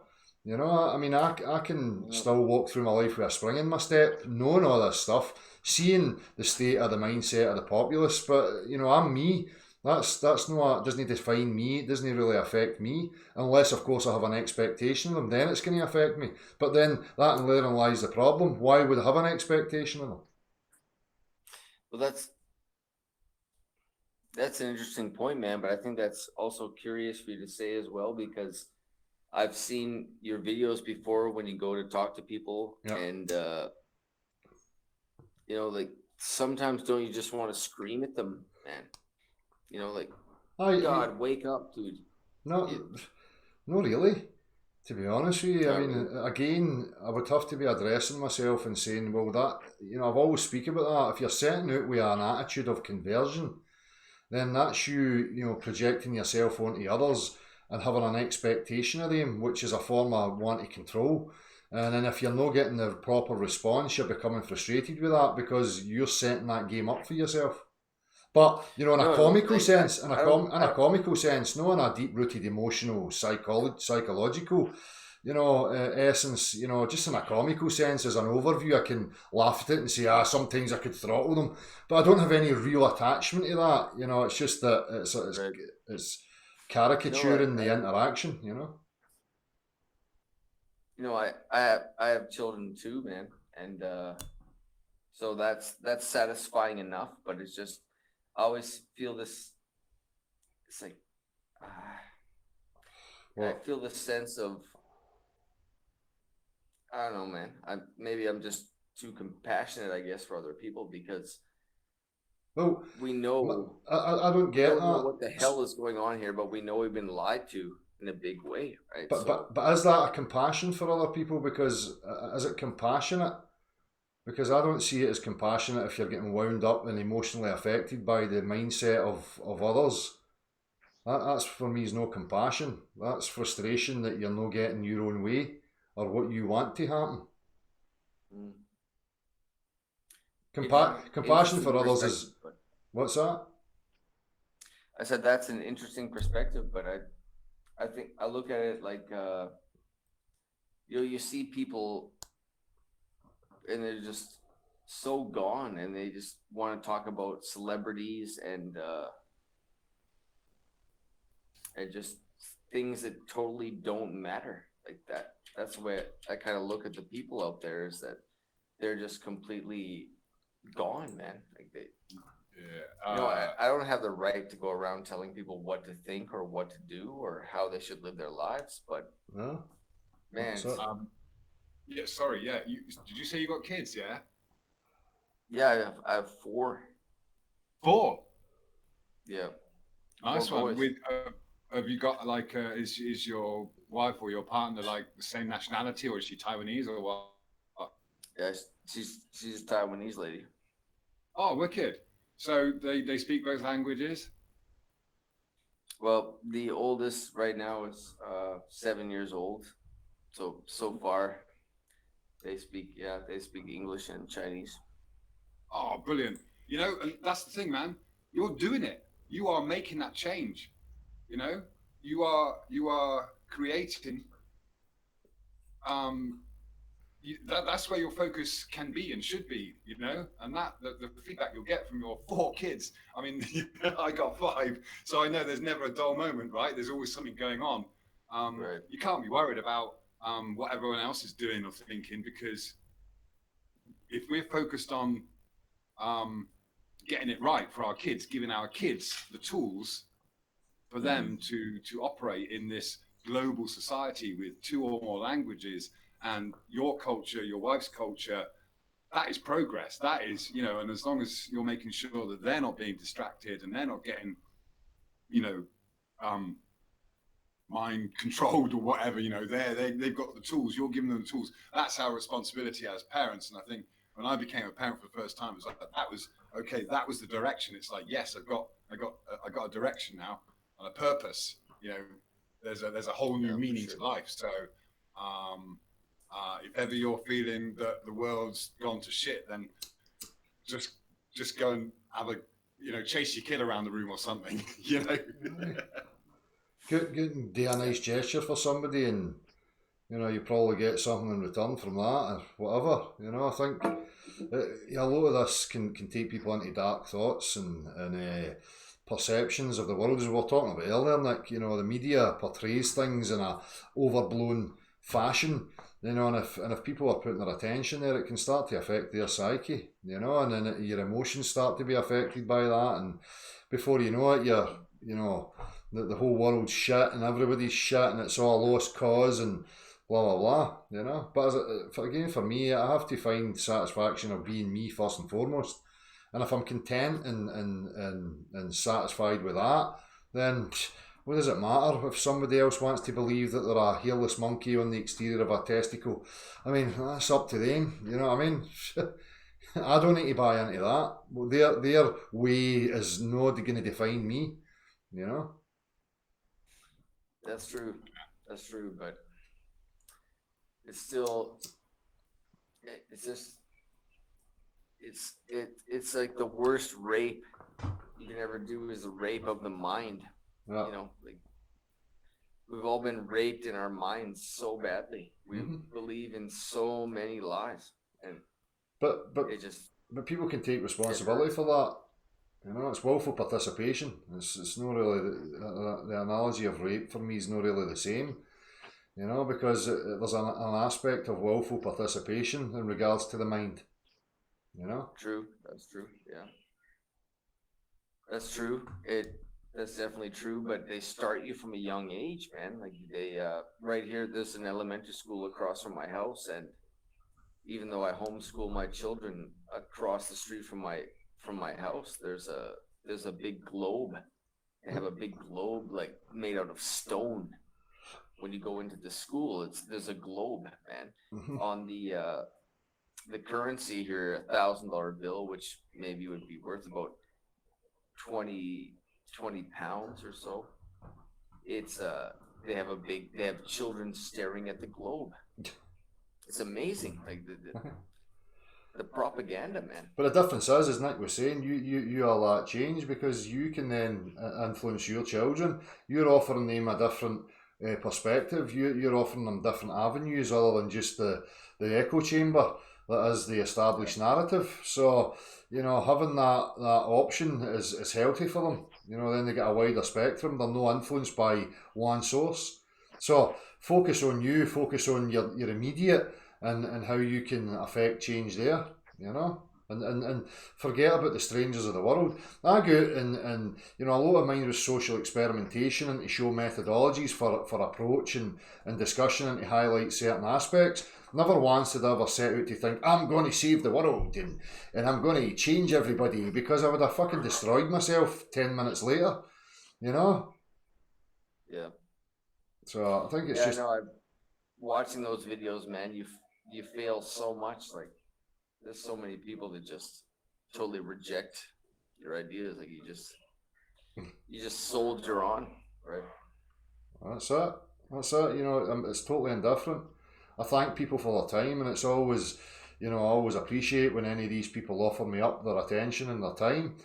I mean, I can still walk through my life with a spring in my step, knowing all this stuff, seeing the state of the mindset of the populace, but, I'm me. That's not, it doesn't define me, it doesn't really affect me, unless of course I have an expectation of them, then it's going to affect me. But then that and therein lies the problem. Why would I have an expectation of them? well, that's an interesting point, man. But I think that's also curious for you to say as well, because I've seen your videos before when you go to talk to people, Yeah. and like sometimes don't you just want to scream at them, man? Like, God, wake up, dude. Not really. To be honest with you, I mean, again, I would have to be addressing myself and saying, well, that, I've always speak about that. If you're setting out with an attitude of conversion, then that's you, projecting yourself onto others and having an expectation of them, which is a form of want to control. And then if you're not getting the proper response, you're becoming frustrated with that because you're setting that game up for yourself. But in a comical sense, in a comical sense, no, in a deep-rooted emotional, psychological, essence, just in a comical sense, as an overview, I can laugh at it and say, sometimes I could throttle them, but I don't have any real attachment to that. It's just that it's caricaturing the interaction. I have children too, man, and so that's satisfying enough. But it's just, I always feel this. It's like I feel this sense of, I don't know, man. Maybe I'm just too compassionate, I guess, for other people, because we know I don't get that. Know what the hell is going on here, but we know we've been lied to in a big way, right? But is that a compassion for other people? Because is it compassionate? Because I don't see it as compassionate if you're getting wound up and emotionally affected by the mindset of others. That's for me is no compassion. That's frustration that you're not getting your own way or what you want to happen. Compassion for others is... What's that? I said that's an interesting perspective, but I think I look at it like, you see people and they're just so gone, and they just want to talk about celebrities and just things that totally don't matter like that. That's the way I kind of look at the people out there, is that they're just completely gone, man. Like I don't have the right to go around telling people what to think or what to do or how they should live their lives, but man. Yeah, sorry. Yeah, did you say you got kids? Yeah. Yeah, I have 4. 4. Yeah. Nice one. Have you got like is your wife or your partner like the same nationality, or is she Taiwanese or what? Yeah, she's a Taiwanese lady. Oh, wicked. So they speak both languages? Well, the oldest right now is 7 years old. So far, they speak English and Chinese. Oh, brilliant. And that's the thing, man. You're doing it. You are making that change. You are creating that's where your focus can be and should be, you know, and that the feedback you'll get from your 4 kids. I mean, I got 5, so I know there's never a dull moment, right? There's always something going on. Right. You can't be worried about what everyone else is doing or thinking, because if we're focused on getting it right for our kids, giving our kids the tools for them to operate in this global society with 2 or more languages, and your culture, your wife's culture, that is progress. That is, you know, and as long as you're making sure that they're not being distracted and they're not getting, you know, mind controlled or whatever, you know, they've got the tools, you're giving them the tools. That's our responsibility as parents. And I think when I became a parent for the first time, it was like, that was okay. That was the direction. It's like, yes, I got a direction now and a purpose. You know, there's a whole new meaning to life. So, if ever you're feeling that the world's gone to shit, then just go and have a, you know, chase your kid around the room or something, you know. Good, do a nice gesture for somebody, and you know you probably get something in return from that, or whatever. You know, I think a lot of this can take people into dark thoughts and perceptions of the world, as we were talking about earlier. Nick, you know, the media portrays things in a overblown fashion. You know, and if people are putting their attention there, it can start to affect their psyche. You know, and then your emotions start to be affected by that, and before you know it, you know. The whole world's shit and everybody's shit and it's all a lost cause and blah blah blah, you know. But for me, I have to find satisfaction of being me first and foremost. And if I'm content and satisfied with that, then what does it matter if somebody else wants to believe that they're a hairless monkey on the exterior of a testicle? I mean, that's up to them, you know what I mean? I don't need to buy into that. Well, their way is not going to define me, you know. That's true. That's true, but it's still, it's just, it's like the worst rape you can ever do is the rape of the mind. Yeah. You know, like we've all been raped in our minds so badly. We believe in so many lies, and but it just. But people can take responsibility for that. You know, it's willful participation. It's not really the analogy of rape for me is not really the same. You know, because there's an aspect of willful participation in regards to the mind. You know. True. That's true. Yeah. That's true. That's definitely true. But they start you from a young age, man. Like they right here. There's an elementary school across from my house, and even though I homeschool my children, across the street from my house, there's a big globe. They have a big globe like made out of stone. When you go into the school, there's a globe, man. On the currency here, $1,000 bill, which maybe would be worth about 20 pounds or so. It's they have children staring at the globe. It's amazing, like the propaganda, man. But the difference is, as Nick was saying, you are that change because you can then influence your children. You're offering them a different perspective. You're offering them different avenues other than just the echo chamber that is the established narrative. So, you know, having that option is healthy for them. You know, then they get a wider spectrum. They're not influenced by one source. So focus on you, focus on your immediate and how you can affect change there, you know, and forget about the strangers of the world. I go out and you know, a lot of mine was social experimentation and to show methodologies for approach and discussion and to highlight certain aspects. Never once did I ever set out to think, I'm going to save the world and I'm going to change everybody, because I would have fucking destroyed myself 10 minutes later, you know? Yeah. So I think it's just... No, I'm watching those videos, man, you fail so much. Like, there's so many people that just totally reject your ideas. Like, you just soldier on, right? That's it. You know, it's totally indifferent. I thank people for their time, and it's always, you know, I always appreciate when any of these people offer me up their attention and their time,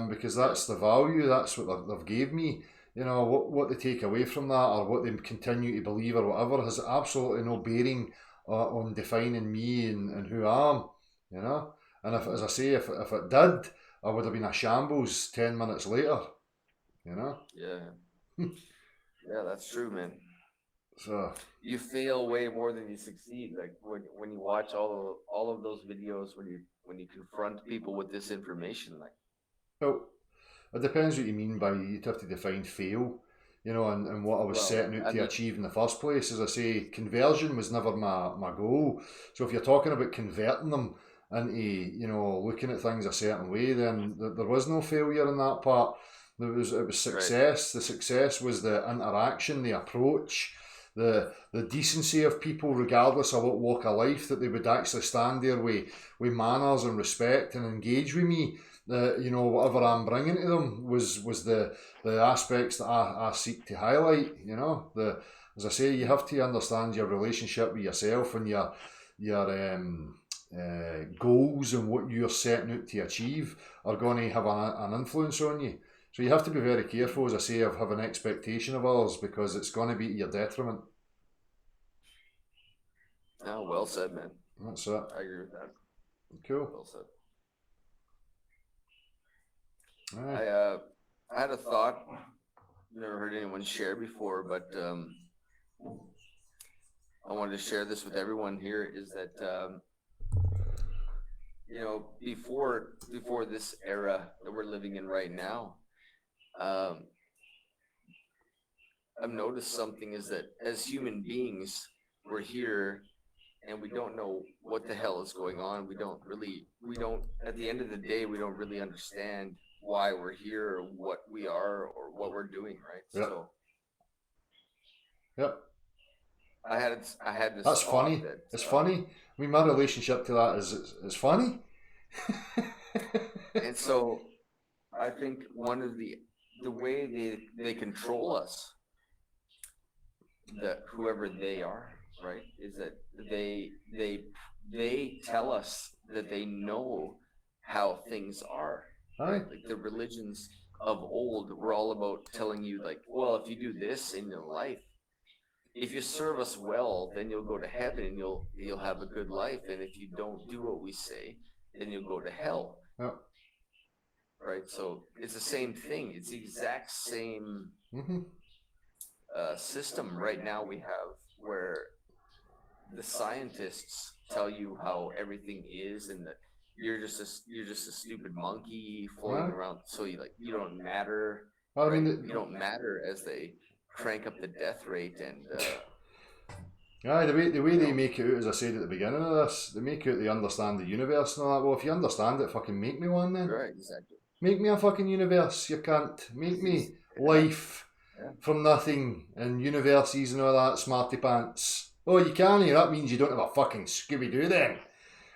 because that's the value, that's what they've gave me. You know, what they take away from that or what they continue to believe or whatever has absolutely no bearing on defining me and who I am, you know. And if, as I say, if it did, I would have been a shambles 10 minutes later, you know. Yeah. Yeah, that's true, man. So You fail way more than you succeed. Like when you watch all of those videos, when you confront people with this information, like well, it depends what you mean by you'd have to define fail, you know, and what I was well, setting out I to mean, achieve in the first place. As I say, conversion was never my goal. So if you're talking about converting them into, you know, looking at things a certain way, then there was no failure in that part. It was right, success. The success was the interaction, the approach, the decency of people, regardless of what walk of life, that they would actually stand there with manners and respect and engage with me. You know, whatever I'm bringing to them was the aspects that I seek to highlight. You know, as I say, you have to understand your relationship with yourself and your goals and what you're setting out to achieve are going to have an influence on you. So you have to be very careful, as I say, of having expectation of others, because it's going to be to your detriment. oh, well said, man. That's it. I agree with that. Cool. Well said. Aye. I had a thought. Never heard anyone share before, but I wanted to share this with everyone here. Is that you know, before this era that we're living in right now, I've noticed something is that as human beings, we're here and we don't know what the hell is going on. We don't, at the end of the day, we don't really understand why we're here or what we are or what we're doing, right? Yep. So Yep. I had this That's thought funny. that, It's funny. I mean, my relationship to that is funny. and so I think one of the way they control us, that whoever they are, right, is that they tell us that they know how things are. Aye. Like the religions of old were all about telling you, like, well, if you do this in your life, if you serve us well, then you'll go to heaven and you'll have a good life. And if you don't do what we say, then you'll go to hell. Yep. Right? So it's the same thing. It's the exact same Mm-hmm. system right now we have, where the scientists tell you how everything is, and that you're just a stupid monkey floating Right. around. So you don't matter. Well, I Right? mean, You don't matter as they crank up the death rate and aye, the way they make it out, as I said at the beginning of this, they make out they understand the universe and all that. Well, if you understand it, fucking make me one then. right, exactly. Make me a fucking universe. You can't make me life Yeah. from nothing and universes and all that smarty pants. Oh, you can. That means you don't have a fucking Scooby Doo then.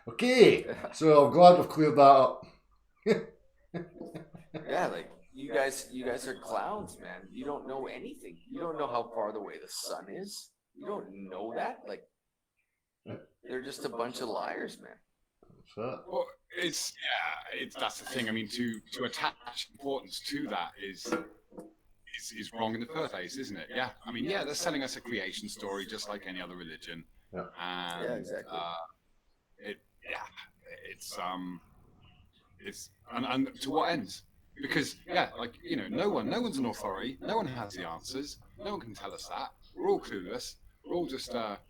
Okay, so I'm glad we've cleared that up. Yeah, like you guys are clowns, man. You don't know anything. You don't know how far away the sun is. You don't know that. Like they're just a bunch of liars, man. So, Well, it's that's the thing. I mean, to attach importance to that is wrong in the first place, isn't it? Yeah. I mean, yeah, they're selling us a creation story just like any other religion. Yeah. And, Yeah, exactly. It's and to what ends? Because like no one's an authority. No one has the answers. No one can tell us that. We're all clueless. We're all just and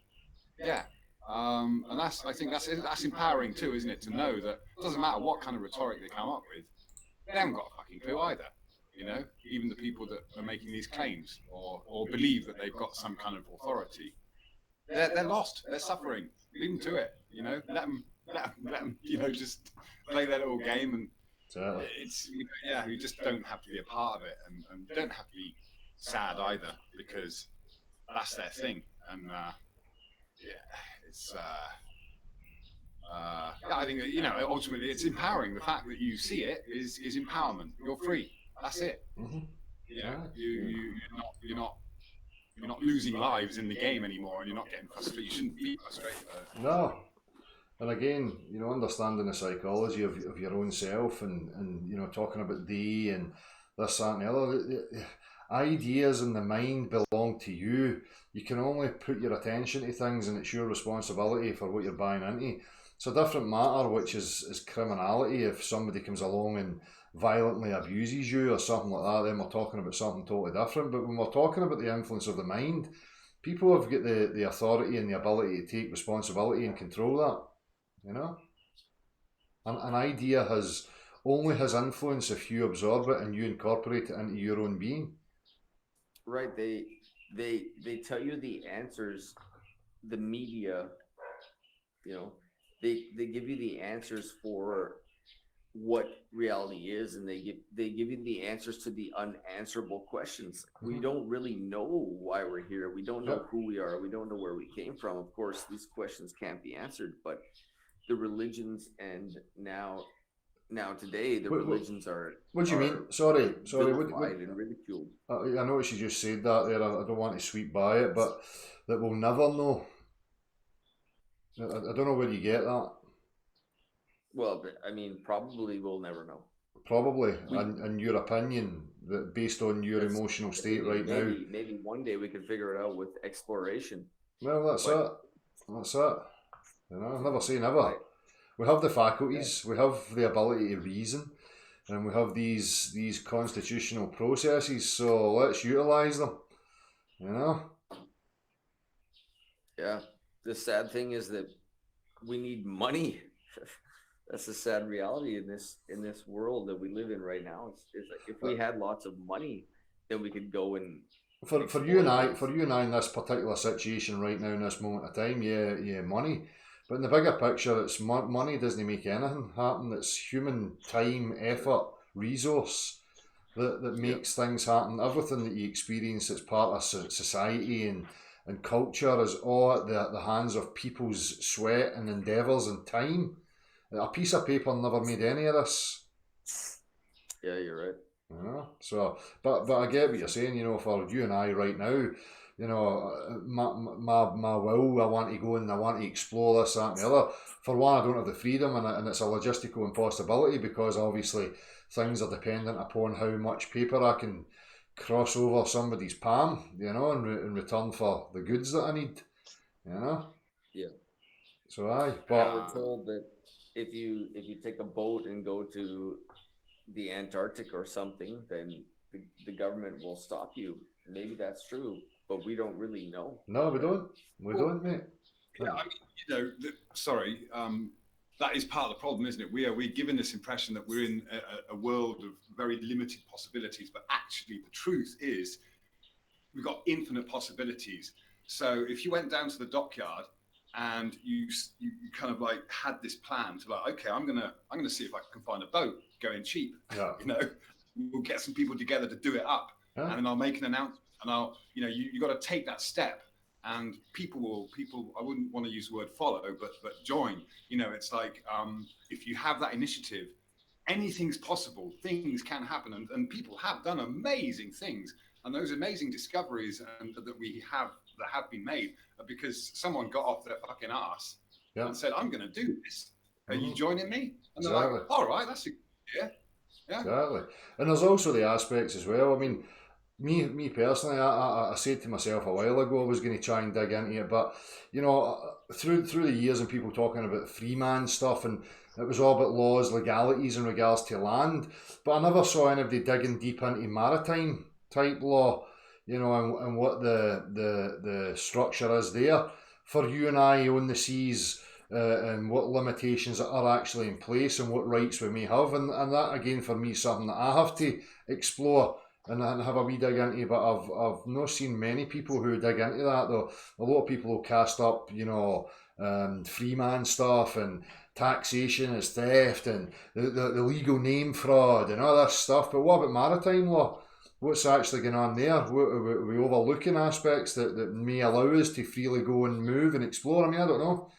I think that's empowering too, isn't it? To know that it doesn't matter what kind of rhetoric they come up with, they haven't got a fucking clue either. Even the people that are making these claims or believe that they've got some kind of authority, they're lost. They're suffering. Leave them to it. Let them just play their little game, and exactly. it's you just don't have to be a part of it, and you don't have to be sad either, because that's their thing. And it's I think that ultimately it's empowering. The fact that you see it is empowerment. You're free. That's it. Mm-hmm. You're not losing lives in the game anymore, and you're not getting frustrated. You shouldn't be frustrated. No. And again, understanding the psychology of your own self and talking about and this, that and the other. ideas in the mind belong to you. You can only put your attention to things, and it's your responsibility for what you're buying into. It's a different matter, which is criminality. If somebody comes along and violently abuses you or something like that, then we're talking about something totally different. But when we're talking about the influence of the mind, people have got the authority and the ability to take responsibility and control that, you know? An idea only has influence if you absorb it and you incorporate it into your own being. Right. They tell you the answers, the media, you know, they give you the answers for what reality is, and they give you the answers to the unanswerable questions. We don't really know why we're here. We don't know who we are. We don't know where we came from. Of course, these questions can't be answered, but the religions and now today the religions are. What do you mean? Sorry. Vilified and ridiculed. I noticed you just said that there. I don't want to sweep by it, but that we'll never know. I don't know where you get that. Well, I mean, probably we'll never know. Probably, in your opinion, that based on your emotional state right now. Maybe one day we could figure it out with exploration. Well, that's it. That's it. You know, never say never. Right. We have the faculties, we have the ability to reason, and we have these constitutional processes, so let's utilise them, you know? Yeah. The sad thing is that we need money. That's the sad reality in this world that we live in right now. It's like if we had lots of money, then we could go and for you and I in this particular situation right now in this moment of time, yeah, money. But in the bigger picture, it's money doesn't make anything happen. It's human time, effort, resource that makes things happen. Everything that you experience that's part of society and culture is all at the hands of people's sweat and endeavours and time. A piece of paper never made any of this. Yeah, you're right. You know? So, but I get what you're saying. You know, for you and I right now, you know, my will, I want to go and I want to explore this, that and the other. For one, I don't have the freedom, and it's a logistical impossibility because obviously things are dependent upon how much paper I can cross over somebody's palm, you know, in return for the goods that I need, you know. Yeah. So but I was told that if you take a boat and go to the Antarctic or something, then the government will stop you. Maybe that's true, but we don't really know. No, we don't. We don't, mate. Yeah, I mean, you know, that is part of the problem, isn't it? We're given this impression that we're in a world of very limited possibilities, but actually the truth is we've got infinite possibilities. So if you went down to the dockyard and you kind of like had this plan to like, okay, I'm gonna see if I can find a boat going cheap. Yeah. You know, we'll get some people together to do it up, and then I'll make an announcement, and you got to take that step, and people I wouldn't want to use the word follow, but join. You know, it's like if you have that initiative, anything's possible. Things can happen, and people have done amazing things, and those amazing discoveries that have been made are because someone got off their fucking ass and said, "I'm going to do this. Are you joining me?" And they're like, "All right, that's a good idea." Yeah. Exactly. And there's also the aspects as well. I mean, me personally, I said to myself a while ago I was going to try and dig into it, but you know, through the years and people talking about free man stuff, and it was all about laws, legalities in regards to land, but I never saw anybody digging deep into maritime type law, you know, and what the structure is there for you and I on the seas. And what limitations are actually in place and what rights we may have, and that again for me is something that I have to explore and have a wee dig into, but I've not seen many people who dig into that though. A lot of people will cast up, you know, free man stuff and taxation is theft and the legal name fraud and all this stuff, but what about maritime law? What's actually going on there? Are we overlooking aspects that may allow us to freely go and move and explore? I mean, I don't know.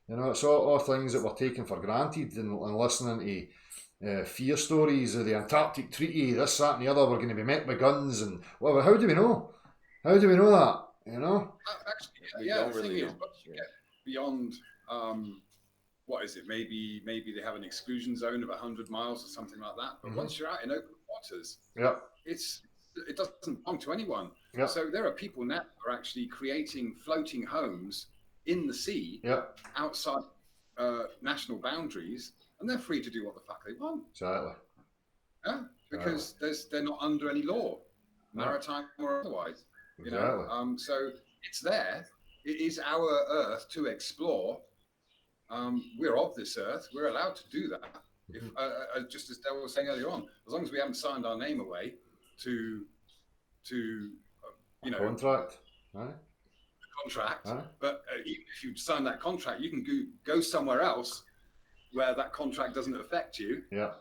You know, it's all things that we're taking for granted and listening to fear stories of the Antarctic Treaty, this, that and the other, we're going to be met by guns and whatever. How do we know? How do we know that? You know? Actually, yeah, the thing is, once you get beyond, what is it, maybe they have an exclusion zone of 100 miles or something like that, but once you're out in open waters, it doesn't belong to anyone. Yeah. So there are people now who are actually creating floating homes in the sea Yeah. outside national boundaries, and they're free to do what the fuck they want. Exactly. Yeah, because they're not under any law, Yeah. maritime or otherwise. You Exactly. know, so it's there. It is our Earth to explore. We're of this Earth. We're allowed to do that. If just as Del was saying earlier on, as long as we haven't signed our name away to you know, Contract. Aye. contract. Aye. But even if you sign that contract, you can go somewhere else where that contract doesn't affect you Yeah.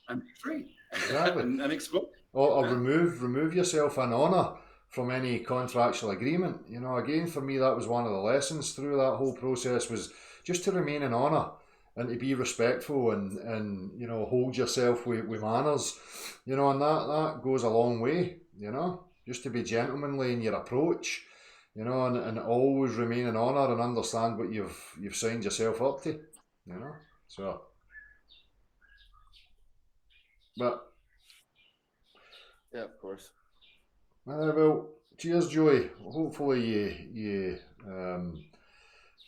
and be free. Exactly. and explore. Or Yeah. remove yourself an honour from any contractual agreement. You know, again, for me, that was one of the lessons through that whole process, was just to remain in honour and to be respectful and you know, hold yourself with manners. You know, and that goes a long way, you know, just to be gentlemanly in your approach, you know, and always remain in honour and understand what you've signed yourself up to, you know. So, but Yeah, of course. well, cheers, Joey. Hopefully you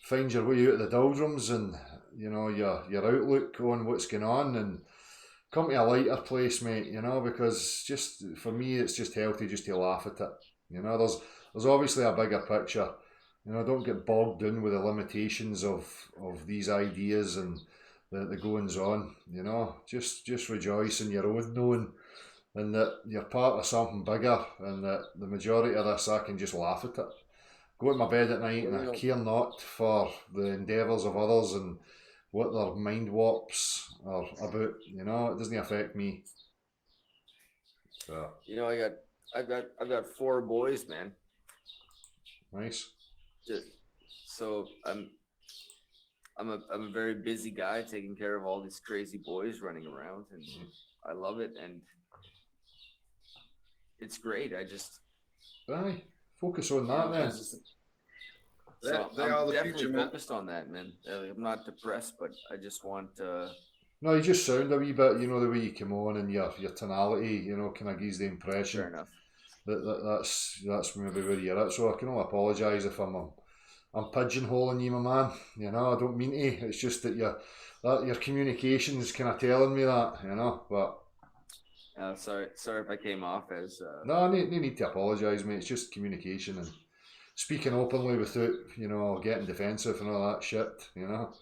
find your way out of the doldrums and, you know, your outlook on what's going on, and come to a lighter place, mate, you know, because just for me it's just healthy just to laugh at it. You know, there's obviously a bigger picture. You know, don't get bogged down with the limitations of these ideas and the goings on, you know. Just rejoice in your own knowing, and that you're part of something bigger, and that the majority of this, I can just laugh at it. Go to my bed at night and I care not for the endeavours of others and what their mind warps are about. You know, it doesn't affect me. So, You know, I've got 4 boys, man. nice. So I'm a very busy guy taking care of all these crazy boys running around, and I love it, and it's great. Aye, focus on that then. They I'm are the definitely future, man. focused on that, man. I'm not depressed, but I just want No, you just sound a wee bit, you know, the way you come on and your tonality, you know, kind of gives the fair impression enough. that's maybe where you're at. So I can only apologise if I'm pigeonholing you, my man. You know, I don't mean to. It's just that your communication's kind of telling me that, you know. But Sorry if I came off as no, no need to apologise, mate. It's just communication and speaking openly without, you know, getting defensive and all that shit, you know.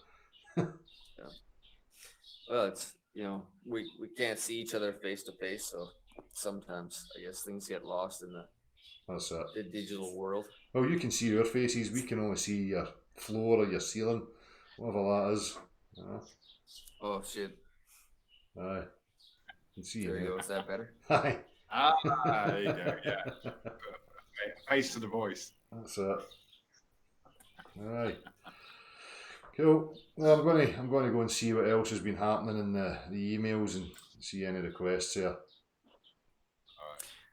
well, it's, you know, we can't see each other face to face, so sometimes I guess things get lost in That's it. the digital world. Well, you can see our faces. We can only see your floor or your ceiling, whatever that is. You know? Oh shit! Aye. Can see There you, you mate. go. Is that better? Aye. There you go. Yeah, face to the voice. That's it. Aye. Cool. Well, I'm going to go and see what else has been happening in the emails and see any requests here.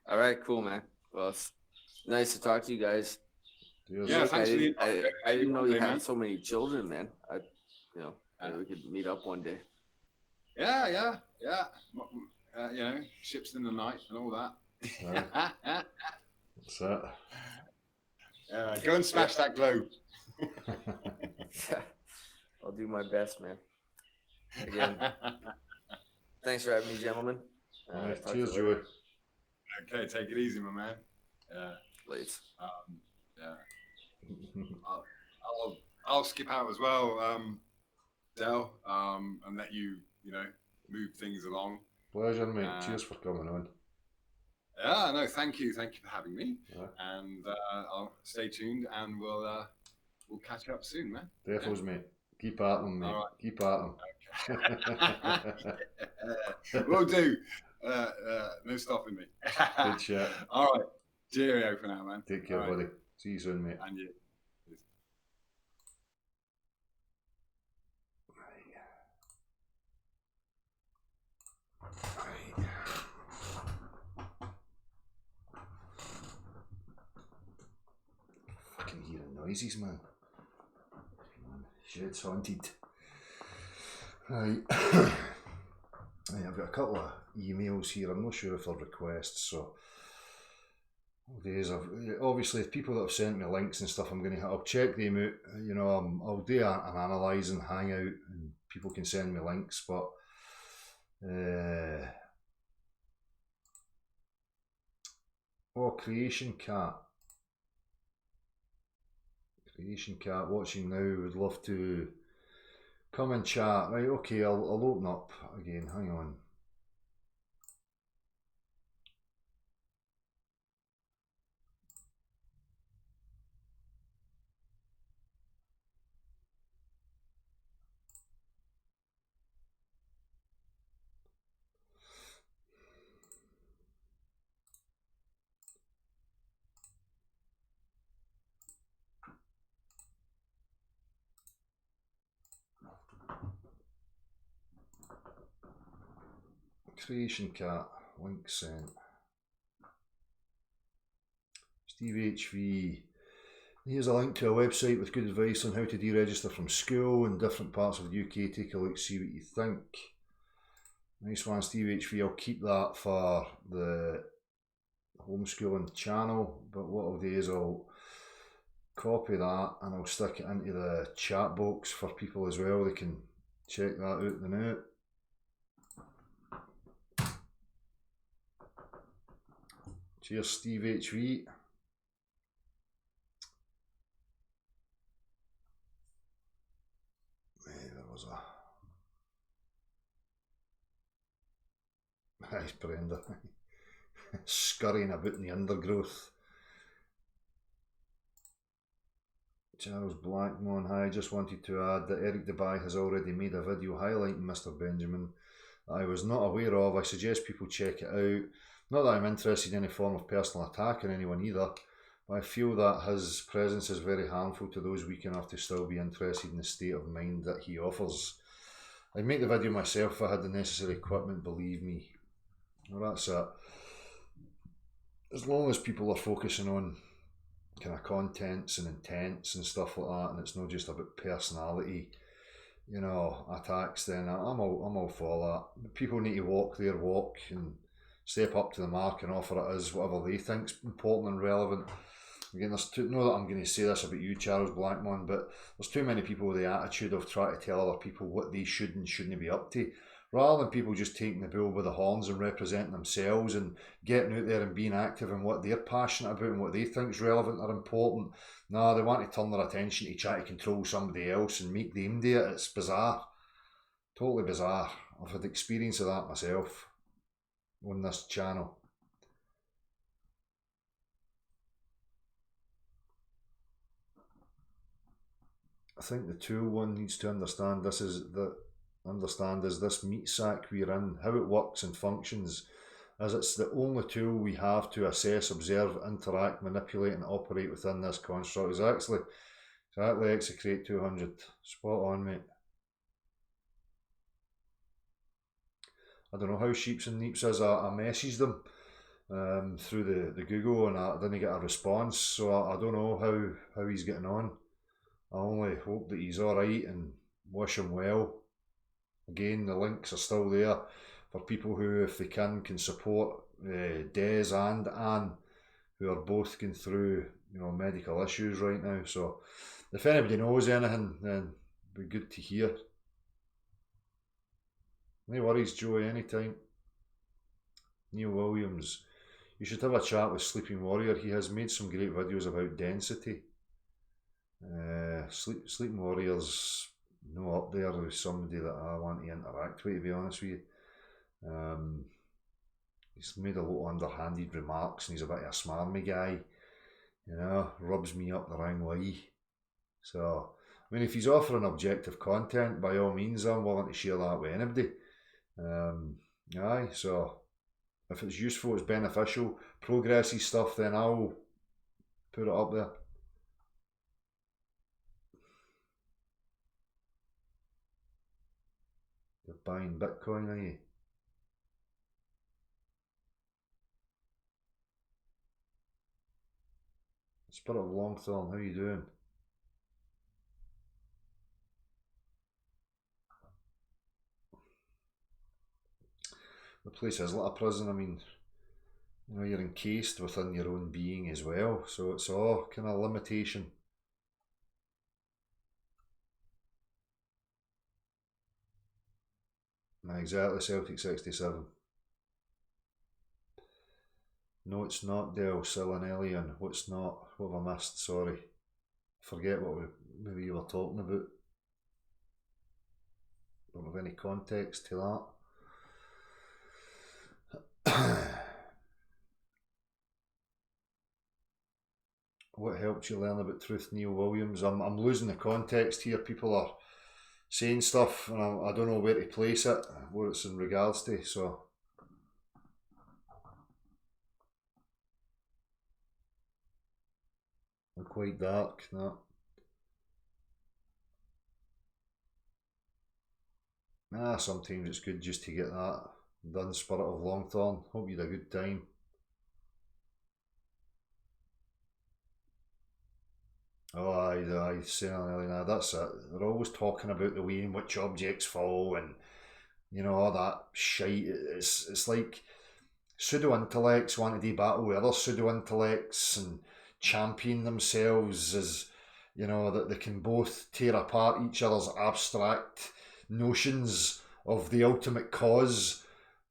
All right, cool, man. Well, it's nice to talk to you guys. Cheers. Yeah, Look, thanks for the I didn't know you man. had so many children, man. You know, maybe we could meet up one day. Yeah. You know, ships in the night and all that. That's it. Go and smash that globe. I'll do my best, man. Again, thanks for having me, gentlemen. Alright, Talk to you cheers, later. Joey. Okay, take it easy, my man. Yeah. Late. Yeah. I'll skip out as well, Del, and let you know, move things along. Pleasure, mate. Cheers for coming on. Yeah, no, thank you for having me, Yeah. and I'll stay tuned, and we'll catch up soon, man. Defos, mate. Keep at them, mate. All right. Keep at them. Will do. No stopping me. Good chat. All right, cheerio for now, man. Take care, All right. buddy. See you soon, mate. And you. Fucking hearing noises, man. Shed's haunted. Right. I've got a couple of emails here. I'm not sure if they're requests, so days of obviously people that have sent me links and stuff, I'll check them out. You know, I'll do an analysing hangout and people can send me links, but Creation Cat watching now, would love to come and chat. Right, okay, I'll open up again, hang on. Creation Cat, link sent. Steve HV. Here's a link to a website with good advice on how to deregister from school in different parts of the UK. Take a look, see what you think. Nice one, Steve HV. I'll keep that for the homeschooling channel, but what I'll do is I'll copy that and I'll stick it into the chat box for people as well. They can check that out the now. Cheers, Steve HV. There was a nice Brenda scurrying about in the undergrowth. Charles Blackmon, hi, just wanted to add that Eric Dubai has already made a video highlighting Mr. Benjamin that I was not aware of. I suggest people check it out. Not that I'm interested in any form of personal attack on anyone either, but I feel that his presence is very harmful to those weak enough to still be interested in the state of mind that he offers. I'd make the video myself if I had the necessary equipment, believe me. Well, that's it. As long as people are focusing on kind of contents and intents and stuff like that, and it's not just about personality, you know, attacks, then I'm all for that. People need to walk their walk and step up to the mark and offer it as whatever they think's important and relevant. Again, there's not that I'm going to say this about you, Charles Blackmon, but there's too many people with the attitude of trying to tell other people what they should and shouldn't be up to, rather than people just taking the bull by the horns and representing themselves and getting out there and being active in what they're passionate about and what they think is relevant or important. No, they want to turn their attention to try to control somebody else and make them do it. It's bizarre. Totally bizarre. I've had experience of that myself on this channel. I think the tool one needs to understand is this meat sack we're in, how it works and functions, as it's the only tool we have to assess, observe, interact, manipulate and operate within this construct. Exactly Execrate 200. Spot on, mate. I don't know how Sheeps and Neeps is. I messaged them through the Google and I didn't get a response, so I don't know how he's getting on. I only hope that he's alright and wish him well. Again, the links are still there for people who, if they can support Des and Anne, who are both going through, you know, medical issues right now. So if anybody knows anything, then it'd be good to hear. No worries, Joey, anytime. Neil Williams, you should have a chat with Sleeping Warrior. He has made some great videos about density. Sleeping Warrior's no up there with somebody that I want to interact with, to be honest with you. He's made a lot of underhanded remarks and he's a bit of a smarmy guy, you know, rubs me up the wrong way. So, I mean, if he's offering objective content, by all means, I'm willing to share that with anybody. Aye, so if it's useful, it's beneficial, progressy stuff, then I'll put it up there. You're buying Bitcoin, are you? Spirit of Longthorn, how you doing? The place is like a prison. I mean, You know, you're encased within your own being as well, so it's all kind of limitation. Exactly, Celtic 67. No, it's not Del Silanelian. What's not? What have I missed? Sorry. Forget what maybe you were talking about. Don't have any context to that. What helped you learn about truth, Neil Williams? I'm losing the context here. People are saying stuff and I don't know where to place it, what it's in regards to, so. I'm quite dark, no. Sometimes it's good just to get that done. Spirit of Longthorn. Hope you had a good time. Oh, aye, certainly. That's it. They're always talking about the way in which objects fall and, you know, all that shite. It's like pseudo-intellects want to do battle with other pseudo-intellects and champion themselves as, you know, that they can both tear apart each other's abstract notions of the ultimate cause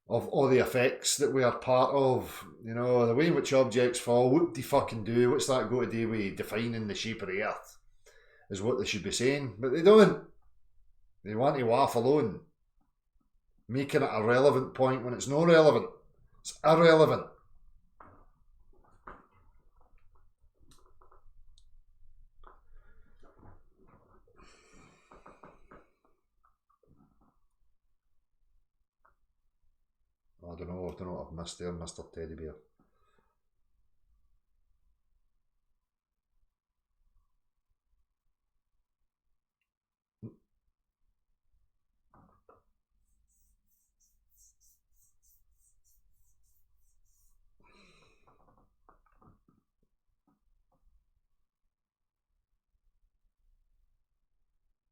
of all the effects that we are part of. You know, the way in which objects fall, what do you fucking do? What's that got to do with defining the shape of the earth? Is what they should be saying. But they don't. They want to waffle on, making it a relevant point when it's not relevant. It's irrelevant. I don't know what I've missed there, Mr. Teddy Bear.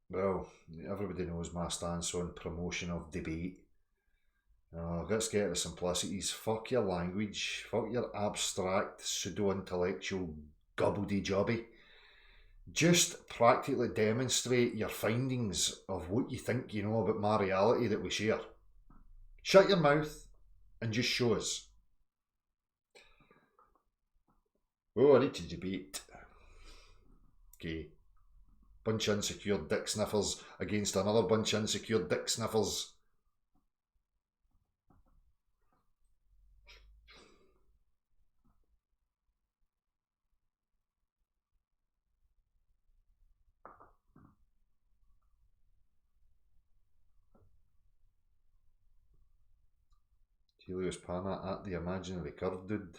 Well, everybody knows my stance on promotion of debate. Let's get the simplicities. Fuck your language. Fuck your abstract, pseudo-intellectual gobbledy-jobby. Just practically demonstrate your findings of what you think you know about my reality that we share. Shut your mouth and just show us. Oh, I need to debate. Okay. Bunch of insecure dick sniffers against another bunch of insecure dick sniffers. Helios Pana at the imaginary curve dude.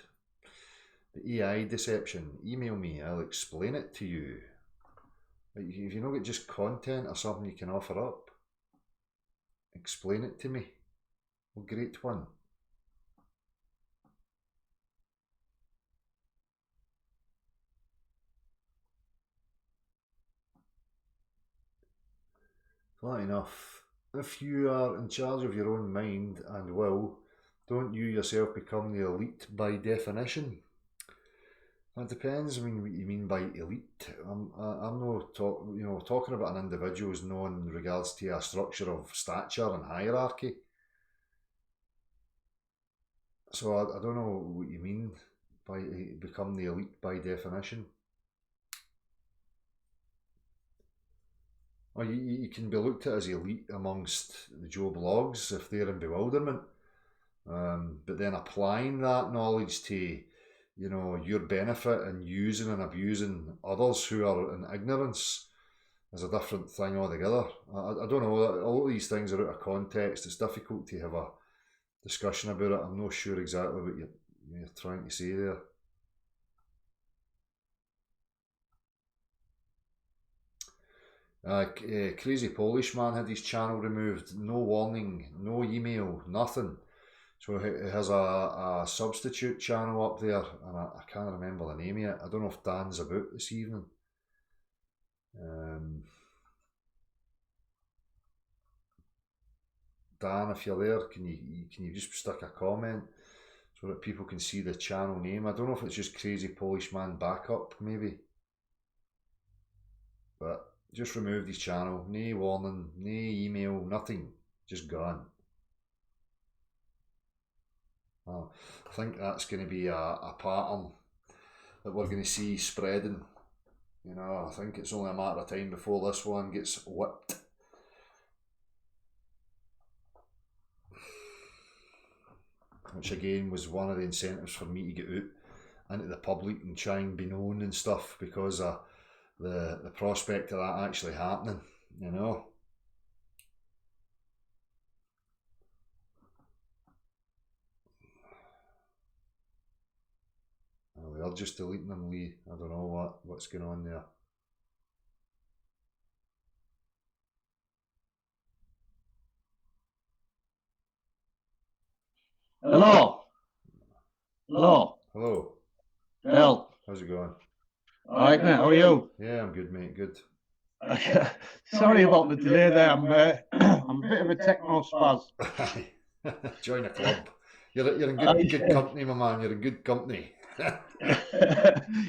The AI deception. Email me, I'll explain it to you. Like, if you don't get just content or something you can offer up, explain it to me. Well, great one. Flat enough. If you are in charge of your own mind and will, don't you yourself become the elite by definition? That depends. I mean, what you mean by elite. I'm not talking about an individual is known in regards to a structure of stature and hierarchy. So I don't know what you mean by become the elite by definition. Or you can be looked at as elite amongst the Joe Blogs if they're in bewilderment. But then applying that knowledge to, you know, your benefit and using and abusing others who are in ignorance is a different thing altogether. I don't know, all these things are out of context. It's difficult to have a discussion about it. I'm not sure exactly what you're trying to say there. Crazy Polish man had his channel removed, no warning, no email, nothing. So he has a substitute channel up there, and I can't remember the name yet. I don't know if Dan's about this evening. Dan, if you're there, can you just stick a comment? so that people can see the channel name. I don't know if it's just Crazy Polish Man Backup, maybe. But just removed his channel. No warning, no email, nothing. Just gone. Oh, I think that's going to be a pattern that we're going to see spreading. You know, I think it's only a matter of time before this one gets whipped. Which again was one of the incentives for me to get out into the public and try and be known and stuff, because of the prospect of that actually happening, you know. Oh, they're just deleting them, Lee. I don't know what's going on there. Hello. Hello. Hello, Bill. how's it going? Alright, mate, how are you? Yeah, I'm good, mate, good. Sorry about the delay there. I'm a bit of a techno spaz. Join a club. You're in good company, my man. You're in good company.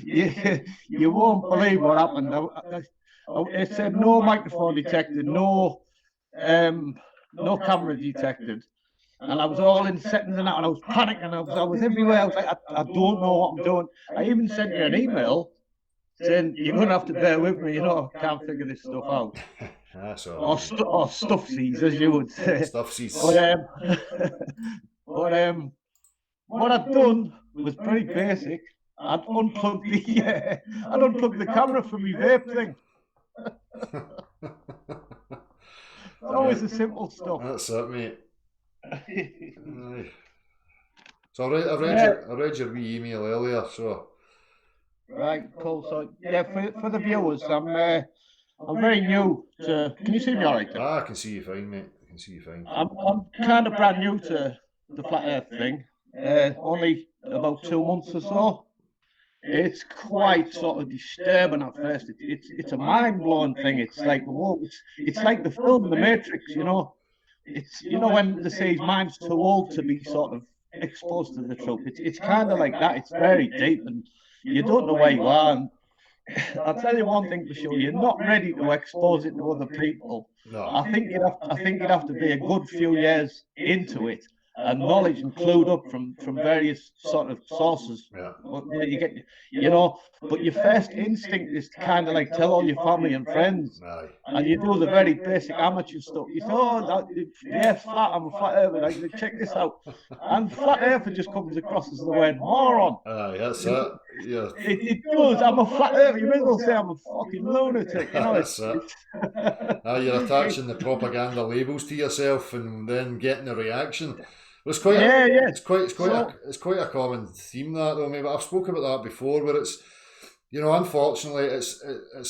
You won't believe what happened. It said no microphone detected, no camera detected. And I was all in settings and that, and I was panicking. I was everywhere. I was like, I don't know what I'm doing. I even sent you an email saying, you're going to have to bear with me, you know, I can't figure this stuff out. That's all Or, right. or stuffsies, as you would say. Stuffsies. But what I'd done was very basic. I'd unplugged the camera from my vape thing. It's always the simple stuff. That's it, mate. Aye. So I read your wee email earlier, so Right, cool. So yeah, for the viewers, I'm very new to. Can you see me all right? I can see you fine, mate. I can see you fine. I'm kind of brand new to the flat Earth thing. Only about 2 months or so. It's quite sort of disturbing at first. It's a mind blowing thing. It's like whoa, it's like the film The Matrix, you know. It's, you know, when they say his mind's too old to be sort of exposed to the truth. It's kind of like that. It's very deep, and you don't know where you are. And I'll tell you one thing for sure: you're not ready to expose it to other people. No. I think you'd have to be a good few years into it, and knowledge and clued up from various sort of sources. Yeah. Where you get, you know, but your first instinct is to kind of like tell all your family and friends. Aye. And you do the very basic amateur stuff. You say, oh, the Earth's flat, I'm a flat earther. Like, check this out. And flat earther just comes across as the word moron. Aye, that's it. Yeah. It does. I'm a flat earther. You may as well say I'm a fucking lunatic. You know, That's it. You're attaching the propaganda labels to yourself and then getting a reaction. Well, it's quite it's quite a common theme, that though, maybe I've spoken about that before, where it's, you know, unfortunately it's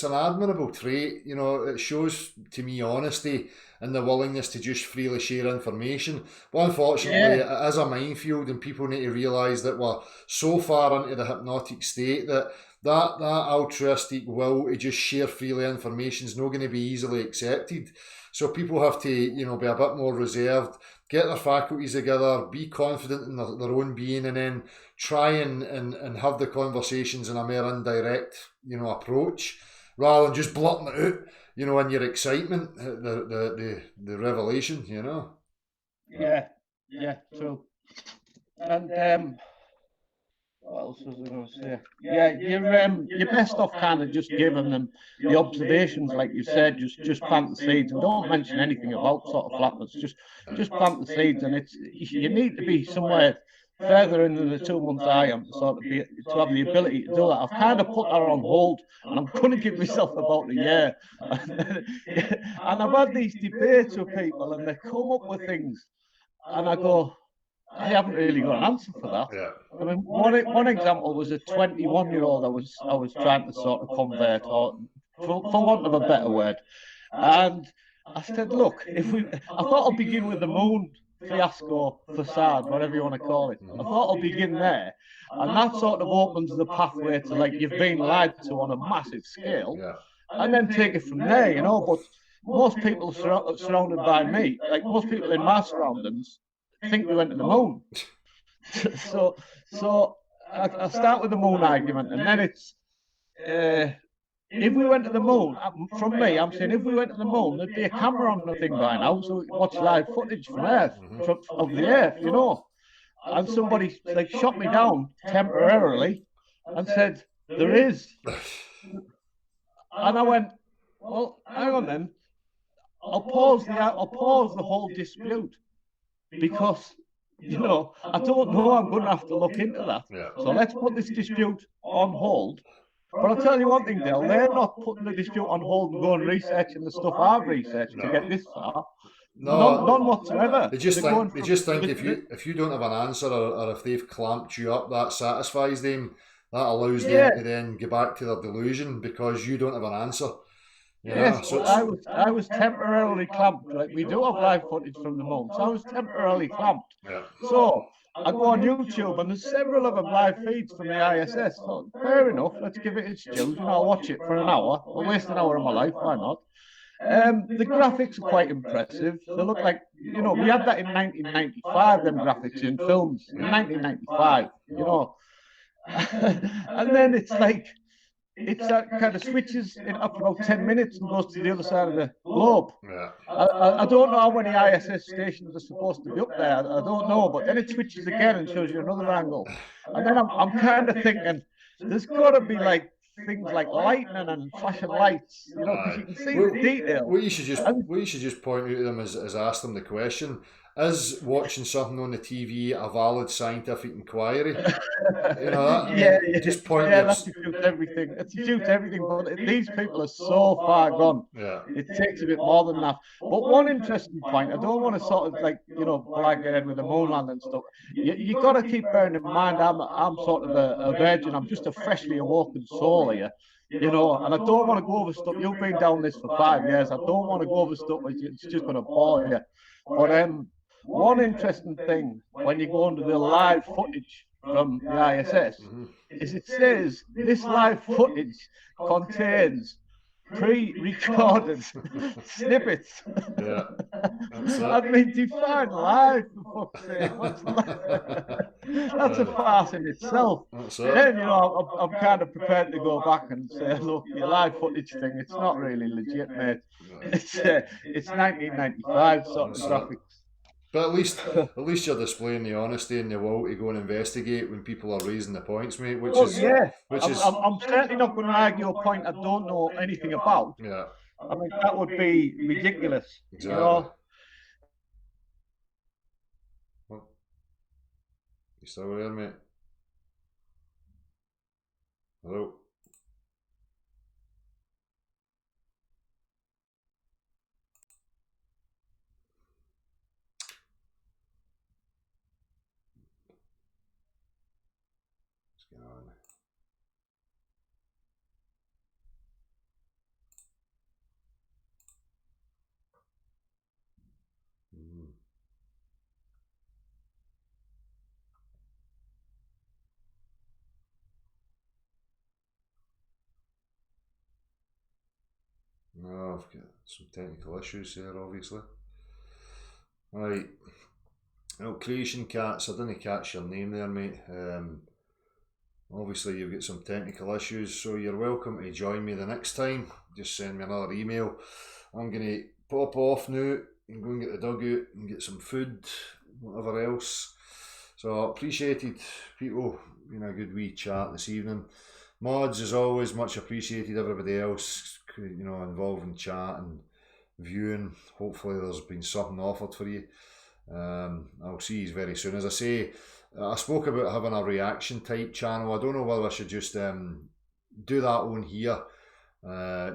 an admirable trait. You know, it shows to me honesty and the willingness to just freely share information. But unfortunately, it is a minefield, and people need to realise that we're so far into the hypnotic state that altruistic will to just share freely information is not going to be easily accepted. So people have to, you know, be a bit more reserved, get their faculties together, be confident in their own being, and then try and have the conversations in a more indirect, you know, approach, rather than just blurting it out, you know, in your excitement, the revelation, you know. Yeah, true. And what else was I going to say? Yeah, you're best off kind of just giving them the observations, like you said. Just plant the seeds and don't mention anything about sort of flatness. Just plant the seeds, and you need to be somewhere further into the 2 months I am to have the ability to do that. I've kind of put that on hold, and I'm going to give myself about a year. And I've had these debates with people, and they come up with things, and I go, I haven't really got an answer for that. Yeah. I mean, one example was a 21-year-old I was trying to sort of convert, or for want of a better word. And I said, look, I thought I'd begin with the moon fiasco, facade, whatever you want to call it. I thought I'll begin there, and that sort of opens the pathway to, like, you've been lied to on a massive scale, and then take it from there, you know. But most people surrounded by me, like most people in my surroundings, think we went to the moon. So, so I start with the moon argument, and then it's if we went to the moon, from me, I'm saying if we went to the moon, there'd be a camera on the thing by now, so we could watch live footage from Earth, of the Earth, you know. And somebody like shot me down temporarily and said there is, and I went, well, hang on then, I'll pause the whole dispute because you know I don't know. I'm going to have to look into that. Yeah. So let's put this dispute on hold. But I'll tell you one thing, Dale, they're not putting the dispute on hold and going researching the stuff I've researched to get this far. None whatsoever. They just think if you don't have an answer or if they've clamped you up, that satisfies them. That allows them to then go back to their delusion because you don't have an answer. Yes, so I was temporarily clamped. Like we do have live footage from the moon, so I was temporarily clamped. Yeah. So I go on YouTube and there's several of them live feeds from the ISS. So fair enough, let's give it its due. You know, I'll watch it for an hour. I'll waste an hour of my life. Why not? The graphics are quite impressive. They look like, you know, we had that in 1995. Them graphics in films in 1995. You know, and then it's like. It's that kind of switches in up about 10 minutes and goes to the other side of the globe. Yeah. I don't know how many ISS stations are supposed to be up there. I don't know, but then it switches again and shows you another angle. And then I'm kind of thinking, there's got to be like things like lightning and flashing lights, you know, because you can see the detail. What you should just point out to them is ask them the question: is watching something on the TV a valid scientific inquiry? You know, just point. Yeah, that defeats everything. It defeats everything. But these people are so far gone. Yeah, it takes a bit more than that. But one interesting point, I don't want to sort of like blag ahead with the moon land and stuff. You got to keep bearing in mind, I'm sort of a virgin. I'm just a freshly awoken soul here. You know, and I don't want to go over stuff. You've been down this for 5 years. I don't want to go over stuff. It's just going to bore you. But one interesting thing when you go under the live footage from the ISS is it says this live footage contains pre-recorded snippets. Yeah. I mean, define live, for fuck's sake. What's live? That's a farce in itself. Then, you know, I'm kind of prepared to go back and say, look, your live footage thing, it's not really legit, mate. It's 1995 sort of graphics. But at least you're displaying the honesty and the will to go and investigate when people are raising the points, mate. I'm certainly not going to argue a point I don't know anything about. Yeah. I mean, that would be ridiculous. Exactly. You know? You still there, mate? Hello? On. No, I've got some technical issues here, obviously. Right. Well, Creation Cats, I didn't catch your name there, mate. Obviously, you've got some technical issues, so you're welcome to join me the next time. Just send me another email. I'm going to pop off now and go and get the dugout and get some food, whatever else. So, appreciated people, a good wee chat this evening. Mods, as always, much appreciated. Everybody else, involved in chat and viewing. Hopefully, there's been something offered for you. I'll see you very soon. As I say, I spoke about having a reaction type channel. I don't know whether I should just do that on here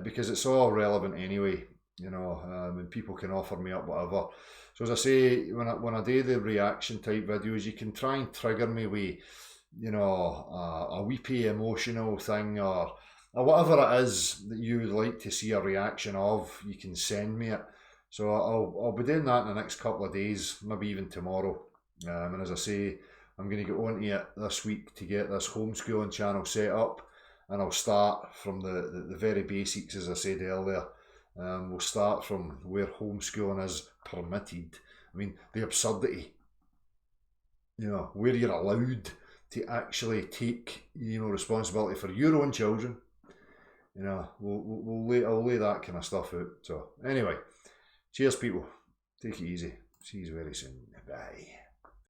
because it's all relevant anyway, and people can offer me up whatever. So as I say, when I do the reaction type videos, you can try and trigger me with, a weepy emotional thing or whatever it is that you would like to see a reaction of. You can send me it. So I'll be doing that in the next couple of days, maybe even tomorrow. And as I say, I'm going to get onto it this week to get this homeschooling channel set up, and I'll start from the very basics, as I said earlier. We'll start from where homeschooling is permitted. I mean, the absurdity you know, where you're allowed to actually take, you know, responsibility for your own children. You know, I'll lay that kind of stuff out. So anyway, cheers people. Take it easy. See you very soon. Bye.